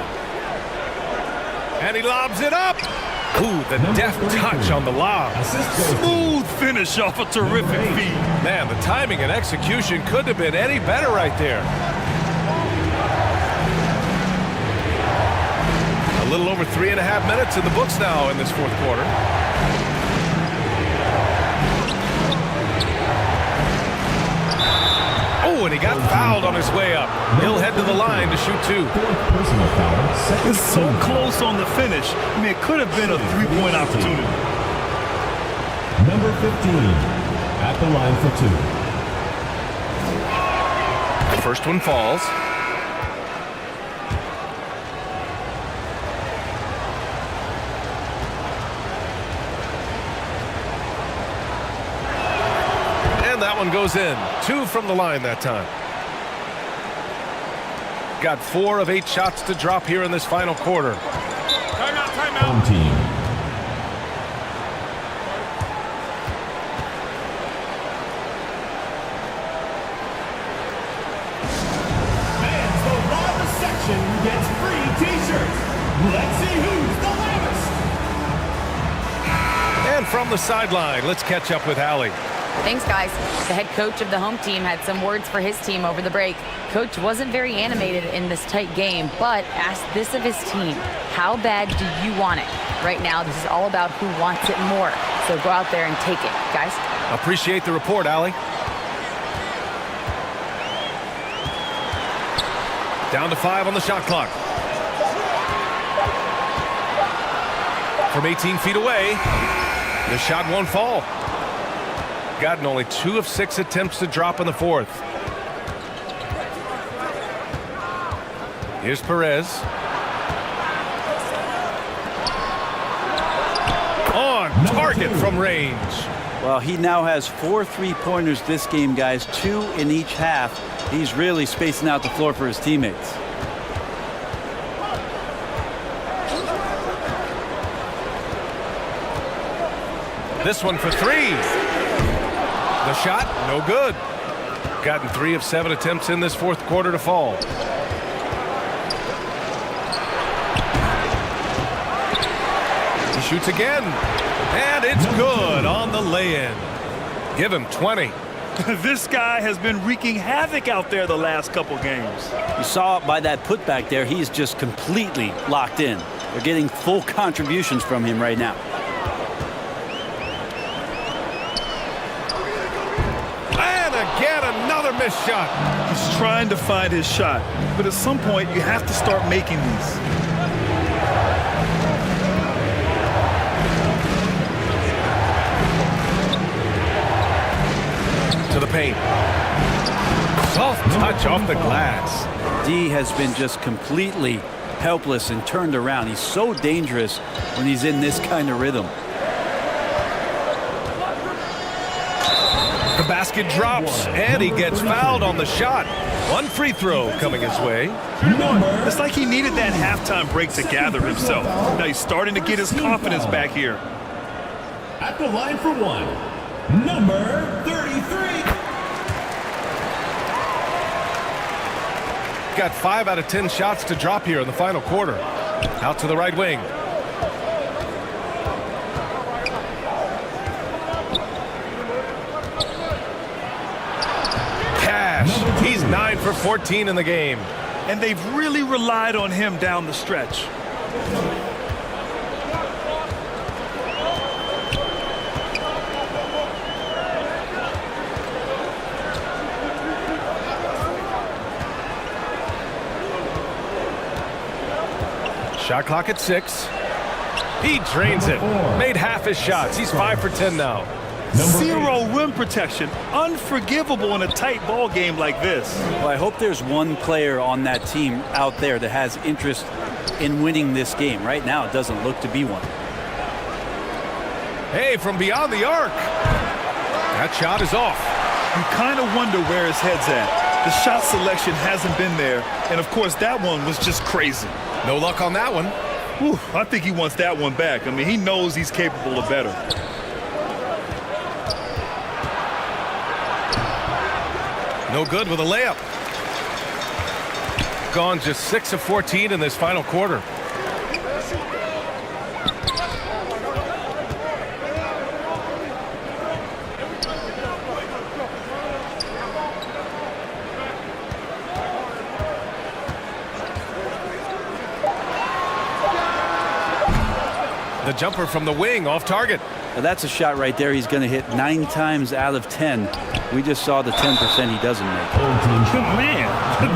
And he lobs it up. Ooh, the deft touch on the lob. Smooth finish off a terrific feed. Man, the timing and execution couldn't have been any better right there. A little over 3.5 minutes in the books now in this fourth quarter. Oh, and he got fouled on his way up. He'll head to the line to shoot 2. Personal foul. It's so close on the finish. I mean, it could have been a three-point opportunity. Number 15 at the line for 2. The first one falls. That one goes in. 2 from the line that time. Got 4 of 8 shots to drop here in this final quarter. Timeout, timeout. Home team. Fans, the loudest section gets free t-shirts. Let's see who's the loudest. And from the sideline, let's catch up with Allie. Thanks, guys. The head coach of the home team had some words for his team over the break. Coach wasn't very animated in this tight game, but asked this of his team. How bad do you want it? Right now, this is all about who wants it more. So go out there and take it, guys. Appreciate the report, Allie. Down to 5 on the shot clock. From 18 feet away, the shot won't fall. Gotten only 2 of 6 attempts to drop in the fourth. Here's Perez. On target from range. Well, he now has 4 3-pointers this game, guys. 2 in each half. He's really spacing out the floor for his teammates. This one for 3. The shot, no good. gotten 3 of 7 attempts in this fourth quarter to fall. He shoots again, and it's good on the lay-in. Give him 20. This guy has been wreaking havoc out there the last couple games. You saw it by that putback there. He's just completely locked in. They're getting full contributions from him right now. And again, another missed shot. He's trying to find his shot, but at some point you have to start making these. To the paint. Soft touch off the glass. D has been just completely helpless and turned around. He's so dangerous when he's in this kind of rhythm. The basket drops, and he gets fouled on the shot. One free throw coming his way. It's like he needed that halftime break to gather himself. Now he's starting to get his confidence back here. At the line for one, number 33. Got 5 out of 10 shots to drop here in the final quarter. Out to the right wing. Cash. He's 9 for 14 in the game. And they've really relied on him down the stretch. Shot clock at 6. He drains it. Made half his shots. He's 5 for 10 now. Zero rim protection. Unforgivable in a tight ball game like this. Well, I hope there's one player on that team out there that has interest in winning this game. Right now, it doesn't look to be one. Hey, from beyond the arc. That shot is off. You kind of wonder where his head's at. The shot selection hasn't been there. And, of course, that one was just crazy. No luck on that one. Whew, I think he wants that one back. I mean, he knows he's capable of better. No good with a layup. Gone just 6 of 14 in this final quarter. The jumper from the wing off target. Now that's a shot right there he's going to hit 9 times out of 10. We just saw the 10% he doesn't make. Man,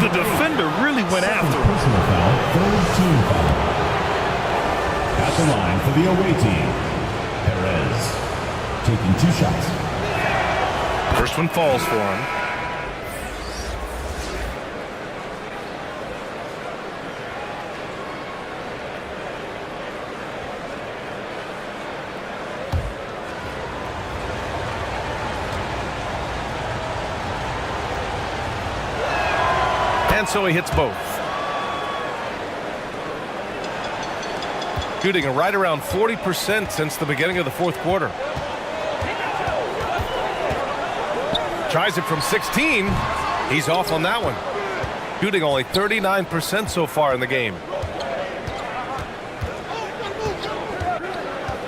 the defender really went after him. Personal foul, third team foul. At the line for the away team, Perez taking 2 shots. First one falls for him. And so he hits both. Shooting right around 40% since the beginning of the fourth quarter. Tries it from 16. He's off on that one. Shooting only 39% so far in the game.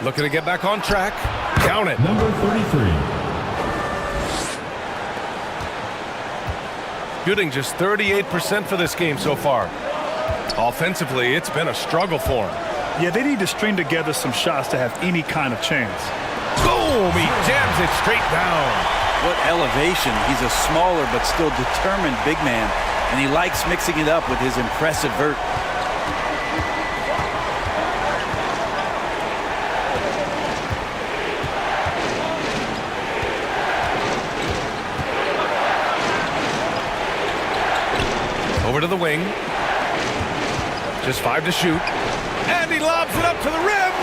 Looking to get back on track. Count it. Number 33. Shooting just 38% for this game so far. Offensively, it's been a struggle for him. Yeah, they need to string together some shots to have any kind of chance. Boom! He jams it straight down. What elevation. He's a smaller but still determined big man, and he likes mixing it up with his impressive vert. Over to the wing. Just 5 to shoot. And he lobs it up to the rim.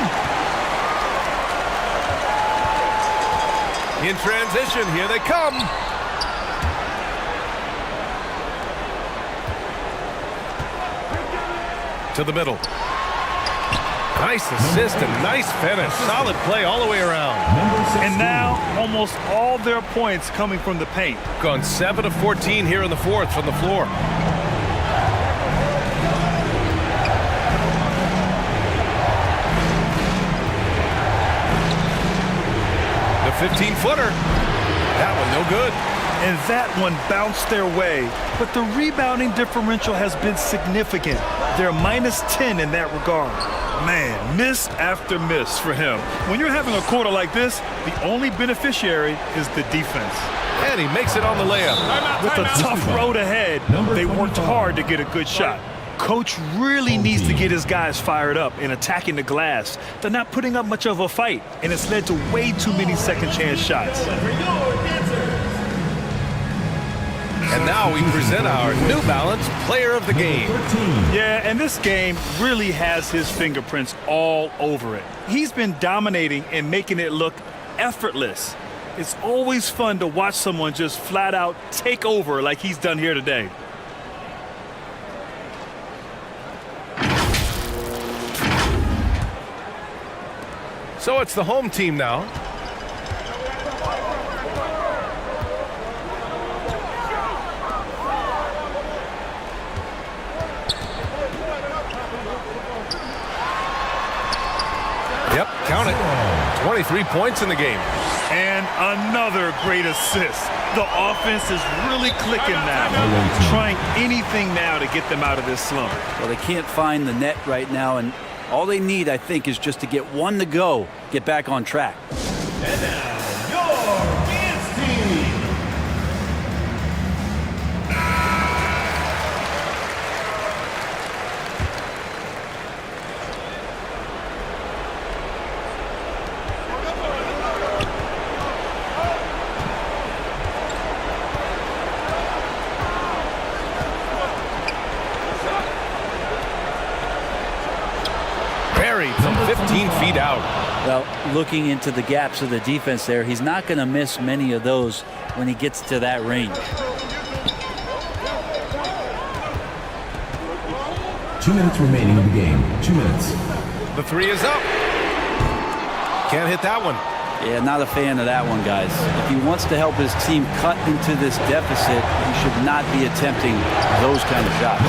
In transition, here they come. To the middle. Nice assist and nice finish. Solid play all the way around. Number And now almost all their points coming from the paint. Gone 7 of 14 here in the fourth from the floor. The 15-footer. That one no good. And that one bounced their way. But the rebounding differential has been significant. They're -10 in that regard. Man, miss after miss for him. When you're having a quarter like this, the only beneficiary is the defense. And he makes it on the layup. With a tough road ahead, they worked hard to get a good shot. Coach really needs to get his guys fired up in attacking the glass. They're not putting up much of a fight, and it's led to way too many second-chance shots. And now we present our New Balance Player of the Game. Yeah, and this game really has his fingerprints all over it. He's been dominating and making it look effortless. It's always fun to watch someone just flat out take over like he's done here today. So it's the home team now. Yep, count it. 23 points in the game. And another great assist. The offense is really clicking now. Trying anything now to get them out of this slump. Well, they can't find the net right now, and all they need, I think, is just to get one to go, get back on track. And now, your dance team. From 15 feet out. Well, looking into the gaps of the defense there, he's not going to miss many of those when he gets to that range. 2 minutes remaining in the game. 2 minutes. The three is up. Can't hit that one. Yeah, not a fan of that one, guys. If he wants to help his team cut into this deficit, he should not be attempting those kind of shots.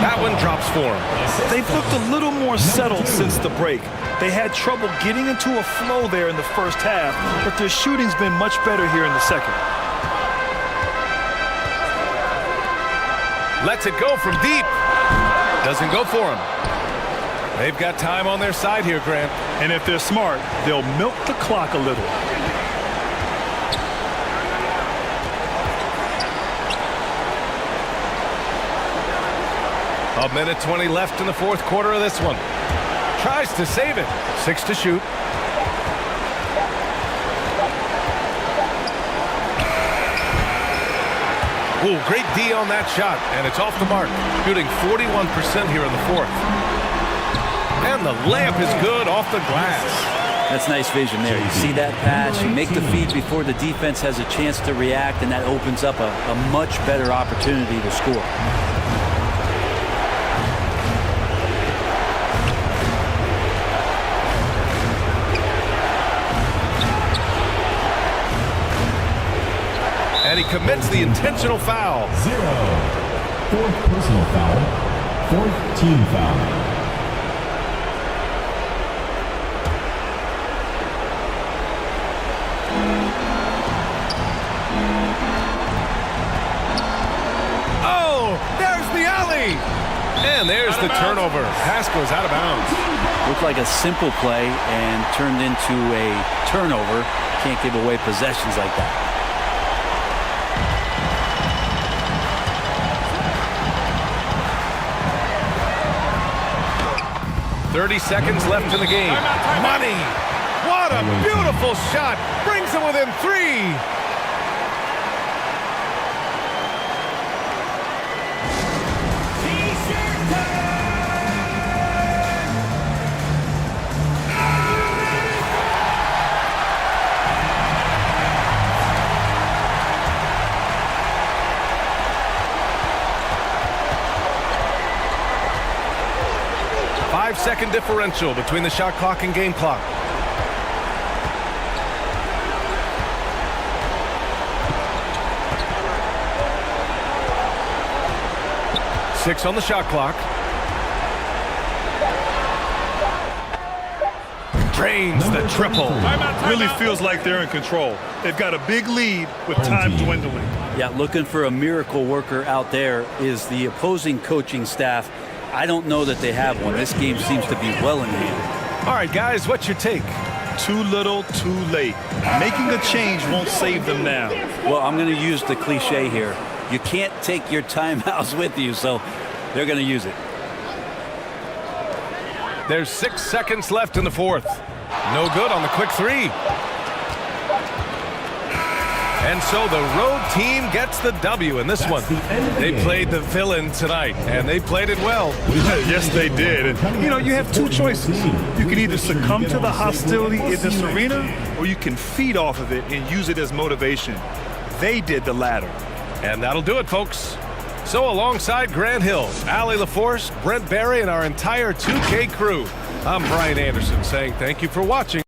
That one drops for him. They've looked a little more settled since the break. They had trouble getting into a flow there in the first half, but their shooting's been much better here in the second. Lets it go from deep. Doesn't go for him. They've got time on their side here, Grant. And if they're smart, they'll milk the clock a little. A minute 20 left in the fourth quarter of this one. Tries to save it. 6 to shoot. Ooh, great D on that shot, and it's off the mark. Shooting 41% here in the fourth. And the layup is good off the glass. That's nice vision there. You see that pass, you make the feed before the defense has a chance to react, and that opens up a much better opportunity to score. And he commits the intentional foul. 0. 4th personal foul. 4th team foul. And there's the turnover. Pass goes out of bounds. Looked like a simple play and turned into a turnover. Can't give away possessions like that. .30 seconds left in the game. Money! What a beautiful shot! Brings them within 3. Second differential between the shot clock and game clock. 6 on the shot clock. Drains the triple. Really feels like they're in control. They've got a big lead with time dwindling. Yeah, looking for a miracle worker out there is the opposing coaching staff. I don't know that they have one. This game seems to be well in hand. All right, guys, what's your take? Too little, too late. Making a change won't save them now. Well, I'm going to use the cliche here. You can't take your timeouts with you, so they're going to use it. There's 6 seconds left in the fourth. No good on the quick three. And so the road team gets the W in this one. They played the villain tonight, and they played it well. Yes, they did. And, you have two choices. You can either succumb to the hostility in this arena, or you can feed off of it and use it as motivation. They did the latter. And that'll do it, folks. So alongside Grant Hill, Allie LaForce, Brent Barry, and our entire 2K crew, I'm Brian Anderson saying thank you for watching.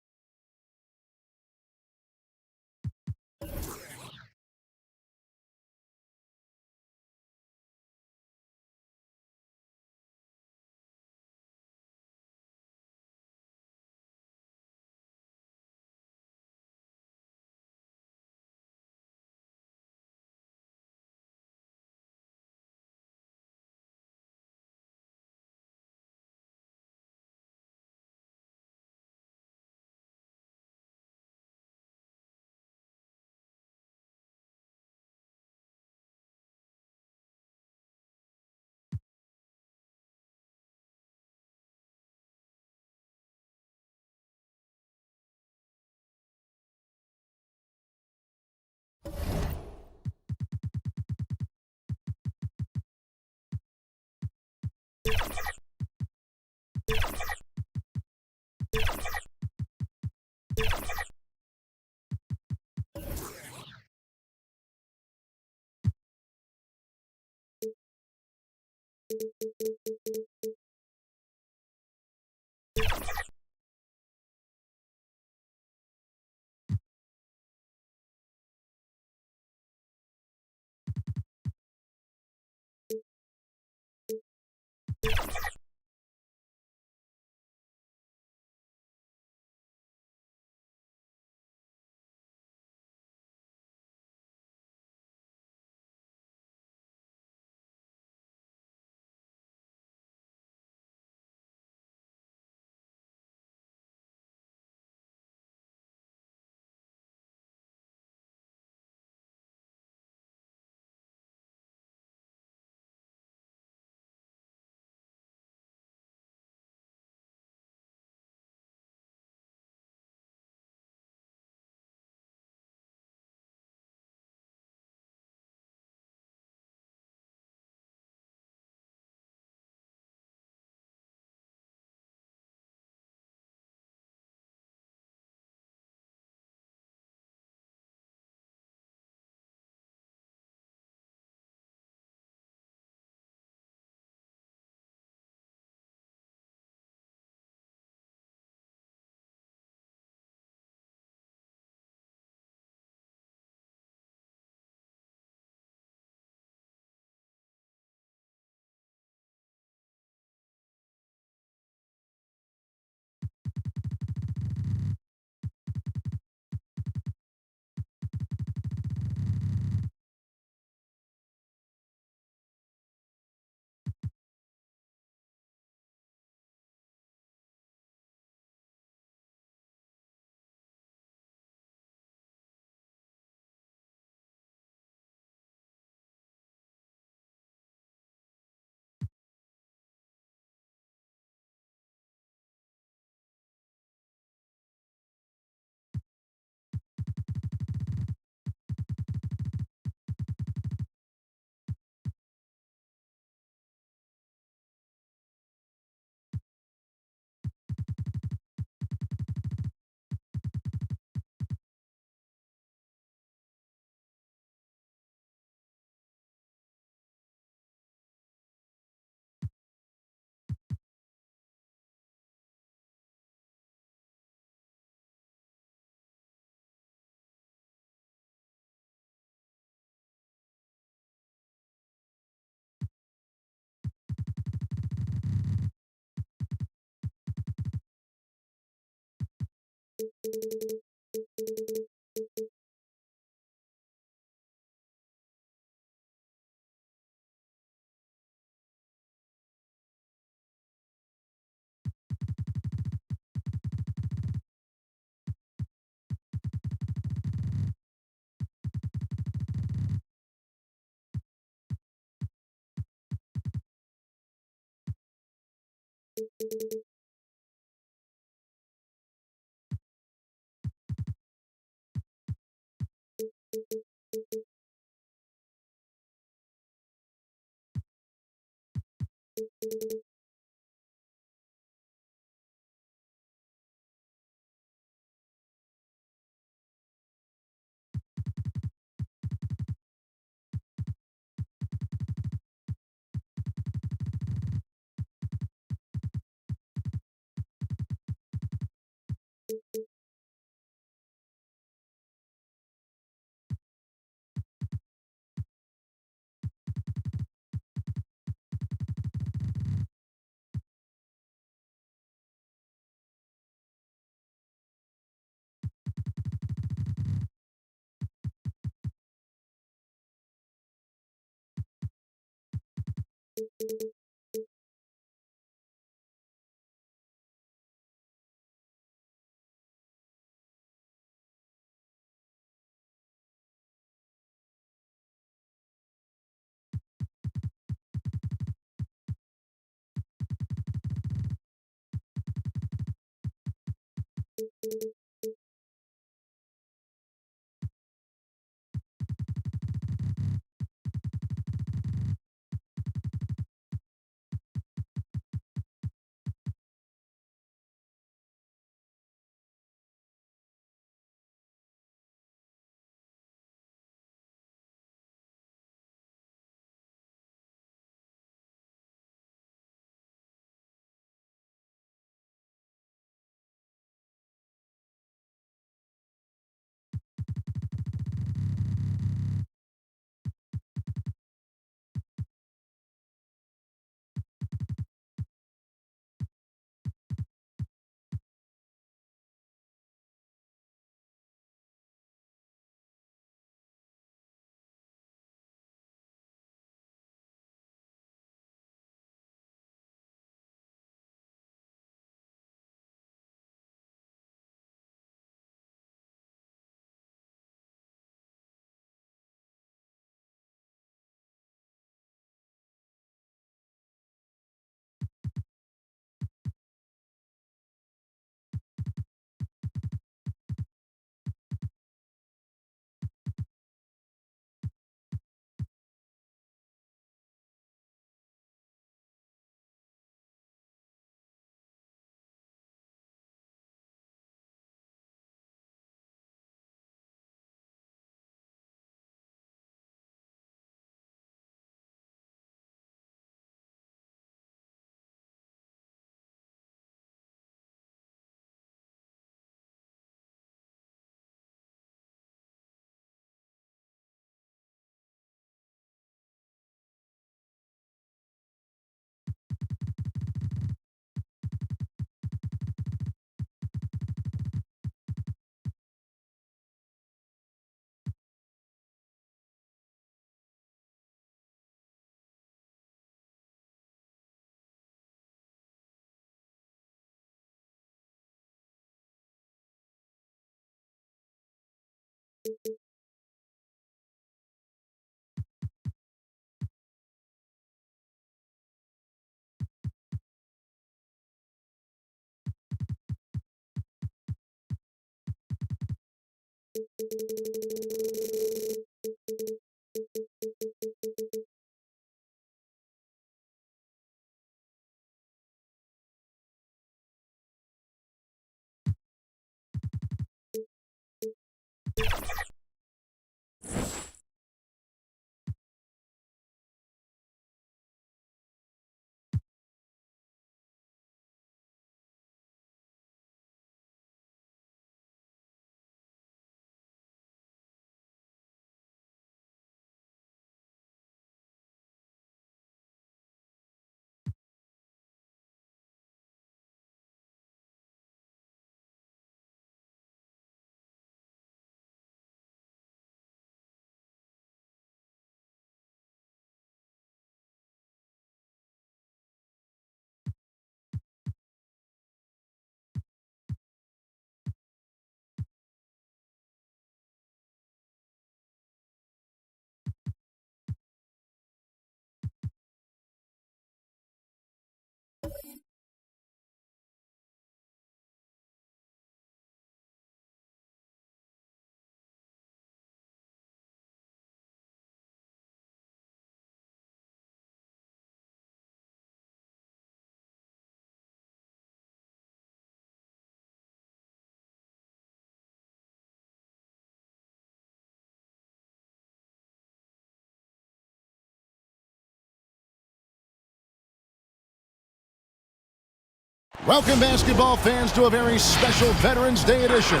Welcome, basketball fans, to a very special Veterans Day edition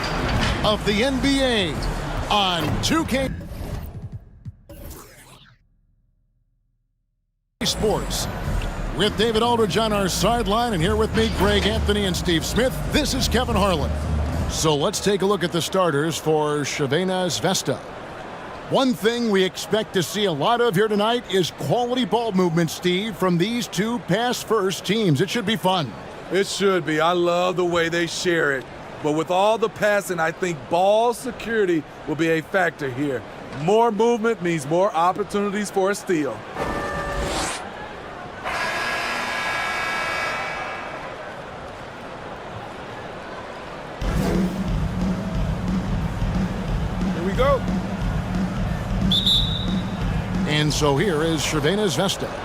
of the NBA on 2K Sports. With David Aldridge on our sideline, and here with me, Greg Anthony and Steve Smith, this is Kevin Harlan. So let's take a look at the starters for Crvena Zvezda. One thing we expect to see a lot of here tonight is quality ball movement, Steve, from these two pass-first teams. It should be fun. It should be. I love the way they share it. But with all the passing, I think ball security will be a factor here. More movement means more opportunities for a steal. Here we go. And so here is Crvena Zvezda.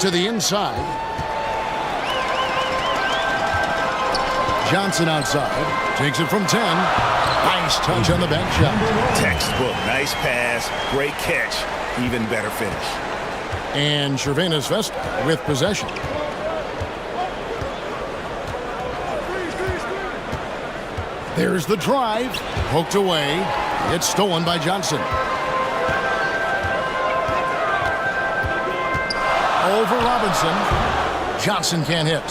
To the inside. Johnson outside. Takes it from 10. Nice touch on the back shot. Textbook. Nice pass. Great catch. Even better finish. And Crvena Zvezda with possession. There's the drive. Poked away. It's stolen by Johnson. Over Robinson. Johnson can't hit.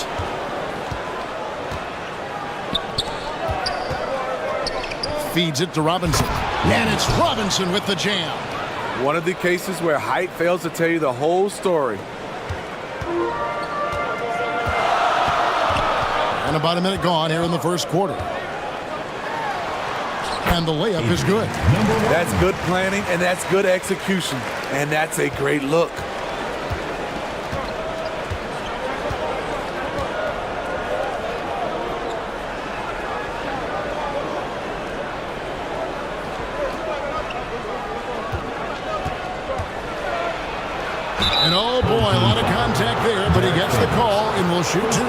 Feeds it to Robinson. And it's Robinson with the jam. One of the cases where height fails to tell you the whole story. And about a minute gone here in the first quarter. And the layup is good. That's good planning, and that's good execution. And that's a great look. And oh boy, a lot of contact there, but he gets the call and will shoot two.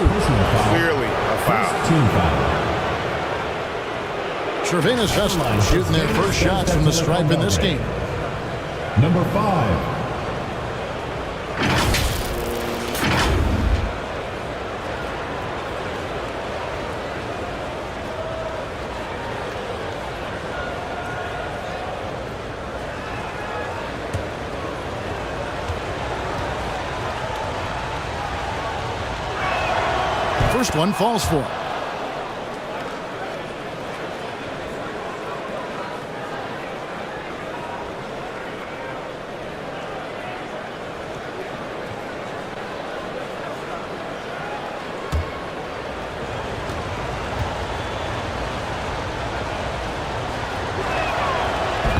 Clearly a foul. Team foul. Crvena Zvezda shooting their first shots from the stripe in this game. Number 5. First one falls for him.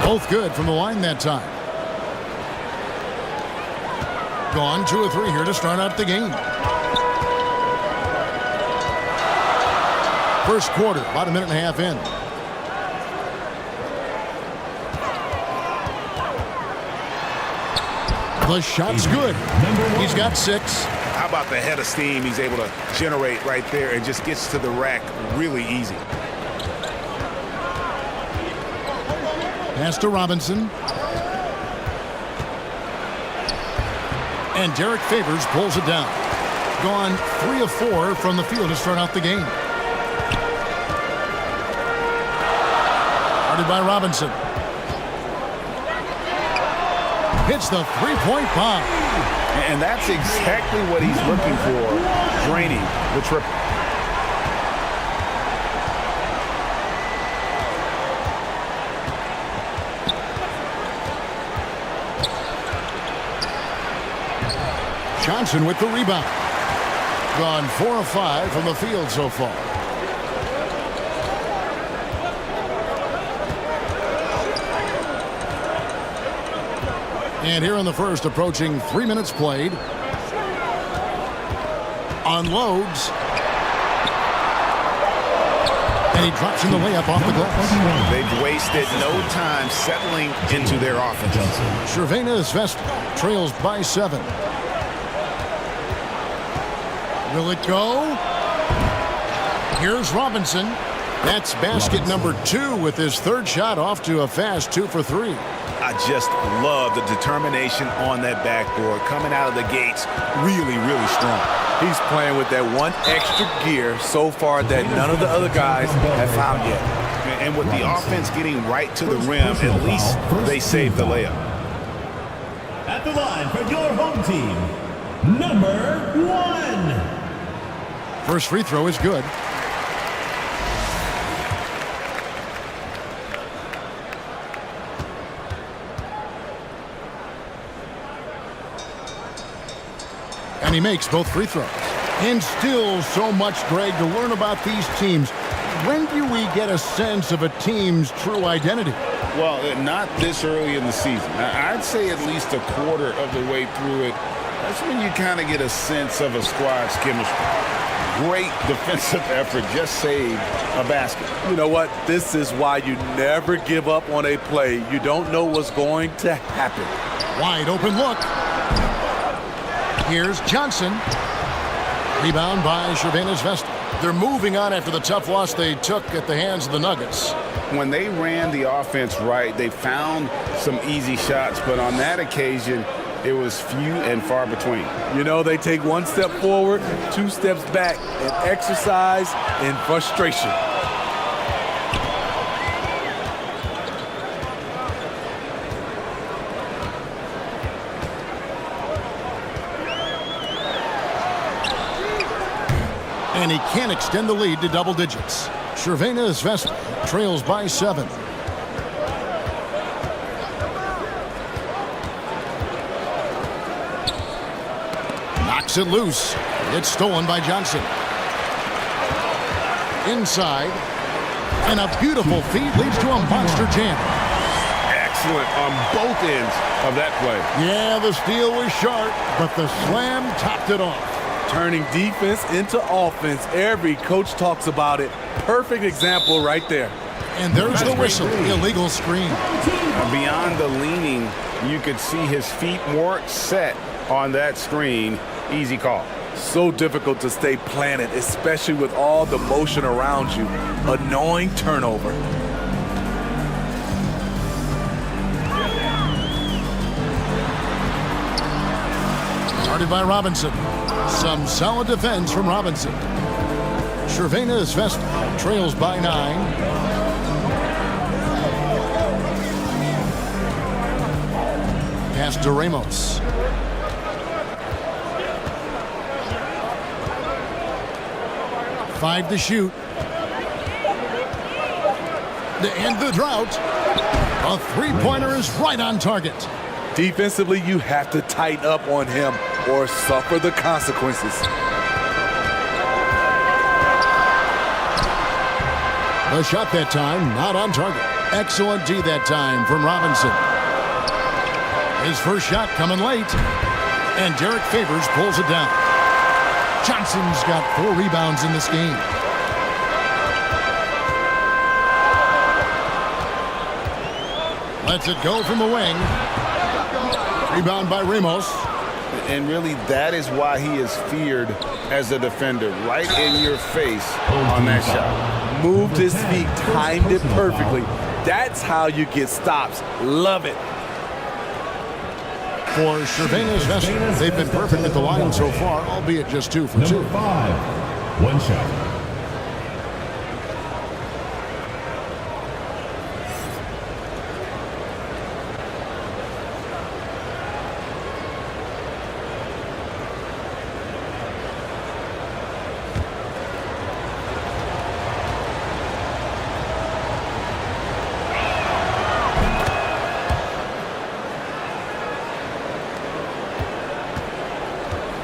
Both good from the line that time. Gone 2 of 3 here to start out the game. First quarter, about a minute and a half in. The shot's good. He's got 6. How about the head of steam he's able to generate right there and just gets to the rack really easy. Pass to Robinson. And Derek Favors pulls it down. Gone 3 of 4 from the field to start out the game. Guarded by Robinson. Hits the three-point bomb. And that's exactly what he's looking for. Draining the triple. Johnson with the rebound. Gone 4 of 5 from the field so far. And here in the first, approaching 3 minutes played. Unloads. And he drops in the layup off the glass. They've wasted no time settling into their offense. Crvena Zvezda trails by 7. Will it go? Here's Robinson. That's basket number 2 with his third shot off to a fast 2 for 3. I just love the determination on that backboard. Coming out of the gates really, really strong. He's playing with that one extra gear so far that none of the other guys have found yet. And with the offense getting right to the rim, at least they saved the layup. At the line for your home team, number 1. First free throw is good. And he makes both free throws. And still so much, Greg, to learn about these teams. When do we get a sense of a team's true identity? Well, not this early in the season. I'd say at least a quarter of the way through it. That's when you kind of get a sense of a squad's chemistry. Great defensive effort, just saved a basket. You know what? This is why you never give up on a play. You don't know what's going to happen. Wide open look. Here's Johnson. Rebound by Cervantes Vestal. They're moving on after the tough loss they took at the hands of the Nuggets. When they ran the offense right, they found some easy shots, but on that occasion, it was few and far between. You know, they take one step forward, 2 steps back, and exercise in frustration. And he can't extend the lead to double digits. Cervantes Vestal trails by 7. Knocks it loose. It's stolen by Johnson. Inside. And a beautiful feed leads to a monster jam. Excellent on both ends of that play. Yeah, the steal was sharp, but the slam topped it off. Turning defense into offense. Every coach talks about it. Perfect example right there. And there's the whistle. Illegal screen. Beyond the leaning, you could see his feet more set on that screen. Easy call. So difficult to stay planted, especially with all the motion around you. Annoying turnover. Started by Robinson. Some solid defense from Robinson. Cervantes Vestal trails by 9. Pass to Ramos. Five to shoot. To end the drought. A three-pointer is right on target. Defensively, you have to tighten up on him or suffer the consequences. The shot that time, not on target. Excellent D that time from Robinson. His first shot coming late. And Derek Favors pulls it down. Johnson's got 4 rebounds in this game. Lets it go from the wing. Rebound by Ramos. And really, that is why he is feared as a defender. Right in your face on that shot. Moved his feet, timed it perfectly. That's how you get stops. Love it. For Cervantes Vestal, they've been perfect at the line so far, albeit just 2 for 2. Number 5, one shot.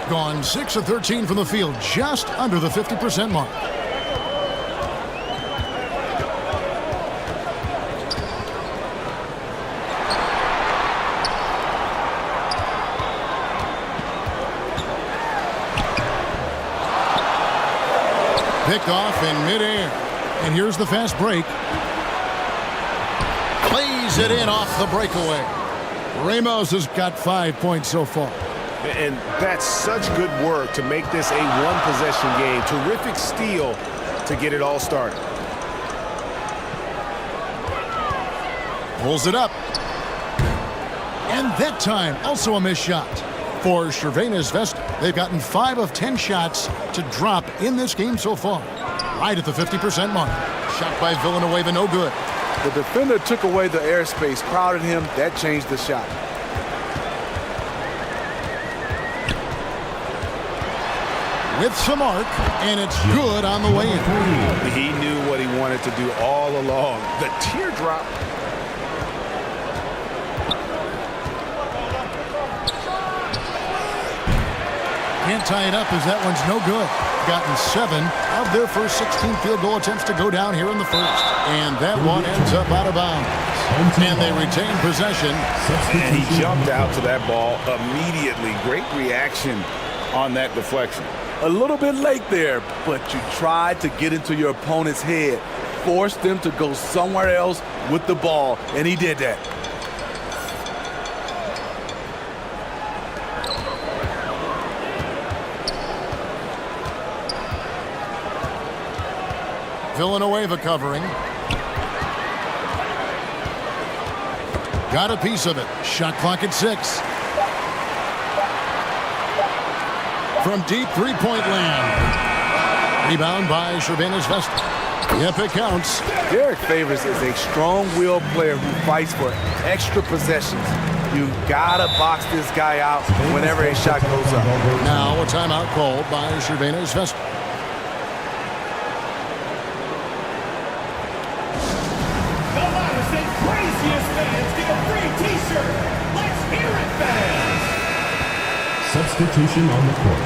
Gone 6 of 13 from the field, just under the 50% mark. Picked off in midair. And here's the fast break. Plays it in off the breakaway. Ramos has got 5 points so far. And that's such good work to make this a one-possession game. Terrific steal to get it all started. Pulls it up. And that time, also a missed shot. For Cervenas Vesta, they've gotten 5 of 10 shots to drop in this game so far. Right at the 50% mark. Shot by Villanueva, no good. The defender took away the airspace, crowded him. That changed the shot. With some arc, and it's good on the way in. He knew what he wanted to do all along. The teardrop. Can't tie it up as that one's no good. Gotten 7 of their first 16 field goal attempts to go down here in the first. And that one ends up out of bounds. And they retain possession. And he jumped out to that ball immediately. Great reaction on that deflection. A little bit late there, but you tried to get into your opponent's head. Forced them to go somewhere else with the ball, and he did that. Villanueva covering. Got a piece of it. Shot clock at 6. From deep three-point land. Rebound by Cervenas Vesta. Yep, it counts. Derek Favors is a strong-willed player who fights for extra possessions. You gotta box this guy out whenever a shot goes up. Now a timeout called by Cervenas Vesta. The loudest and craziest fans get a free T-shirt. Let's hear it, fans! Substitution on the court.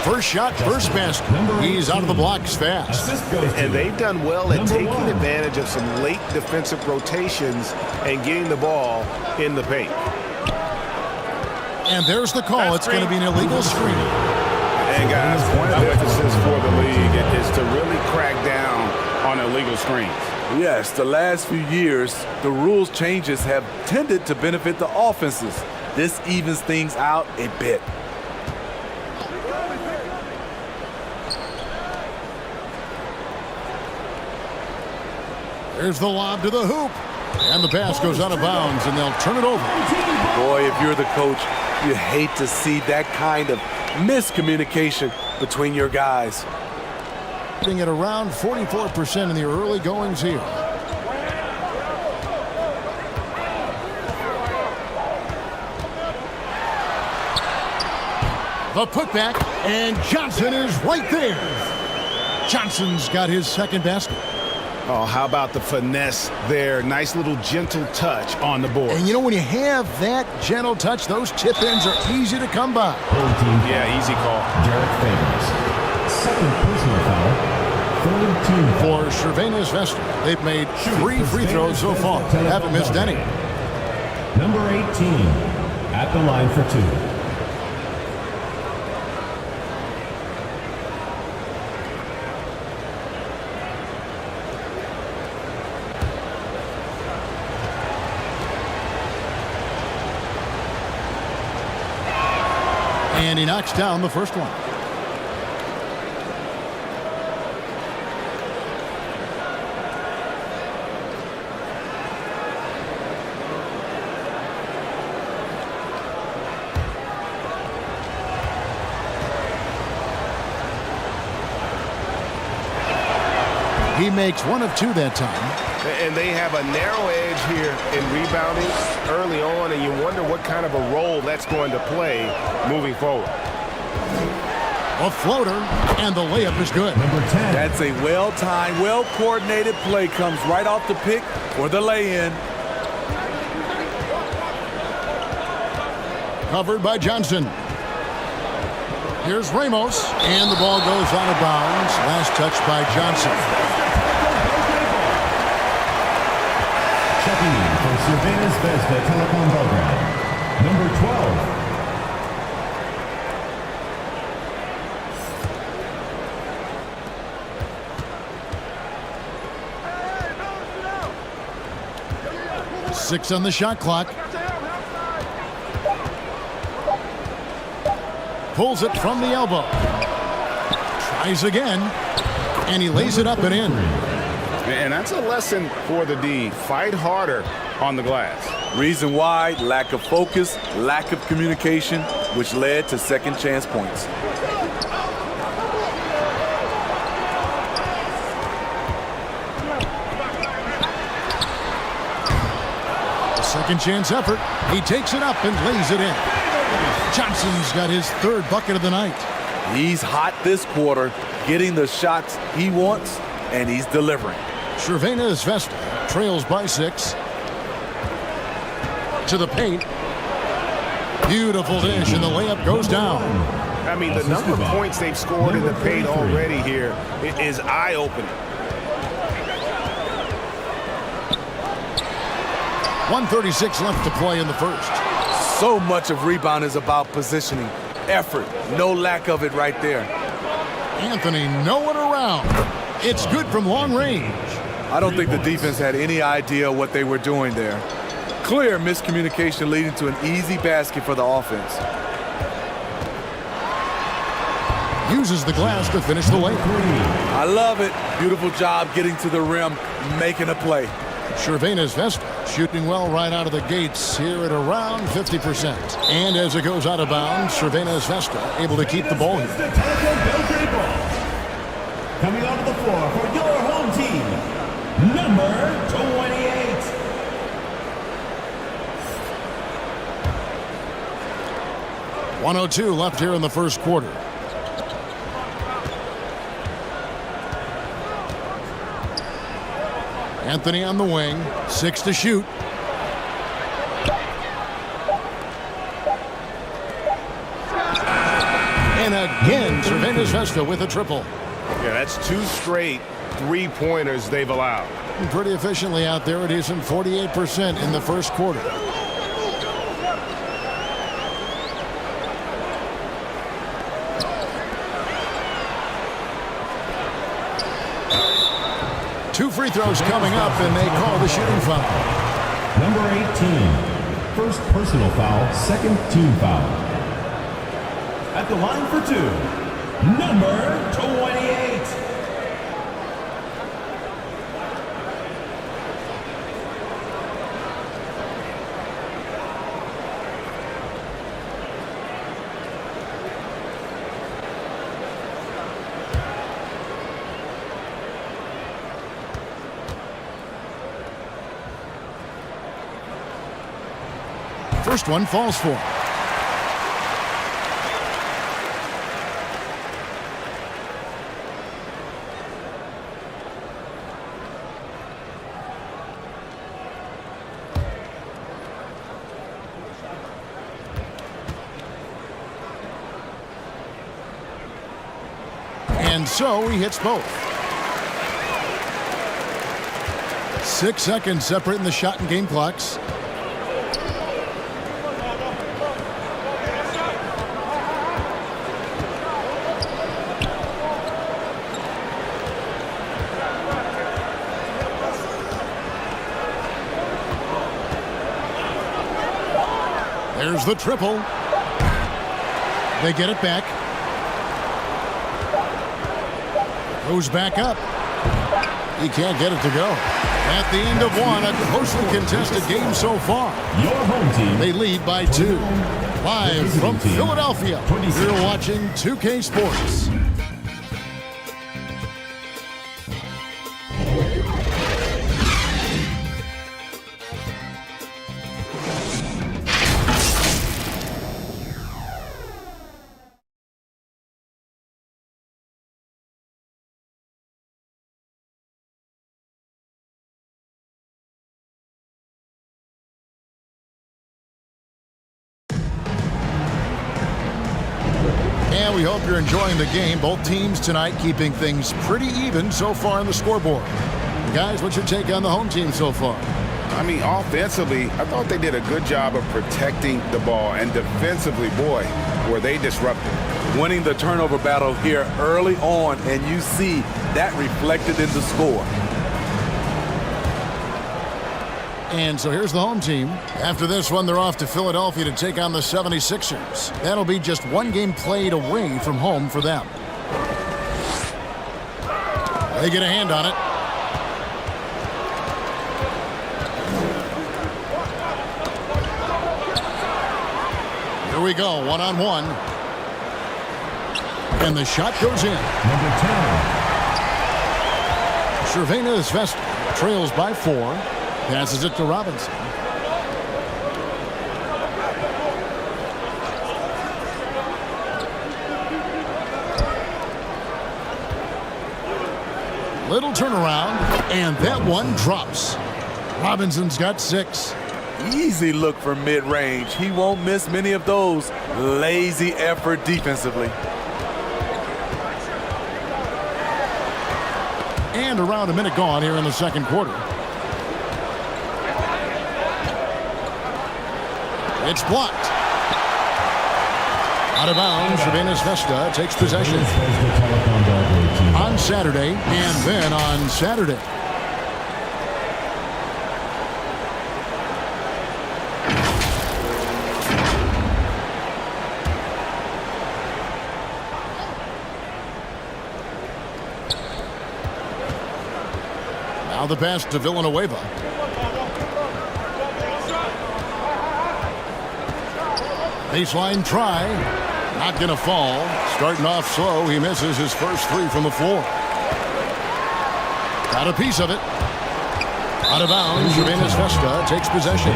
First shot, first basket. He's out of the blocks fast. And they've done well at taking advantage of some late defensive rotations and getting the ball in the paint. And there's the call. It's going to be an illegal screen. And guys, point of emphasis for the league is to really crack down on illegal screens. Yes, the last few years, the rules changes have tended to benefit the offenses. This evens things out a bit. There's the lob to the hoop. And the pass goes out of bounds, and they'll turn it over. Boy, if you're the coach, you hate to see that kind of miscommunication between your guys. At around 44% in the early goings here. The putback, and Johnson is right there. Johnson's got his second basket. Oh, how about the finesse there? Nice little gentle touch on the board. And you know, when you have that gentle touch, those tip-ins are easy to come by. Yeah, easy call. Derek Favors. Second personal foul. Third team foul. For Cervenas Vesta, they've made 3 free throws so far. Haven't missed any. Number 18 at the line for 2. And he knocks down the first one. He makes 1 of 2 that time. And they have a narrow edge here in rebounding early on, and you wonder what kind of a role that's going to play moving forward. A floater, and the layup is good. Number 10. That's a well-timed, well-coordinated play. Comes right off the pick or the lay-in. Covered by Johnson. Here's Ramos, and the ball goes out of bounds. Last touch by Johnson. Checking in for Cervenas Vesta Telecom Belgrade. Number 12. 6 on the shot clock. Pulls it from the elbow. Tries again. And he lays it up and in. And that's a lesson for the D. Fight harder on the glass. Reason why, lack of focus, lack of communication, which led to second chance points. A second chance effort. He takes it up and lays it in. Johnson's got his 3rd bucket of the night. He's hot this quarter, getting the shots he wants, and he's delivering. Cervena's Vesta trails by 6. To the paint. Beautiful dish, and the layup goes down. I mean, the number of points they've scored in the paint already here is eye-opening. 1:36 left to play in the first. So much of rebound is about positioning, effort, no lack of it right there. Anthony nowhere around. It's good from long range. I don't think the defense had any idea what they were doing there. Clear miscommunication leading to an easy basket for the offense. Uses the glass to finish the layup. I love it. Beautiful job getting to the rim, making a play. Cervena's Vesta shooting well right out of the gates here at around 50%. And as it goes out of bounds, Cervena's Vesta able to keep the ball here. Coming onto the floor for your home team, number 28. .102 left here in the first quarter. Anthony on the wing, 6 to shoot. And again, Cervena's Vesta with a triple. Yeah, that's 2 straight 3-pointers they've allowed. Pretty efficiently out there. It is in 48% in the first quarter. Two free throws coming up, and they call the shooting foul. Number 18, first personal foul, second team foul. At the line for 2, number 28. First one falls for him. And so he hits both. 6 seconds separating the shot and game clocks. There's the triple. They get it back. Goes back up. He can't get it to go. At the end of one, a closely contested game so far. Your home team. They lead by 2. Live from Philadelphia, you're watching 2K Sports. And we hope you're enjoying the game. Both teams tonight keeping things pretty even so far on the scoreboard. Guys, what's your take on the home team so far? I mean, offensively, I thought they did a good job of protecting the ball. And defensively, boy, were they disruptive. Winning the turnover battle here early on, and you see that reflected in the score. And so here's the home team. After this one, they're off to Philadelphia to take on the 76ers. That'll be just one game played away from home for them. They get a hand on it. Here we go, one-on-one. And the shot goes in. Number 10. Cervena's Vest trails by 4. Passes it to Robinson. Little turnaround, and that one drops. Robinson's got 6. Easy look for mid-range. He won't miss many of those. Lazy effort defensively. And around a minute gone here in the second quarter. It's blocked. Out of bounds, Cervena's Vesta takes possession. On Saturday, and then on Saturday. Now the pass to Villanueva. Baseline try. Not going to fall. Starting off slow. He misses his first 3 from the floor. Got a piece of it. Out of bounds. Cervena's Vesta takes possession.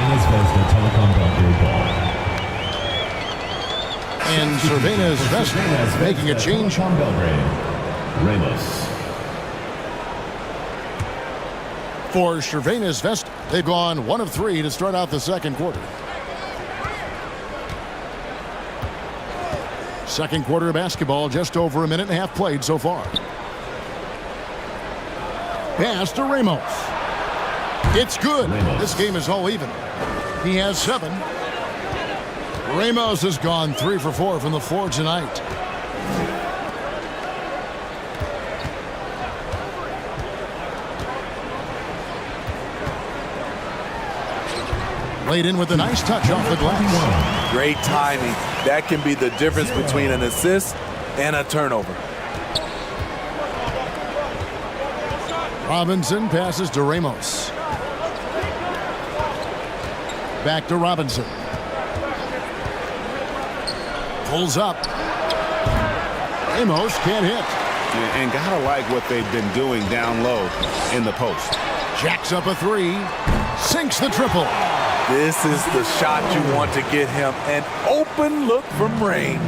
And Cervena's Vesta making a change. Ramos. For Cervena's Vesta, they've gone 1 of 3 to start out the second quarter. Second quarter of basketball, just over a minute and a half played so far. Pass to Ramos. It's good. This game is all even. He has 7. Ramos has gone 3 for 4 from the floor tonight. Laid in with a nice touch off the glass. Great timing. That can be the difference between an assist and a turnover. Robinson passes to Ramos. Back to Robinson. Pulls up. Ramos can't hit. And gotta like what they've been doing down low in the post. Jacks up a 3. Sinks the triple. This is the shot you want to get him. An open look from range.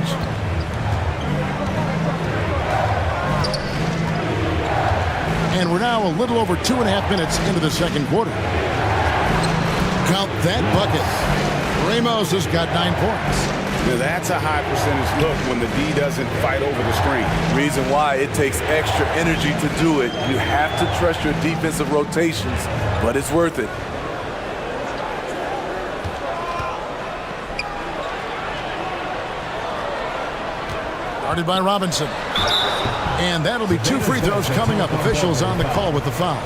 And we're now a little over 2.5 minutes into the second quarter. Count that bucket. Ramos has got 9 points. Now that's a high percentage look when the D doesn't fight over the screen. Reason why it takes extra energy to do it. You have to trust your defensive rotations, but it's worth it. Guarded by Robinson. And that'll be 2 free throws coming up. Officials on the call with the foul.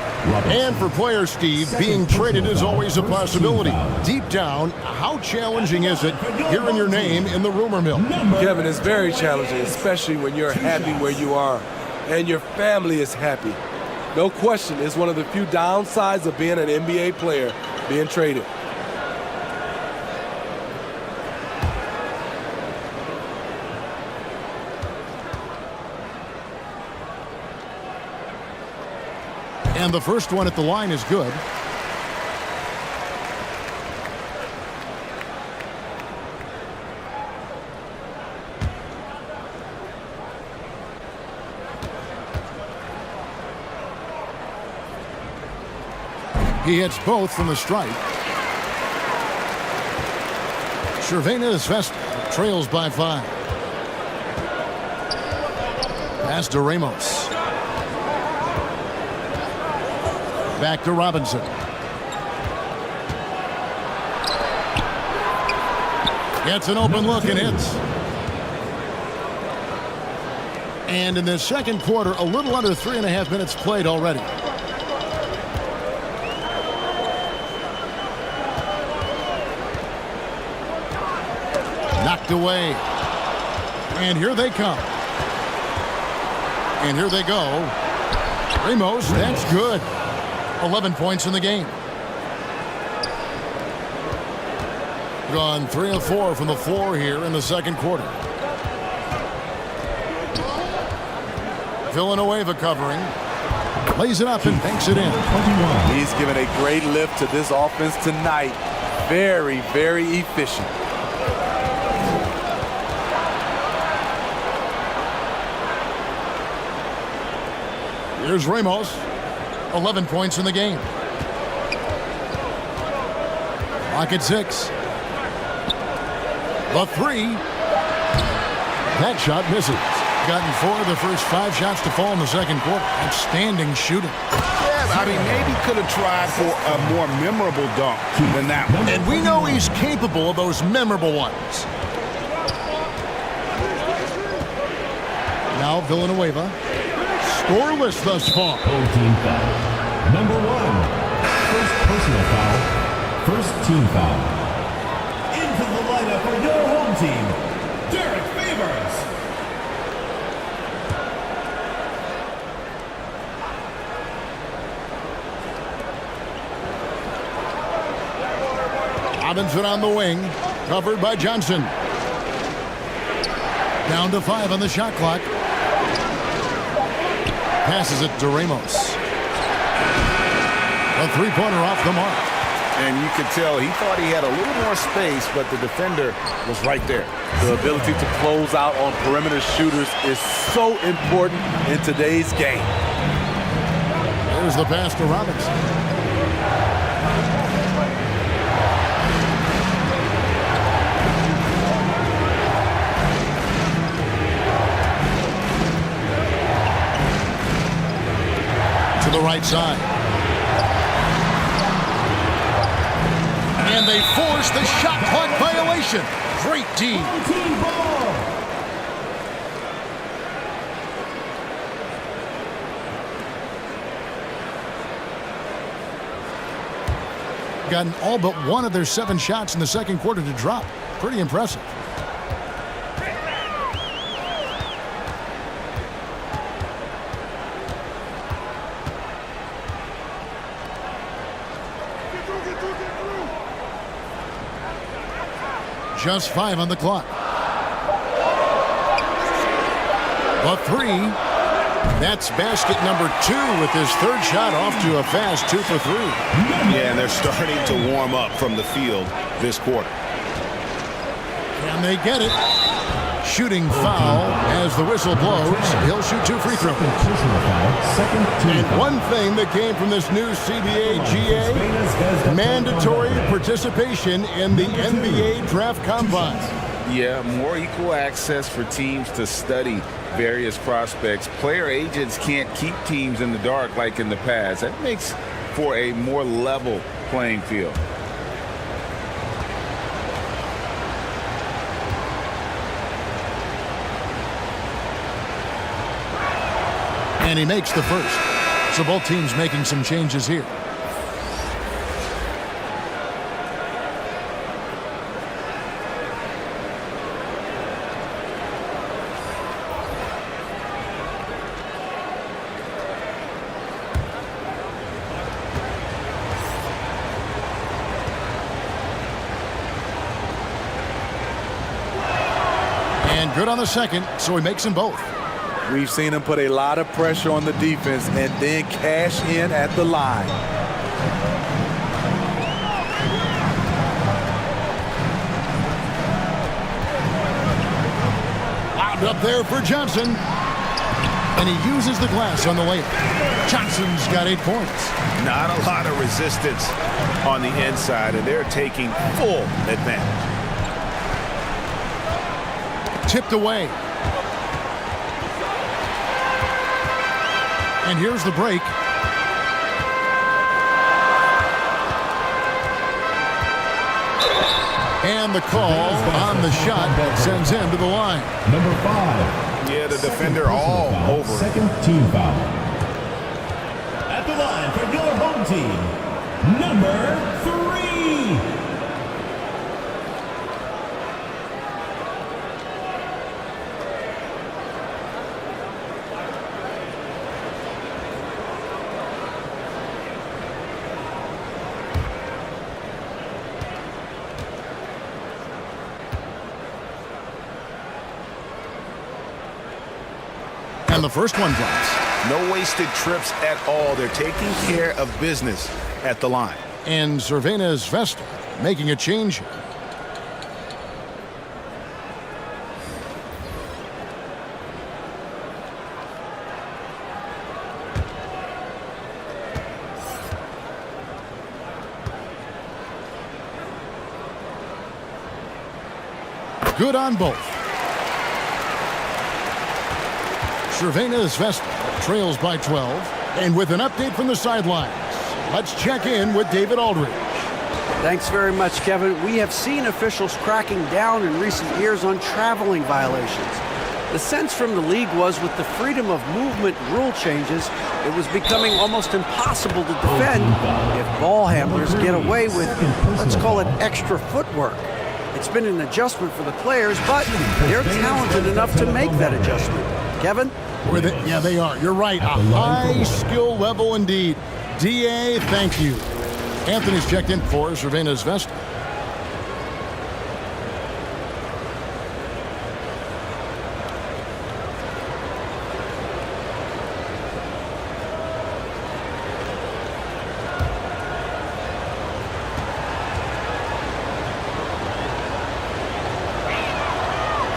And for player Steve, being traded is always a possibility. Deep down, how challenging is it hearing your name in the rumor mill? Kevin, it's very challenging, especially when you're happy where you are and your family is happy. No question, it's one of the few downsides of being an NBA player, being traded. And the first one at the line is good. He hits both from the stripe. Cervena's Vesta trails by 5. Pass to Ramos. Back to Robinson. Gets an open look and hits. And in the second quarter, a little under 3.5 minutes played already. Tucked away. And here they come. And here they go. Ramos, that's good. 11 points in the game. Gone 3 of 4 from the floor here in the second quarter. Villanueva covering. Lays it up and banks it in. He's given a great lift to this offense tonight. Very, very efficient. Here's Ramos. 11 points in the game. Clock at 6. The 3. That shot misses. Gotten 4 of the first 5 shots to fall in the second quarter. Outstanding shooting. Yeah, I mean, maybe could have tried for a more memorable dunk than that one. And we know he's capable of those memorable ones. Now Villanueva. Scoreless thus far. Team foul. Number 1. First personal foul. First team foul. Into the lineup for your home team, Derek Favors. Robinson on the wing. Covered by Johnson. Down to 5 on the shot clock. Passes it to Ramos. A three-pointer off the mark. And you could tell he thought he had a little more space, but the defender was right there. The ability to close out on perimeter shooters is so important in today's game. There's the pass to Robinson. To the right side. And they force the shot clock violation. Great D. Gotten all but 1 of their 7 shots in the second quarter to drop. Pretty impressive. Just 5 on the clock. The 3. That's basket number 2 with his 3rd shot off to a fast 2 for 3. Yeah, and they're starting to warm up from the field this quarter. Can they get it? Shooting foul as the whistle blows. He'll shoot 2 free throws. And one thing that came from this new CBA GA, mandatory participation in the NBA Draft Combine. Yeah, more equal access for teams to study various prospects. Player agents can't keep teams in the dark like in the past. That makes for a more level playing field. And he makes the first. So both teams making some changes here. And good on the second, so he makes them both. We've seen him put a lot of pressure on the defense and then cash in at the line. Out up there for Johnson. And he uses the glass on the layup. Johnson's got 8 points. Not a lot of resistance on the inside, and they're taking full advantage. Tipped away. And here's the break. And the call on the shot that sends him to the line. Number 5. Yeah, the defender all over. Second team foul. At the line for your home team, number 3. And the first one drops. No wasted trips at all. They're taking care of business at the line. And Cervenas Vesta making a change here. Good on both. Cervenas Vesta trails by 12. And with an update from the sidelines, let's check in with David Aldridge. Thanks very much, Kevin. We have seen officials cracking down in recent years on traveling violations. The sense from the league was with the freedom of movement rule changes, it was becoming almost impossible to defend if ball handlers get away with, let's call it, extra footwork. It's been an adjustment for the players, but they're talented enough to make that adjustment. Kevin? Yeah, they are. You're right. A high skill level indeed. DA, thank you. Anthony's checked in for Cervenas Vesta.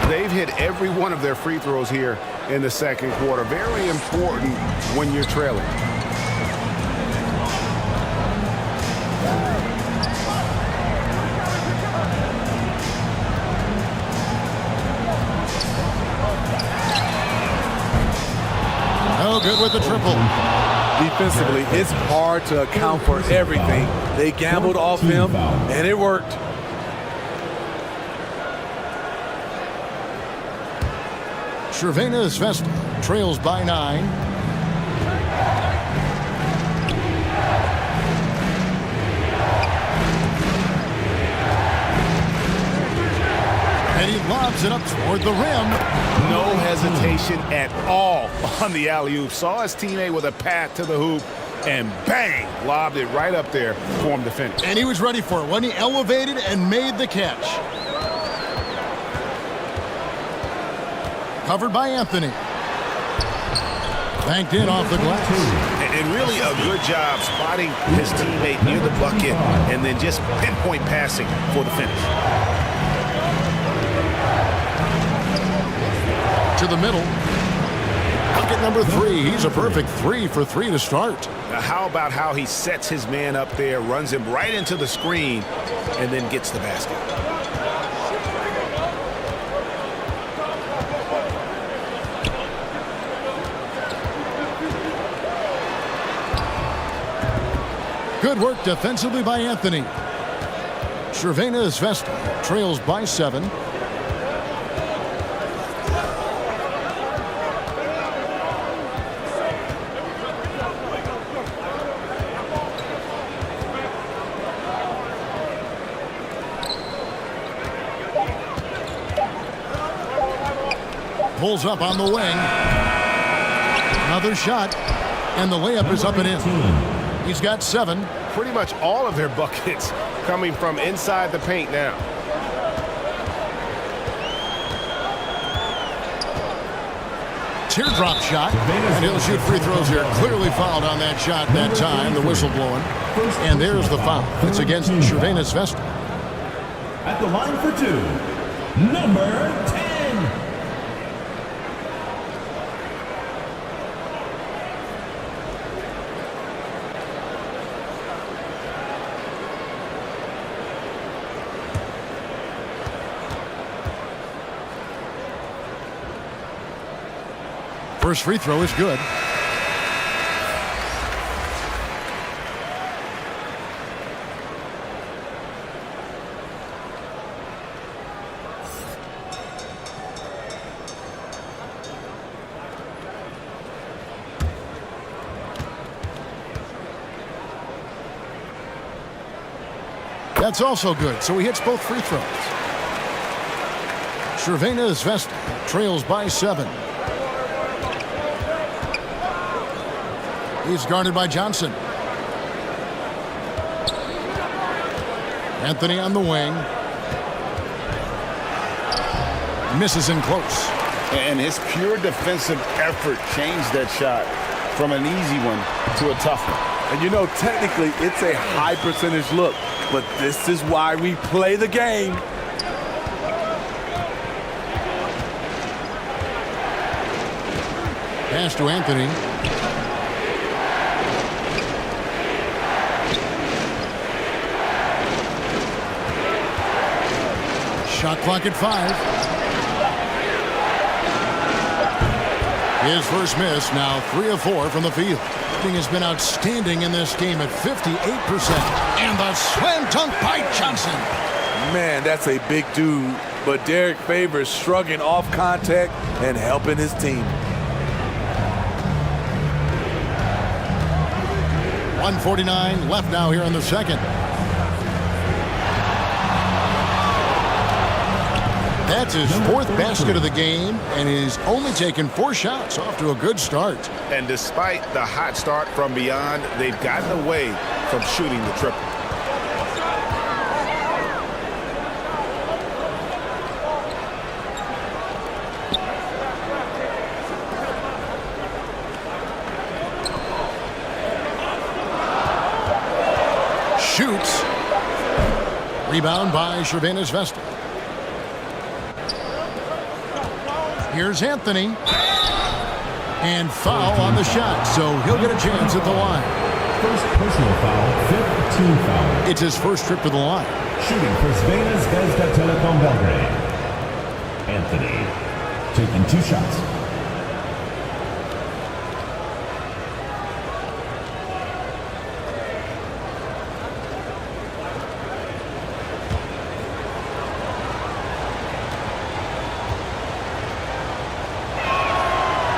They've hit every one of their free throws here in the second quarter. Very important when you're trailing. No good with the triple. Defensively, it's hard to account for everything. They gambled off him, and it worked. Cervenas Vesta trails by 9. And he lobs it up toward the rim. No hesitation at all on the alley-oop. Saw his teammate with a path to the hoop, and bang, lobbed it right up there for him to finish. And he was ready for it when he elevated and made the catch. Covered by Anthony. Banked in off the glass. And really a good job spotting his teammate near the bucket and then just pinpoint passing for the finish. To the middle. Bucket number 3. He's a perfect 3 for 3 to start. Now how about how he sets his man up there, runs him right into the screen, and then gets the basket. Good work defensively by Anthony. Cervenas Vesta trails by 7. Pulls up on the wing. Another shot. And the layup is up and in. He's got 7. Pretty much all of their buckets coming from inside the paint now. Teardrop shot. And he'll shoot free throws here. Clearly fouled on that shot that time. The whistle blowing. And there's the foul. It's against Cervenas Vesta. At the line for 2, number 10. First free throw is good. That's also good, so he hits both free throws. Cervenas Vesta trails by 7. He's guarded by Johnson. Anthony on the wing. Misses in close. And his pure defensive effort changed that shot from an easy one to a tough one. And you know, technically, it's a high percentage look, but this is why we play the game. Pass to Anthony. Shot clock at 5. His first miss, now 3 of 4 from the field. He has been outstanding in this game at 58%. And the slam dunk by Johnson. Man, that's a big dude. But Derek Favors shrugging off contact and helping his team. 1:49 left now here in the second. That's his 4th basket of the game, and he's only taken 4 shots. Off to a good start. And despite the hot start from beyond, they've gotten away from shooting the triple. Shoots. Rebound by Shervanas Vestal. Here's Anthony. And foul on the shot, so he'll get a chance at the line. First personal foul, 5th team foul. It's his first trip to the line. Shooting for Svanas Zvezda Telekom Belgrade. Anthony taking 2 shots.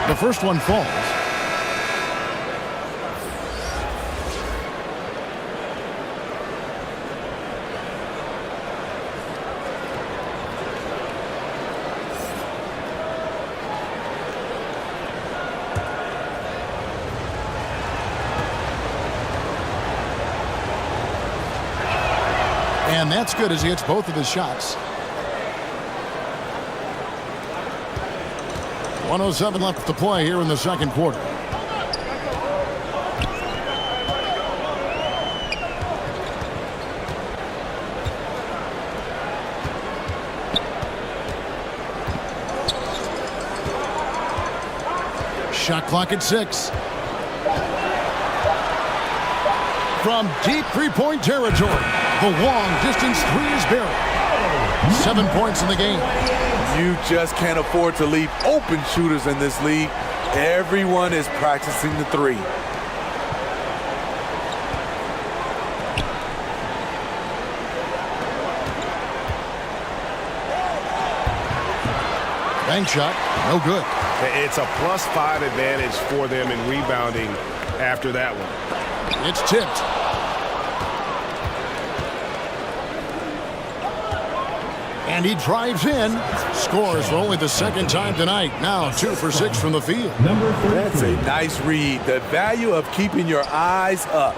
The first one falls. And that's good as he hits both of his shots. 1:07 left to play here in the second quarter. Shot clock at 6. From deep three-point territory, the long distance 3 is buried. 7 points in the game. You just can't afford to leave open shooters in this league. Everyone is practicing the 3. Bank shot, no good. It's a +5 advantage for them in rebounding after that one. It's tipped. And he drives in. Scores for only the 2nd time tonight. Now 2 for 6 from the field. That's a nice read. The value of keeping your eyes up.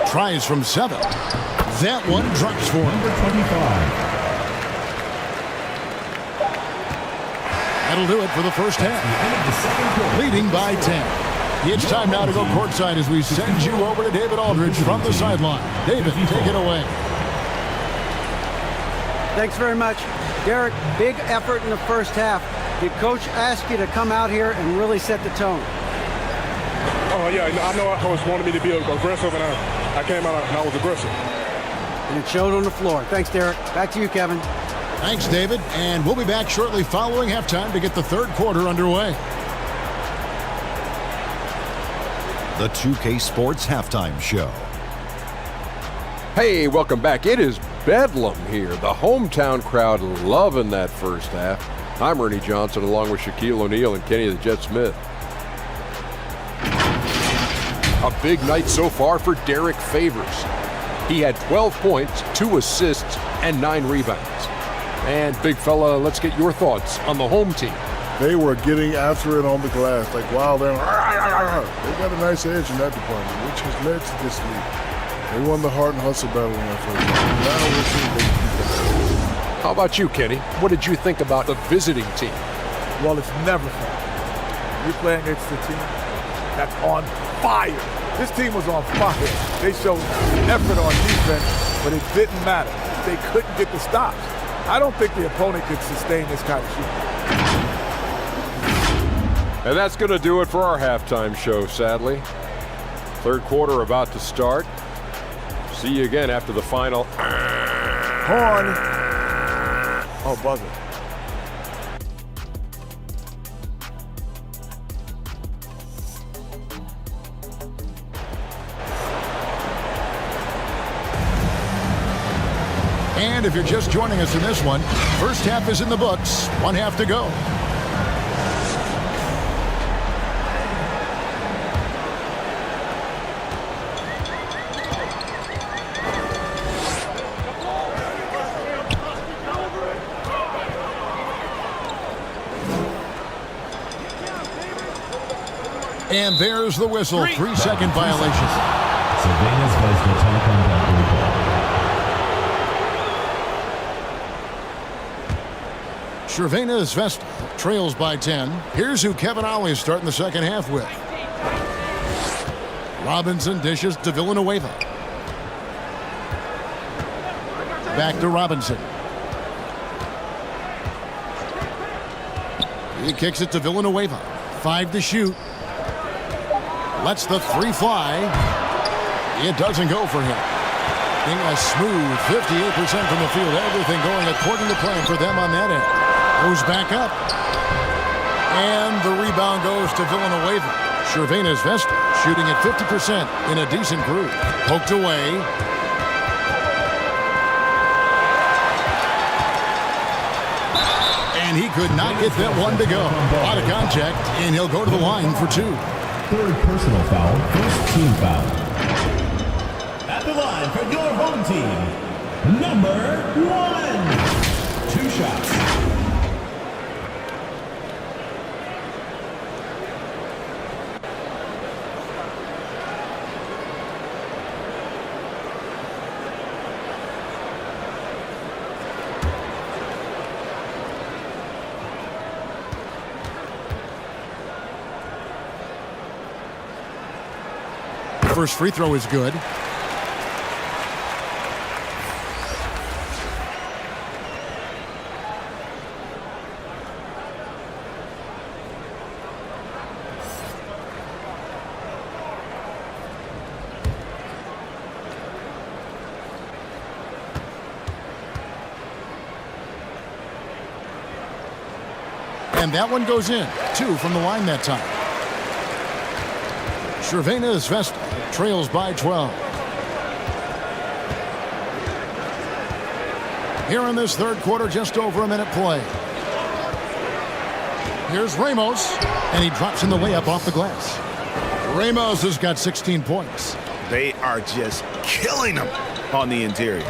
Tries from 7. That one drops for him. Number 25. That'll do it for the first half. Leading by 10. It's time now to go courtside as we send you over to David Aldridge from the sideline. David, take it away. Thanks very much. Derek, big effort in the first half. Did Coach ask you to come out here and really set the tone? Oh, yeah, I know our coach wanted me to be aggressive, and I came out and I was aggressive. And it showed on the floor. Thanks, Derek. Back to you, Kevin. Thanks, David. And we'll be back shortly following halftime to get the third quarter underway. The 2K Sports Halftime Show. Hey, welcome back. It is bedlam here. The hometown crowd loving that first half. I'm Ernie Johnson along with Shaquille O'Neal and Kenny the Jet Smith. A big night so far for Derek Favors. He had 12 points, 2 assists, and 9 rebounds. And big fella, let's get your thoughts on the home team. They were getting after it on the glass, like wow, they got a nice edge in that department, which has led to this lead. They won the heart and hustle battle in that first game. Now we'll see if they can keep that. How about you, Kenny? What did you think about the visiting team? Well, it's never fun. You're playing against a team that's on fire. This team was on fire. They showed effort on defense, but it didn't matter. They couldn't get the stops. I don't think the opponent could sustain this kind of shooting. And that's going to do it for our halftime show, sadly. Third quarter about to start. See you again after the final. Horn. Oh, buzzer. And if you're just joining us in this one, first half is in the books. One half to go. And there's the whistle. 3-second violation. Sylvanus has the telecontact recall. Cervenas Vesta trails by 10. Here's who Kevin Ollie is starting the second half with. Robinson dishes to Villanueva. Back to Robinson. He kicks it to Villanueva. 5 to shoot. Lets the 3 fly. It doesn't go for him. Being a smooth 58% from the field. Everything going according to plan for them on that end. Goes back up. And the rebound goes to Villanueva. Cervenas Vesta shooting at 50% in a decent groove. Poked away. And he could not get that one to go. Out of contact, and he'll go to the line for 2. Third personal foul, first team foul. At the line for your home team, number 1. 2 shots. First free throw is good. And that one goes in. 2 from the line that time. Cervenas Vesta trails by 12. Here in this third quarter, just over a minute play. Here's Ramos, and he drops in the layup off the glass. Ramos has got 16 points. They are just killing them on the interior.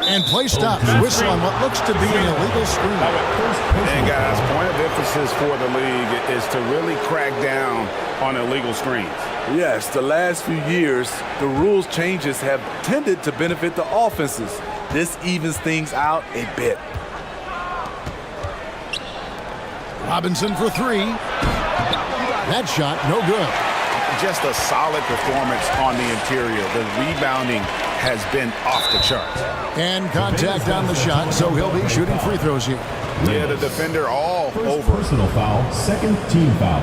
And play stops. Whistle on what looks to be an illegal screen. And guys, point of emphasis for the league is to really crack down on illegal screens. Yes, the last few years, the rules changes have tended to benefit the offenses. This evens things out a bit. Robinson for 3. That shot, no good. Just a solid performance on the interior. The rebounding has been off the charts. And contact on the shot, so he'll be shooting free throws here. Yeah, the defender all First over. personal foul, second team foul.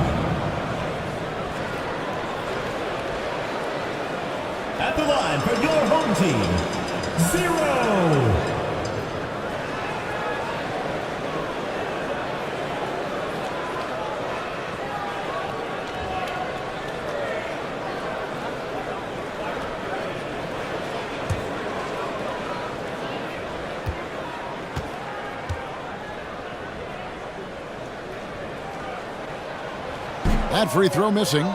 At the line for your home team, 0. That free throw missing.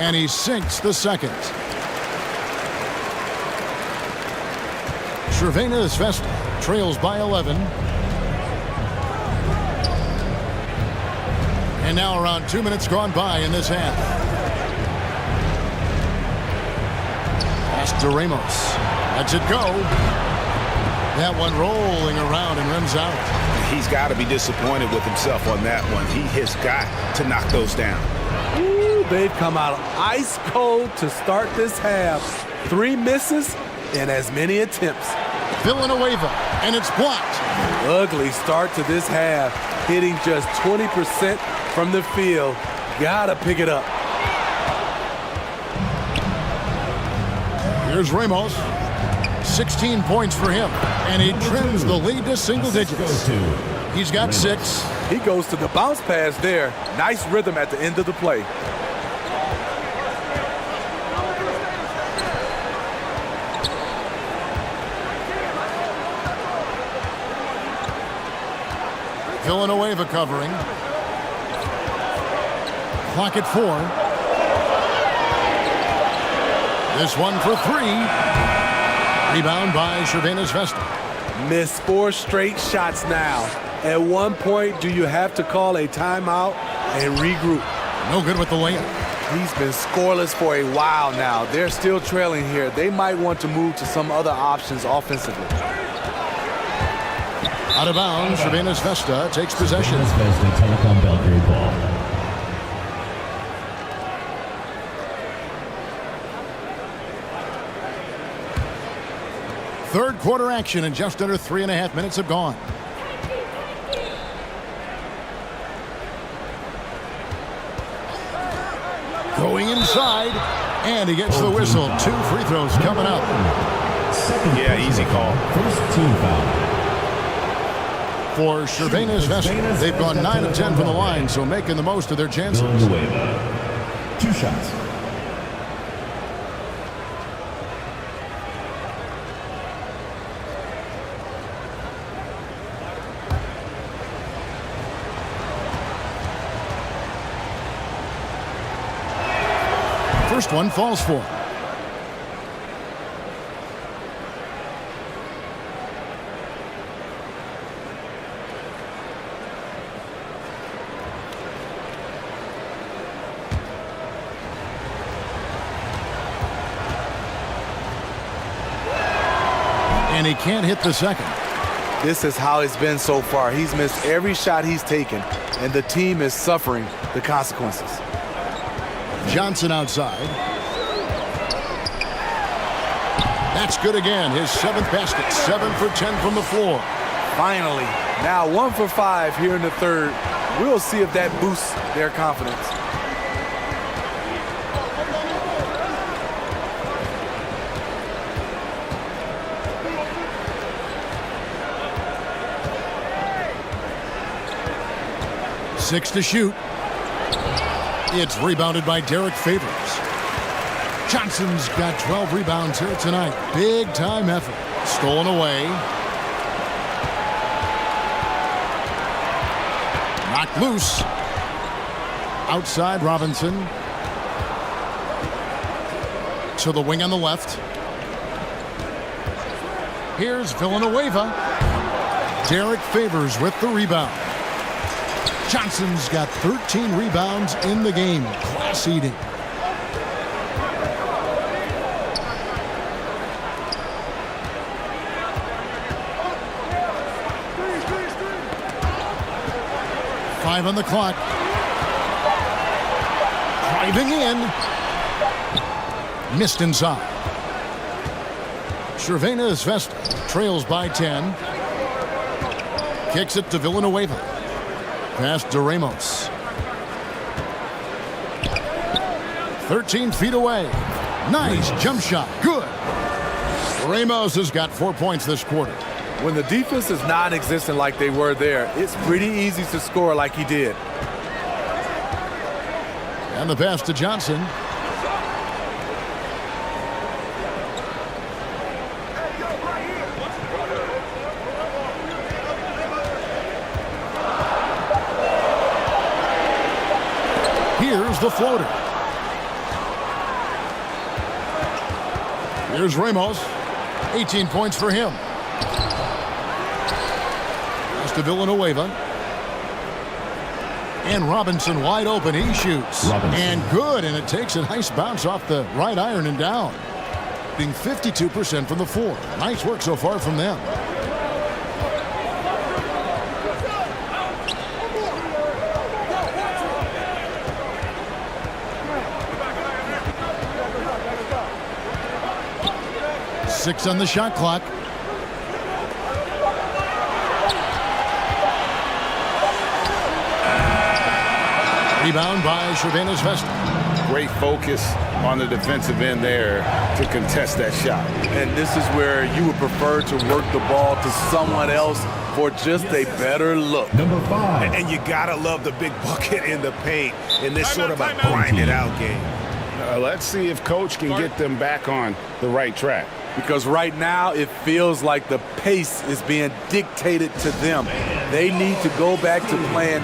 And he sinks the second. Cervenas Vesta trails by 11. And now around 2 minutes gone by in this half. Pass to Ramos. Lets it go. That one rolling around and rims out. He's got to be disappointed with himself on that one. He has got to knock those down. Ooh, they've come out ice cold to start this half. 3 misses and as many attempts. Villanueva, and it's blocked. Ugly start to this half. Hitting just 20% from the field. Gotta pick it up. Here's Ramos. 16 points for him, and he trims the lead to single digits. He's got 6. He goes to the bounce pass there. Nice rhythm at the end of the play. Villanueva covering. Clock at 4. This one for 3. Rebound by Cervenas Vesta. Missed 4 straight shots now. At one point, do you have to call a timeout and regroup? No good with the layup. He's been scoreless for a while now. They're still trailing here. They might want to move to some other options offensively. Out of bounds, Cervenas Vesta takes possession. Vesta Telecom Belgrade ball. Third quarter action, and just under 3.5 minutes have gone. Going inside, and he gets the whistle. 2 free throws coming up. Yeah, easy call. First team foul. For Cervenas Vesta, they've gone 9 of 10 from the line, so making the most of their chances. 2 shots. First one falls for. And he can't hit the second. This is how it's been so far. He's missed every shot he's taken, and the team is suffering the consequences. Johnson outside. That's good again. His 7th basket. 7 for 10 from the floor. Finally. Now 1 for 5 here in the third. We'll see if that boosts their confidence. Six to shoot. It's rebounded by Derek Favors. Johnson's got 12 rebounds here tonight. Big time effort. Stolen away. Knocked loose. Outside Robinson. To the wing on the left. Here's Villanueva. Derek Favors with the rebound. Johnson's got 13 rebounds in the game. Class eating. Five on the clock. Driving in. Missed inside. Cervenas Vesta trails by 10. Kicks it to Villanueva. Pass to Ramos. 13 feet away. Nice jump shot. Good. Ramos has got 4 points this quarter. When the defense is non-existent like they were there, it's pretty easy to score like he did. And the pass to Johnson. Here's the floater. Here's Ramos. 18 points for him. Pass to Villanueva. And Robinson wide open. He shoots. And good. And it takes a nice bounce off the right iron and down. Being 52% from the floor. Nice work so far from them. Six on the shot clock. Rebound by Cervantes Vesta. Great focus on the defensive end there to contest that shot. And this is where you would prefer to work the ball to someone else for just a better look. Number 5. And you gotta love the big bucket in the paint in this sort of a grinded out game. Let's see if Coach can get them back on the right track. Because right now it feels like the pace is being dictated to them. They need to go back to playing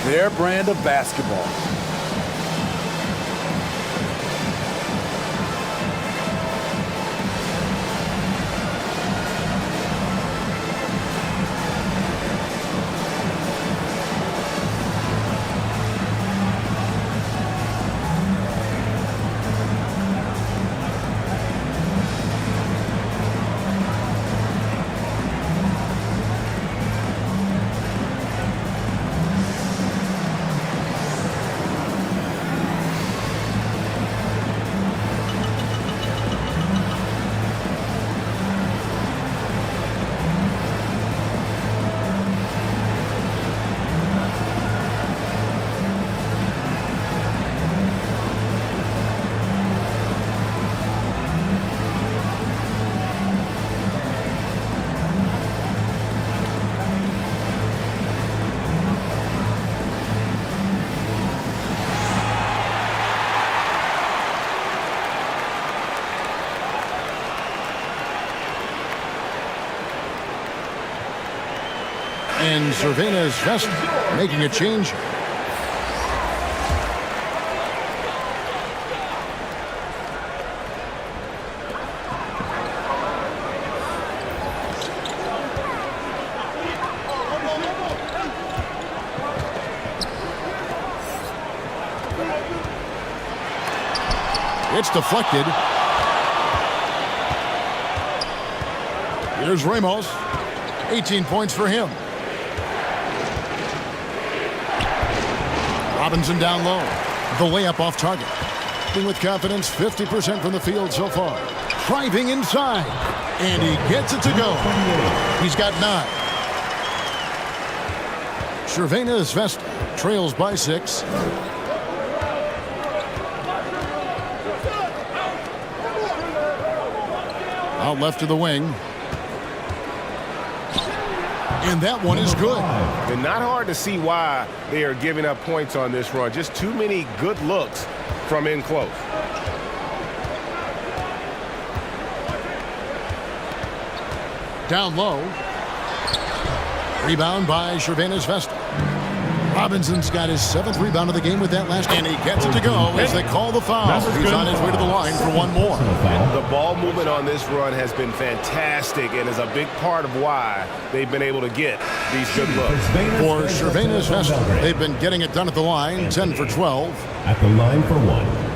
their brand of basketball. And Cervantes Vesta making a change. It's deflected. Here's Ramos. 18 points for him. Robinson down low. The layup off target. Playing with confidence, 50% from the field so far. Driving inside. And he gets it to go. He's got 9. Cervantes Vesta trails by 6. Out left to the wing. And that one is good. And not hard to see why they are giving up points on this run. Just too many good looks from in close. Down low. Rebound by Cervantes Vesta. Robinson's got his 7th rebound of the game with that last, and he gets it to go as they call the foul. He's on his way to the line for one more. The ball movement on this run has been fantastic and is a big part of why they've been able to get these good looks. For Cervantes Vesta, they've been getting it done at the line, 10 for 12. At the line for 1.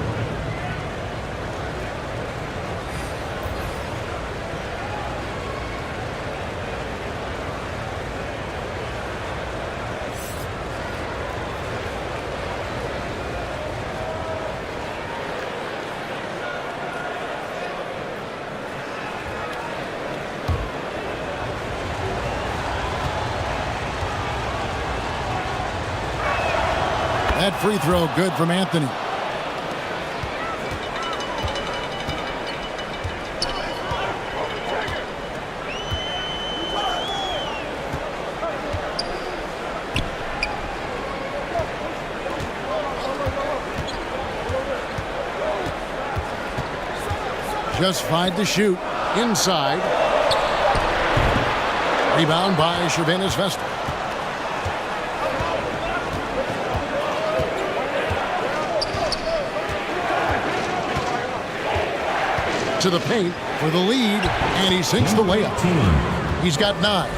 That free throw good from Anthony. Just 5 to shoot. Inside. Rebound by Cervantes Vesta. to the paint for the lead, and he sinks the layup. He's got 9.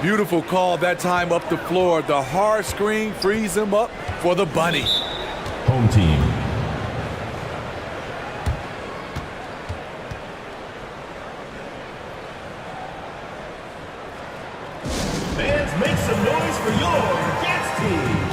Beautiful call that time up the floor. The hard screen frees him up for the bunny. Home team. Fans, make some noise for your Jets team.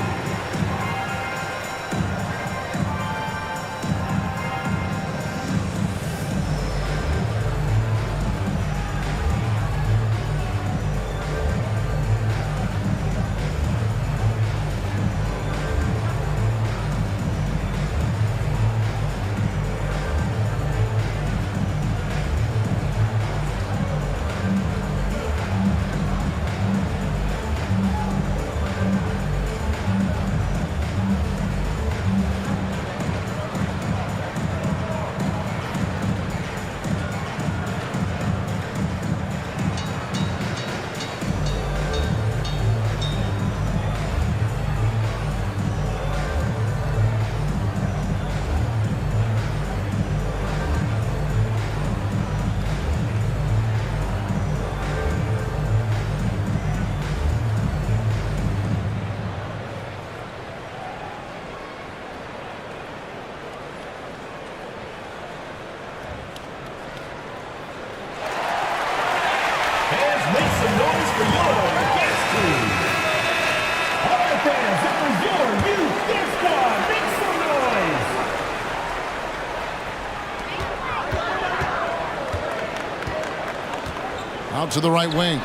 Out to the right wing.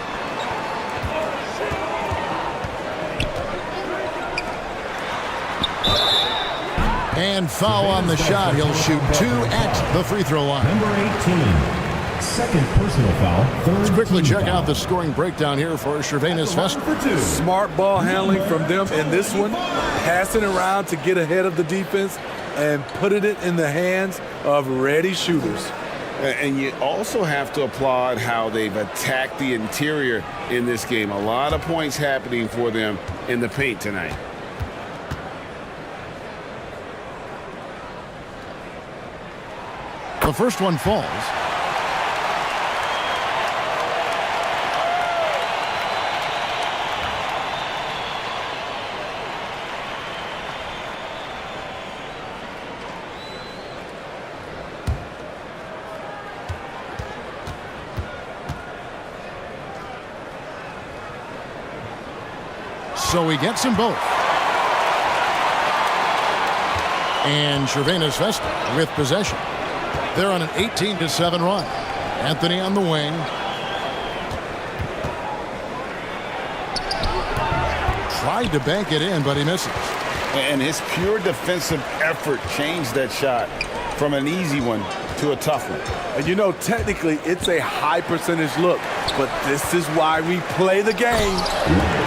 And foul on the shot. He'll shoot 2 at the free throw line. Number 18. Second personal foul. Let's quickly check out the scoring breakdown here for Cervenas Vestal. Smart ball handling from them in this one. Passing around to get ahead of the defense and putting it in the hands of ready shooters. And you also have to applaud how they've attacked the interior in this game. A lot of points happening for them in the paint tonight. The first one falls. So he gets them both. And Cervenas Vestal with possession. They're on an 18-7 run. Anthony on the wing. Tried to bank it in, but he misses. And his pure defensive effort changed that shot from an easy one to a tough one. And you know, technically, it's a high percentage look, but this is why we play the game.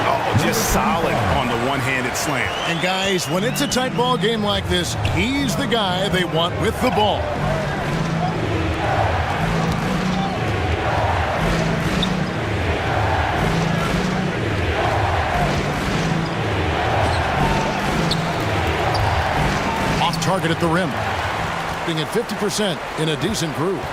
Oh, just solid on the one-handed slam. And guys, when it's a tight ball game like this, he's the guy they want with the ball. Off target at the rim. Being at 50% in a decent groove.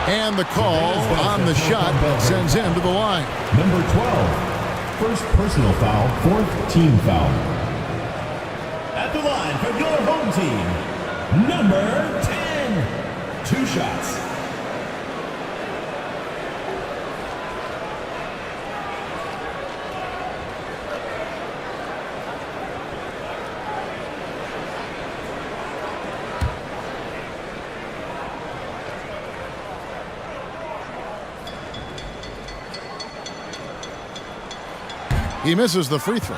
And the call on the shot sends him to the line. Number 12, first personal foul, fourth team foul. At the line for your home team, number 10, 2 shots. He misses the free throw.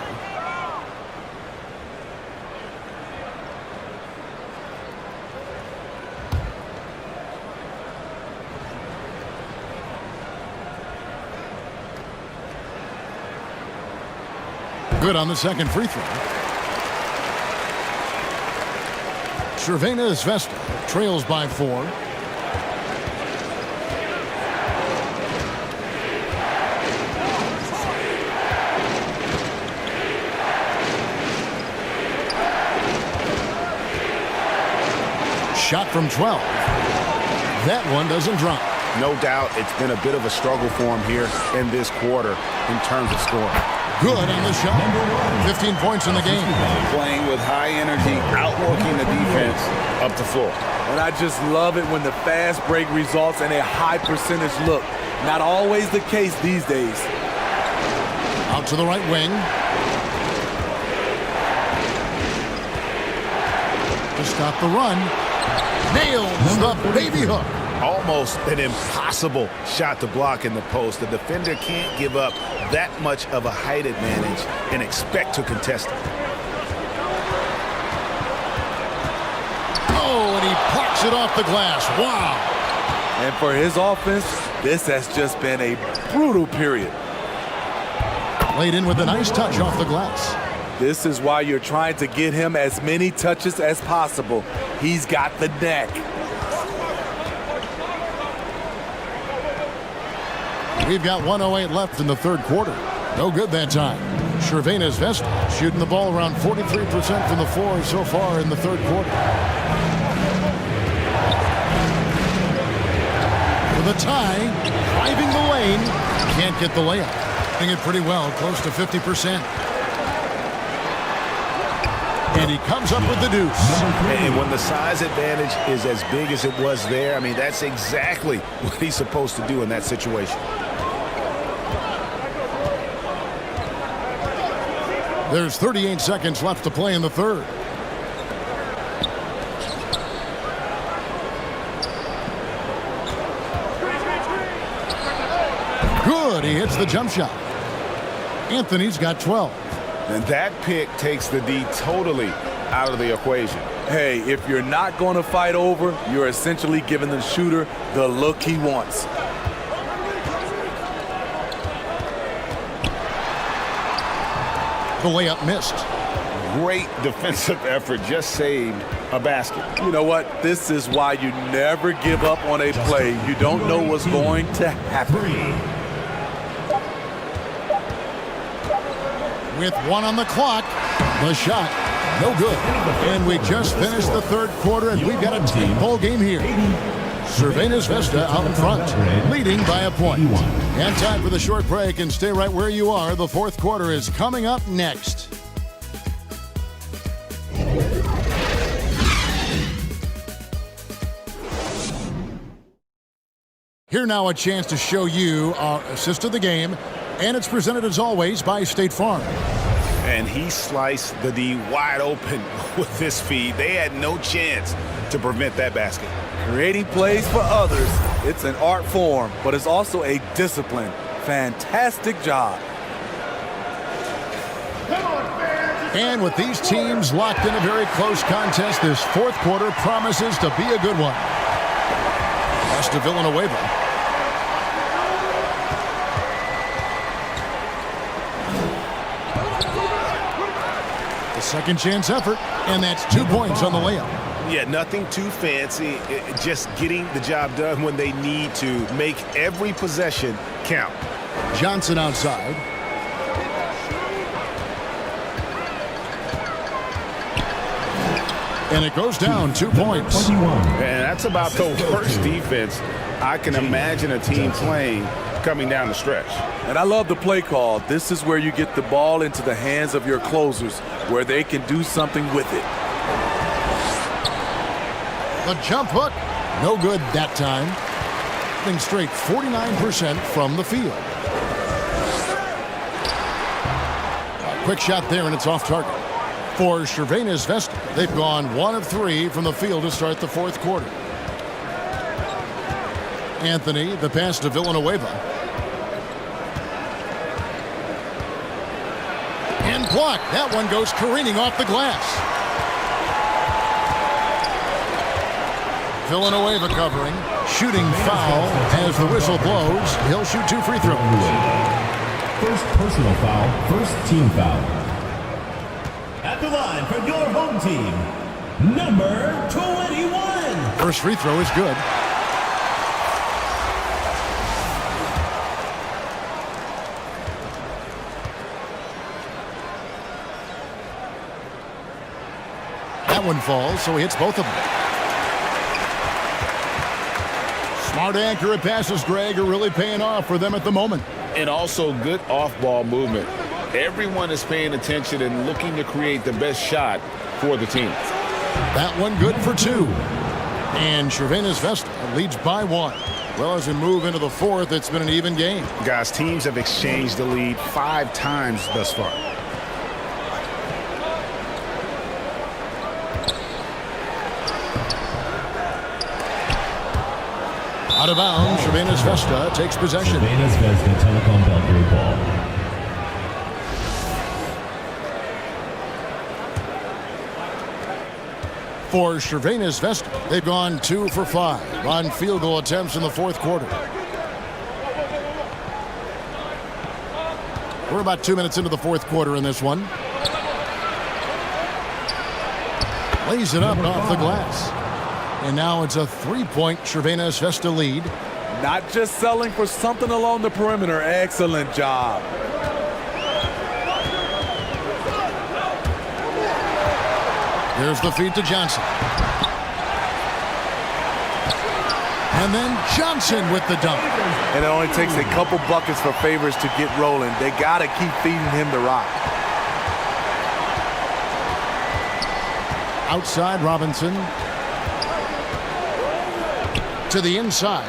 Good on the second free throw. Cervenas Vestal trails by 4. Shot from 12. That one doesn't drop. No doubt it's been a bit of a struggle for him here in this quarter in terms of scoring. Good on the shot. 15 points in the game. Playing with high energy, outworking the defense up the floor. And I just love it when the fast break results in a high percentage look. Not always the case these days. Out to the right wing. To stop the run. Nails the baby hook. Almost an impossible shot to block in the post. The defender can't give up that much of a height advantage and expect to contest it. Oh, and he plucks it off the glass. Wow. And for his offense, this has just been a brutal period. Laid in with a nice touch off the glass. This is why you're trying to get him as many touches as possible. He's got the knack. We've got 1:08 left in the third quarter. No good that time. Cervenas Vesta shooting the ball around 43% from the floor so far in the third quarter. With a tie, driving the lane, can't get the layup. Doing it pretty well, close to 50%. And he comes up with the deuce. And when the size advantage is as big as it was there, I mean, that's exactly what he's supposed to do in that situation. There's 38 seconds left to play in the third. Good, he hits the jump shot. Anthony's got 12. And that pick takes the D totally out of the equation. Hey, if you're not going to fight over, you're essentially giving the shooter the look he wants. The layup missed. Great defensive effort, just saved a basket. You know what? This is why you never give up on a play. You don't know what's going to happen. With one on the clock, the shot, no good. And we just finished the third quarter, and we've got a 10-ball game here. Cervenas Vesta out in front, leading by a point. And time for the short break, and stay right where you are. The fourth quarter is coming up next. Here now a chance to show you our assist of the game, and it's presented as always by State Farm. And he sliced the D wide open with this feed. They had no chance to prevent that basket. Creating plays for others, it's an art form, but it's also a discipline. Fantastic job. And with these teams locked in a very close contest, this fourth quarter promises to be a good one. Pass to Villanueva. The second chance effort, and that's 2 points on the layup. Yeah, nothing too fancy, just getting the job done when they need to. Make every possession count. Johnson outside. And it goes down 2 points. And that's about the worst defense I can imagine a team playing coming down the stretch. And I love the play call. This is where you get the ball into the hands of your closers, where they can do something with it. The jump hook, no good that time. Hitting straight 49% from the field. A quick shot there, and it's off target. For Cervenas Vesta, they've gone 1 of 3 from the field to start the fourth quarter. Anthony, the pass to Villanueva. And blocked. That one goes careening off the glass. Villanueva covering. Shooting foul as the whistle blows. He'll shoot 2 free throws. First personal foul, first team foul. At the line for your home team, number 21. First free throw is good. That one falls, so he hits both of them. Smart accurate passes, Greg, are really paying off for them at the moment. And also good off-ball movement. Everyone is paying attention and looking to create the best shot for the team. That one good for 2. And Cervenas Vesta leads by 1. Well, as we move into the 4th, it's been an even game. Guys, teams have exchanged the lead 5 times thus far. Out of bounds, Cervenas Vesta takes possession. Cervenas Vesta Telecom Belgrade ball. For Cervenas Vesta, they've gone 2 for 5 on field goal attempts in the 4th quarter. We're about 2 minutes into the 4th quarter in this one. Lays it up and off the glass. And now it's a 3-point Cervenas Vesta lead. Not just selling for something along the perimeter. Excellent job. Here's the feed to Johnson. And then Johnson with the dunk. And it only takes a couple buckets for Favors to get rolling. They got to keep feeding him the rock. Outside Robinson. To the inside.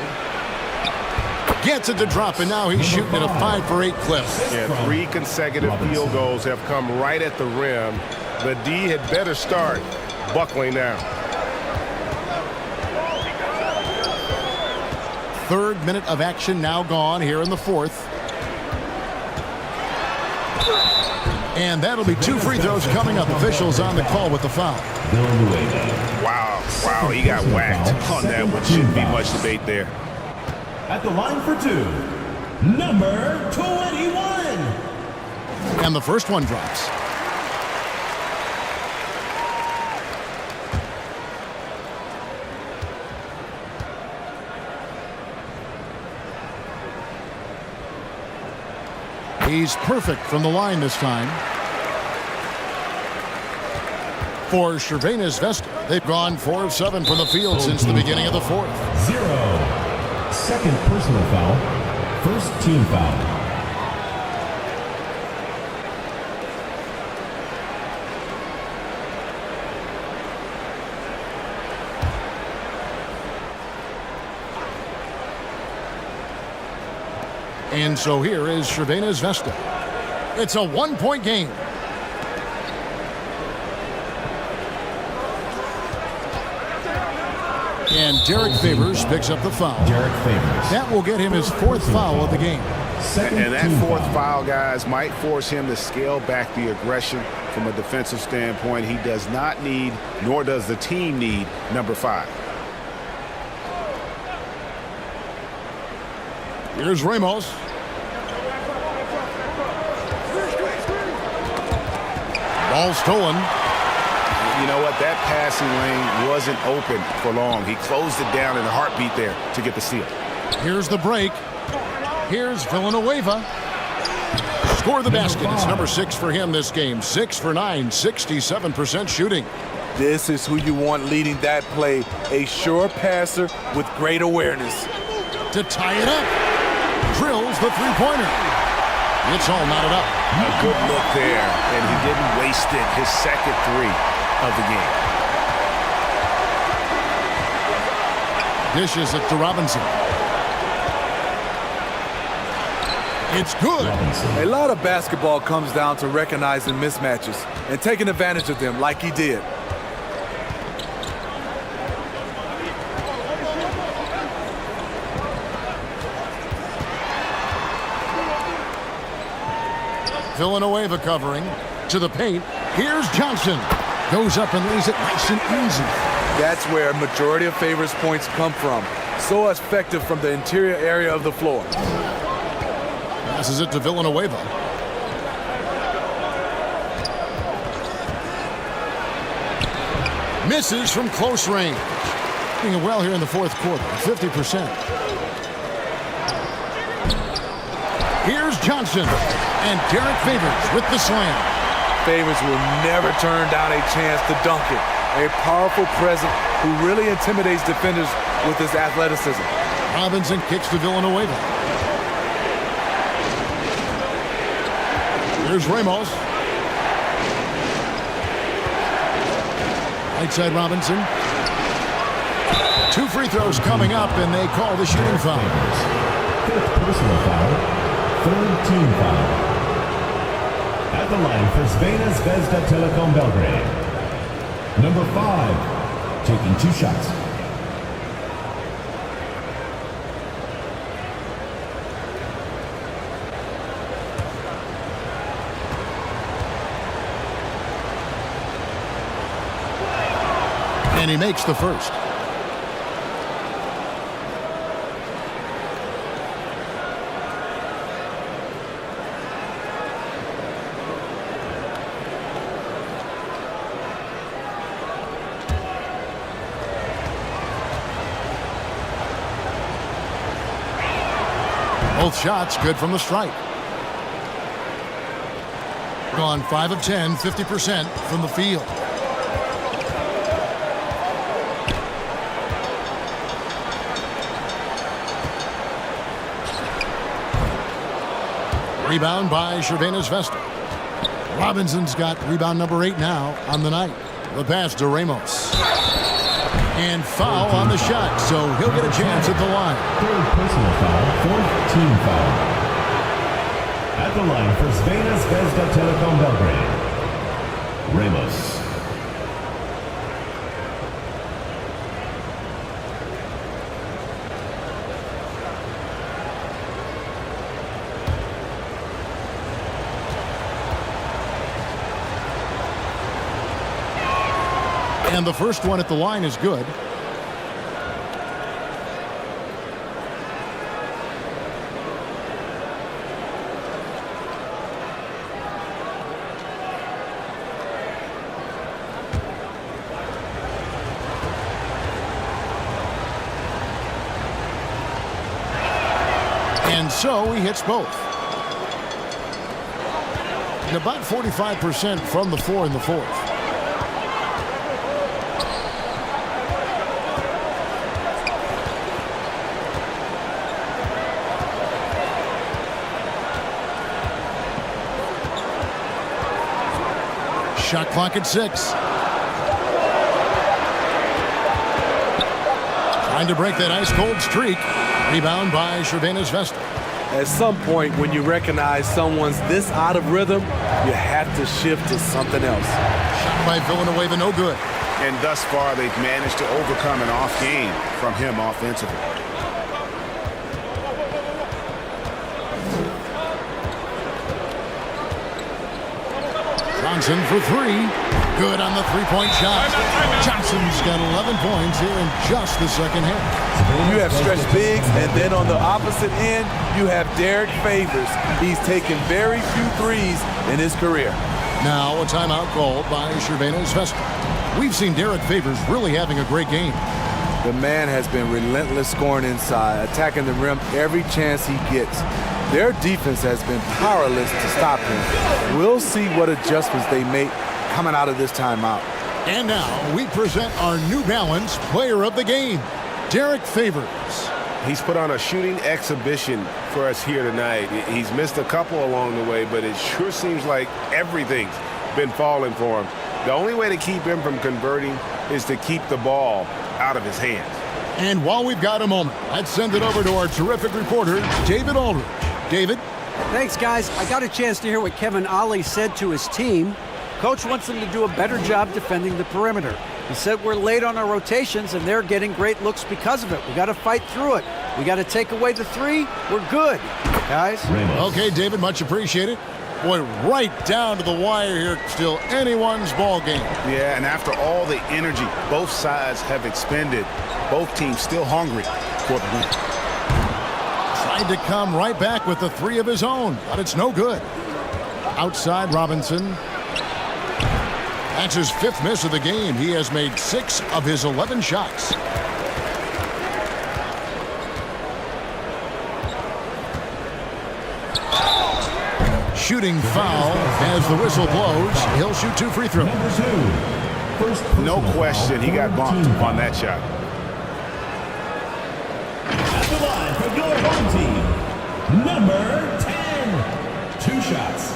Gets it to drop, and now he's shooting at a 5 for 8 clip. Yeah, 3 consecutive field goals have come right at the rim. The D had better start buckling now. 3rd minute of action now gone here in the 4th. And that'll be 2 free throws coming up. Officials on the call with the foul. Wow, he got whacked on that one. Shouldn't be much debate there. At the line for 2, number 21. And the first one drops. He's perfect from the line this time. For Cervenas Vesta, they've gone 4 of 7 from the field since the beginning of the 4th. 0. Second personal foul. First team foul. And so here is Cervenas Vesta. It's a 1-point game. And Derek Favors picks up the foul. Derek Favors. That will get him his 4th foul of the game. And that 4th foul, guys, might force him to scale back the aggression from a defensive standpoint. He does not need, nor does the team need, number 5. Here's Ramos. Ball stolen. You know what? That passing lane wasn't open for long. He closed it down in a heartbeat there to get the steal. Here's the break. Here's Villanueva. Score the basket. It's number 6 for him this game. 6 for 9, 67% shooting. This is who you want leading that play. A sure passer with great awareness. To tie it up. Drills the 3-pointer. It's all knotted up. A good look there, and he didn't waste it. His second 3 of the game. Dishes it to Robinson. It's good. A lot of basketball comes down to recognizing mismatches and taking advantage of them like he did. Villanueva covering to the paint. Here's Johnson. Goes up and lays it nice and easy. That's where a majority of Favors points come from. So effective from the interior area of the floor. Passes it to Villanueva. Misses from close range. Doing well here in the 4th quarter, 50%. Here's Johnson. And Derek Favors with the slam. Favors will never turn down a chance to dunk it. A powerful presence who really intimidates defenders with his athleticism. Robinson kicks to Villanueva. Here's Ramos. Right side Robinson. 2 free throws coming up, and they call the shooting foul. 5th personal foul, 3rd team foul. At the line for Crvena Zvezda Telekom Belgrade. Number 5, taking 2 shots. And he makes the first. Both shots good from the stripe. Gone 5 of 10, 50% from the field. Rebound by Crvena Zvezda. Robinson's got rebound number 8 now on the night. The pass to Ramos. And foul on the shot, so he'll get a chance at the line. 3rd personal foul, 4th team foul. At the line for Crvena Zvezda Telekom Belgrade, Ramos. And the first one at the line is good. And so he hits both. And about 45% from the 4 in the 4th. Shot clock at 6. Trying to break that ice-cold streak. Rebound by Crvena Zvezda. At some point, when you recognize someone's this out of rhythm, you have to shift to something else. Shot by Villanueva, no good. And thus far, they've managed to overcome an off game from him offensively. Johnson for 3. Good on the three-point shot. Johnson's got 11 points here in just the second half. You have stretch bigs, and then on the opposite end, you have Derek Favors. He's taken very few threes in his career. Now a timeout called by Crvena Zvezda. We've seen Derek Favors really having a great game. The man has been relentless scoring inside, attacking the rim every chance he gets. Their defense has been powerless to stop him. We'll see what adjustments they make coming out of this timeout. And now we present our New Balance player of the game, Derek Favors. He's put on a shooting exhibition for us here tonight. He's missed a couple along the way, but it sure seems like everything's been falling for him. The only way to keep him from converting is to keep the ball out of his hands. And while we've got a moment, let's send it over to our terrific reporter, David Aldridge. David? Thanks, guys. I got a chance to hear what Kevin Ollie said to his team. Coach wants them to do a better job defending the perimeter. He said we're late on our rotations, and they're getting great looks because of it. We got to fight through it. We got to take away the 3. We're good, guys. Okay, David, much appreciated. Boy, right down to the wire here. Still anyone's ball game. Yeah, and after all the energy both sides have expended, both teams still hungry for the win. Tried to come right back with the 3 of his own, but it's no good. Outside Robinson. That's his 5th miss of the game. He has made 6 of his 11 shots. Shooting foul as the whistle blows. He'll shoot 2 free throws. No question he got bumped on that shot. At the for your home team, number 10. 2 shots.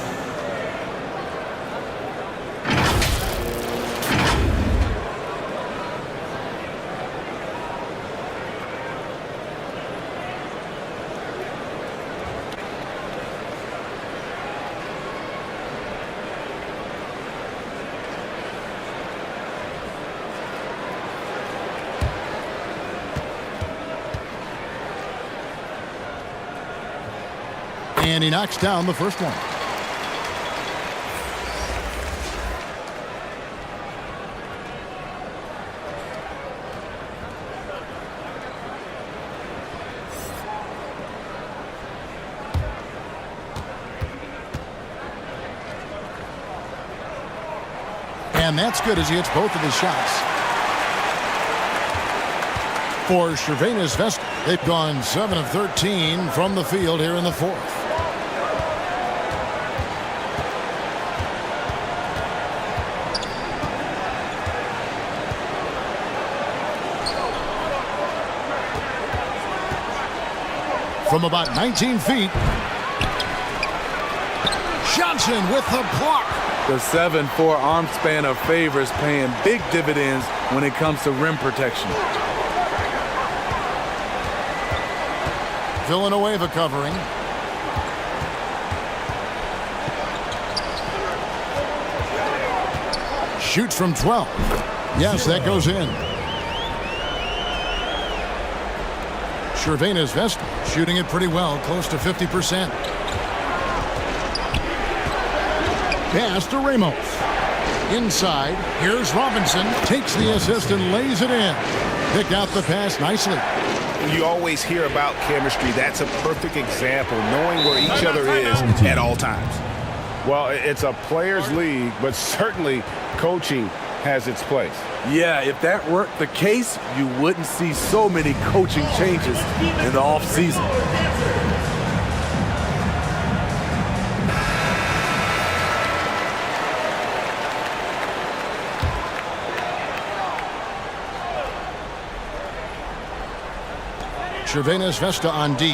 And he knocks down the first one. And that's good as he hits both of his shots. For Cervenas Vesta, they've gone 7 of 13 from the field here in the fourth. From about 19 feet, Johnson with the block. The 7'4" arm span of Favors paying big dividends when it comes to rim protection. Villanueva covering. Shoots from 12. Yes, that goes in. Cervenas Vesta shooting it pretty well, close to 50%. Pass to Ramos. Inside, here's Robinson. Takes the assist and lays it in. Picked out the pass nicely. You always hear about chemistry. That's a perfect example, knowing where each other is at all times. Well, it's a players' league, but certainly coaching has its place. Yeah, if that weren't the case, you wouldn't see so many coaching changes in the offseason. Cervenas Vesta on D.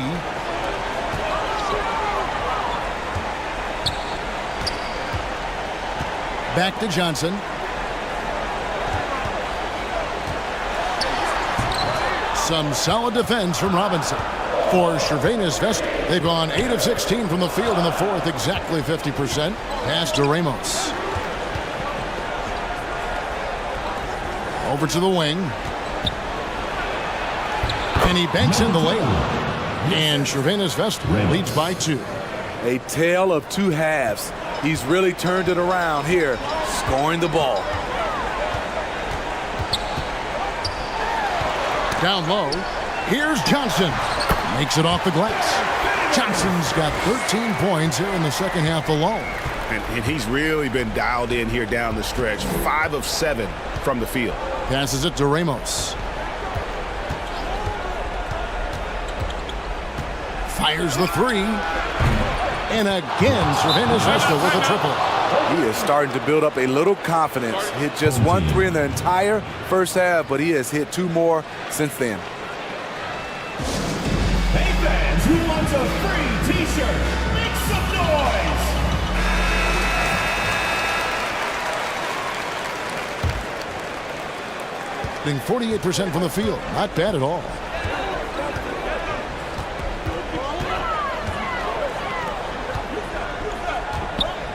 Back to Johnson. Some solid defense from Robinson. For Cervenas Vesta, they've gone 8 of 16 from the field in the fourth, exactly 50%. Pass to Ramos. Over to the wing. And he banks in the lane. And Cervenas Vesta leads by 2. A tale of 2 halves. He's really turned it around here, scoring the ball. Down low, here's Johnson. Makes it off the glass. Johnson's got 13 points here in the second half alone. And he's really been dialed in here down the stretch. 5 of 7 from the field. Passes it to Ramos. Fires the 3. And again, Cervenas Vesta with a triple. He is starting to build up a little confidence. Hit just 1 3 in the entire first half, but he has hit 2 more since then. Hey fans, who wants a free t-shirt? Make some noise! Being 48% from the field. Not bad at all.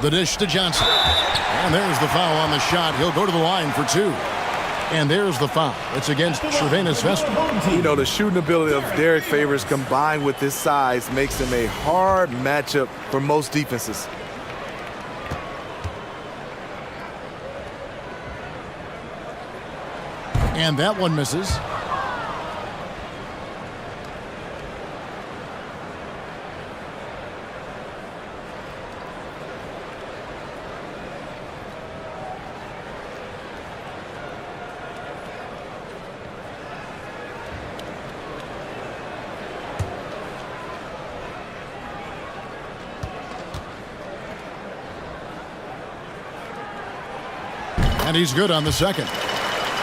The dish to Johnson. And there's the foul on the shot. He'll go to the line for 2. And there's the foul. It's against Cervenas Vesta. You know, the shooting ability of Derek Favors combined with his size makes him a hard matchup for most defenses. And that one misses. And he's good on the second.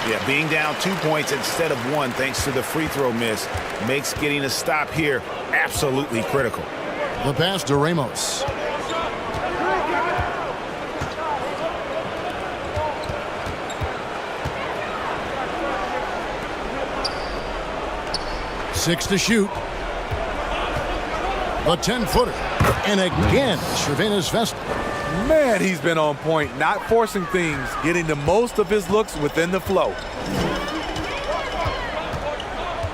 Yeah, being down 2 points instead of 1 thanks to the free throw miss makes getting a stop here absolutely critical. The pass to Ramos. Six to shoot. A 10-footer. And again, Cervantes Vestal. Man, he's been on point, not forcing things, getting the most of his looks within the flow.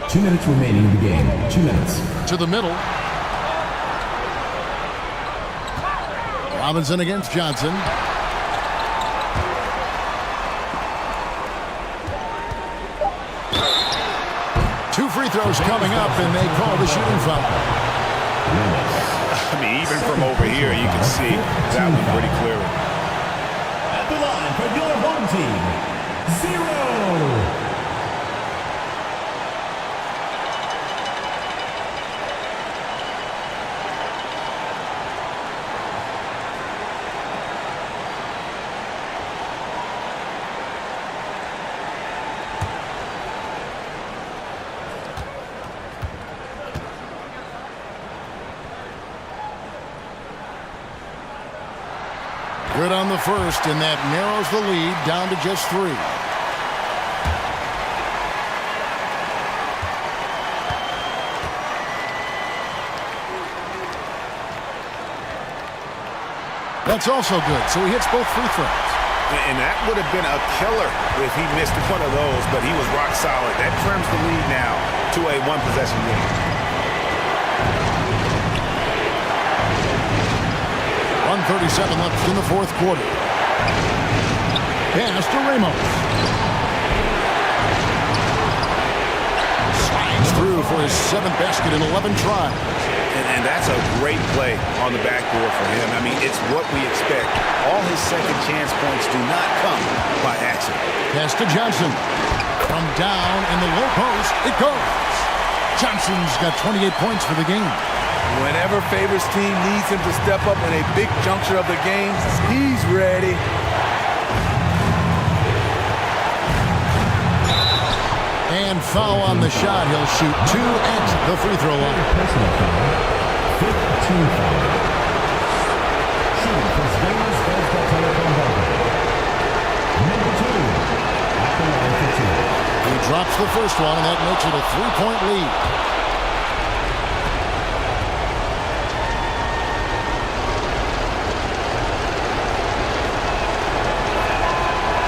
2 minutes remaining in the game. 2 minutes. To the middle. Robinson against Johnson. Two free throws coming up, and they call the shooting foul. I mean, even from over here, you can see that one pretty clearly. At the line for your home team, 0. Good on the first, and that narrows the lead down to just 3. That's also good, so he hits both free throws. And that would have been a killer if he missed one of those, but he was rock solid. That trims the lead now to a one-possession game. 1:37 left in the fourth quarter. Pass to Ramos. Slides through for his 7th basket in 11 tries. And that's a great play on the backboard for him. I mean, it's what we expect. All his second chance points do not come by accident. Pass to Johnson. From down in the low post, it goes. Johnson's got 28 points for the game. Whenever Favors' team needs him to step up in a big juncture of the game, he's ready. And foul on the shot. He'll shoot 2 at the free throw line. Personal foul. 15 foul. Shooting for Spain's first Number 2. At the line for 2. He drops the first one, and that makes it a 3-point lead.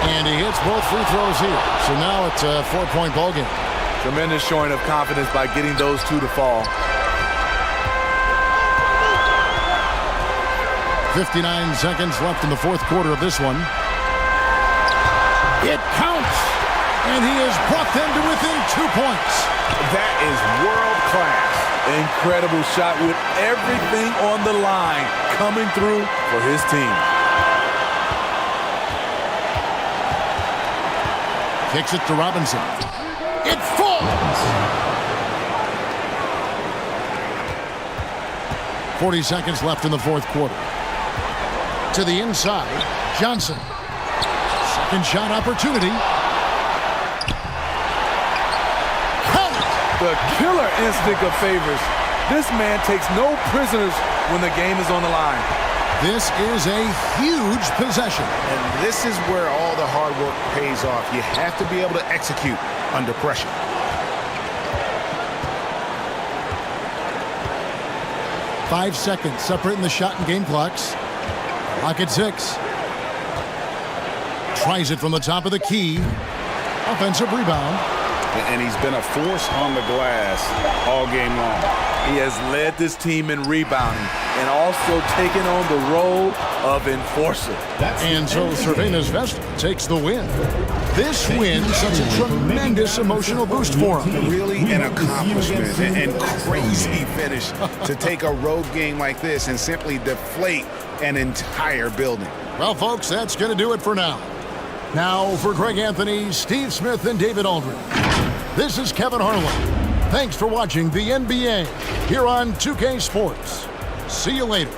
And he hits both free throws here. So now it's a 4-point ball game. Tremendous showing of confidence by getting those 2 to fall. 59 seconds left in the fourth quarter of this one. It counts! And he has brought them to within 2 points. That is world class. Incredible shot with everything on the line coming through for his team. Kicks it to Robinson. It falls! 40 seconds left in the fourth quarter. To the inside, Johnson. Second shot opportunity. Count! The killer instinct of Favors. This man takes no prisoners when the game is on the line. This is a huge possession. And this is where all the hard work pays off. You have to be able to execute under pressure. Five seconds separating the shot and game clocks. Clock at 6. Tries it from the top of the key. Offensive rebound. And he's been a force on the glass all game long. He has led this team in rebounding and also taken on the role of enforcer. And so Cervantes Vestal takes the win. This win sets a tremendous emotional boost for him. Really an accomplishment and crazy finish to take a road game like this and simply deflate an entire building. Well, folks, that's going to do it for now. Now, for Greg Anthony, Steve Smith, and David Aldridge, this is Kevin Harlan. Thanks for watching the NBA here on 2K Sports. See you later.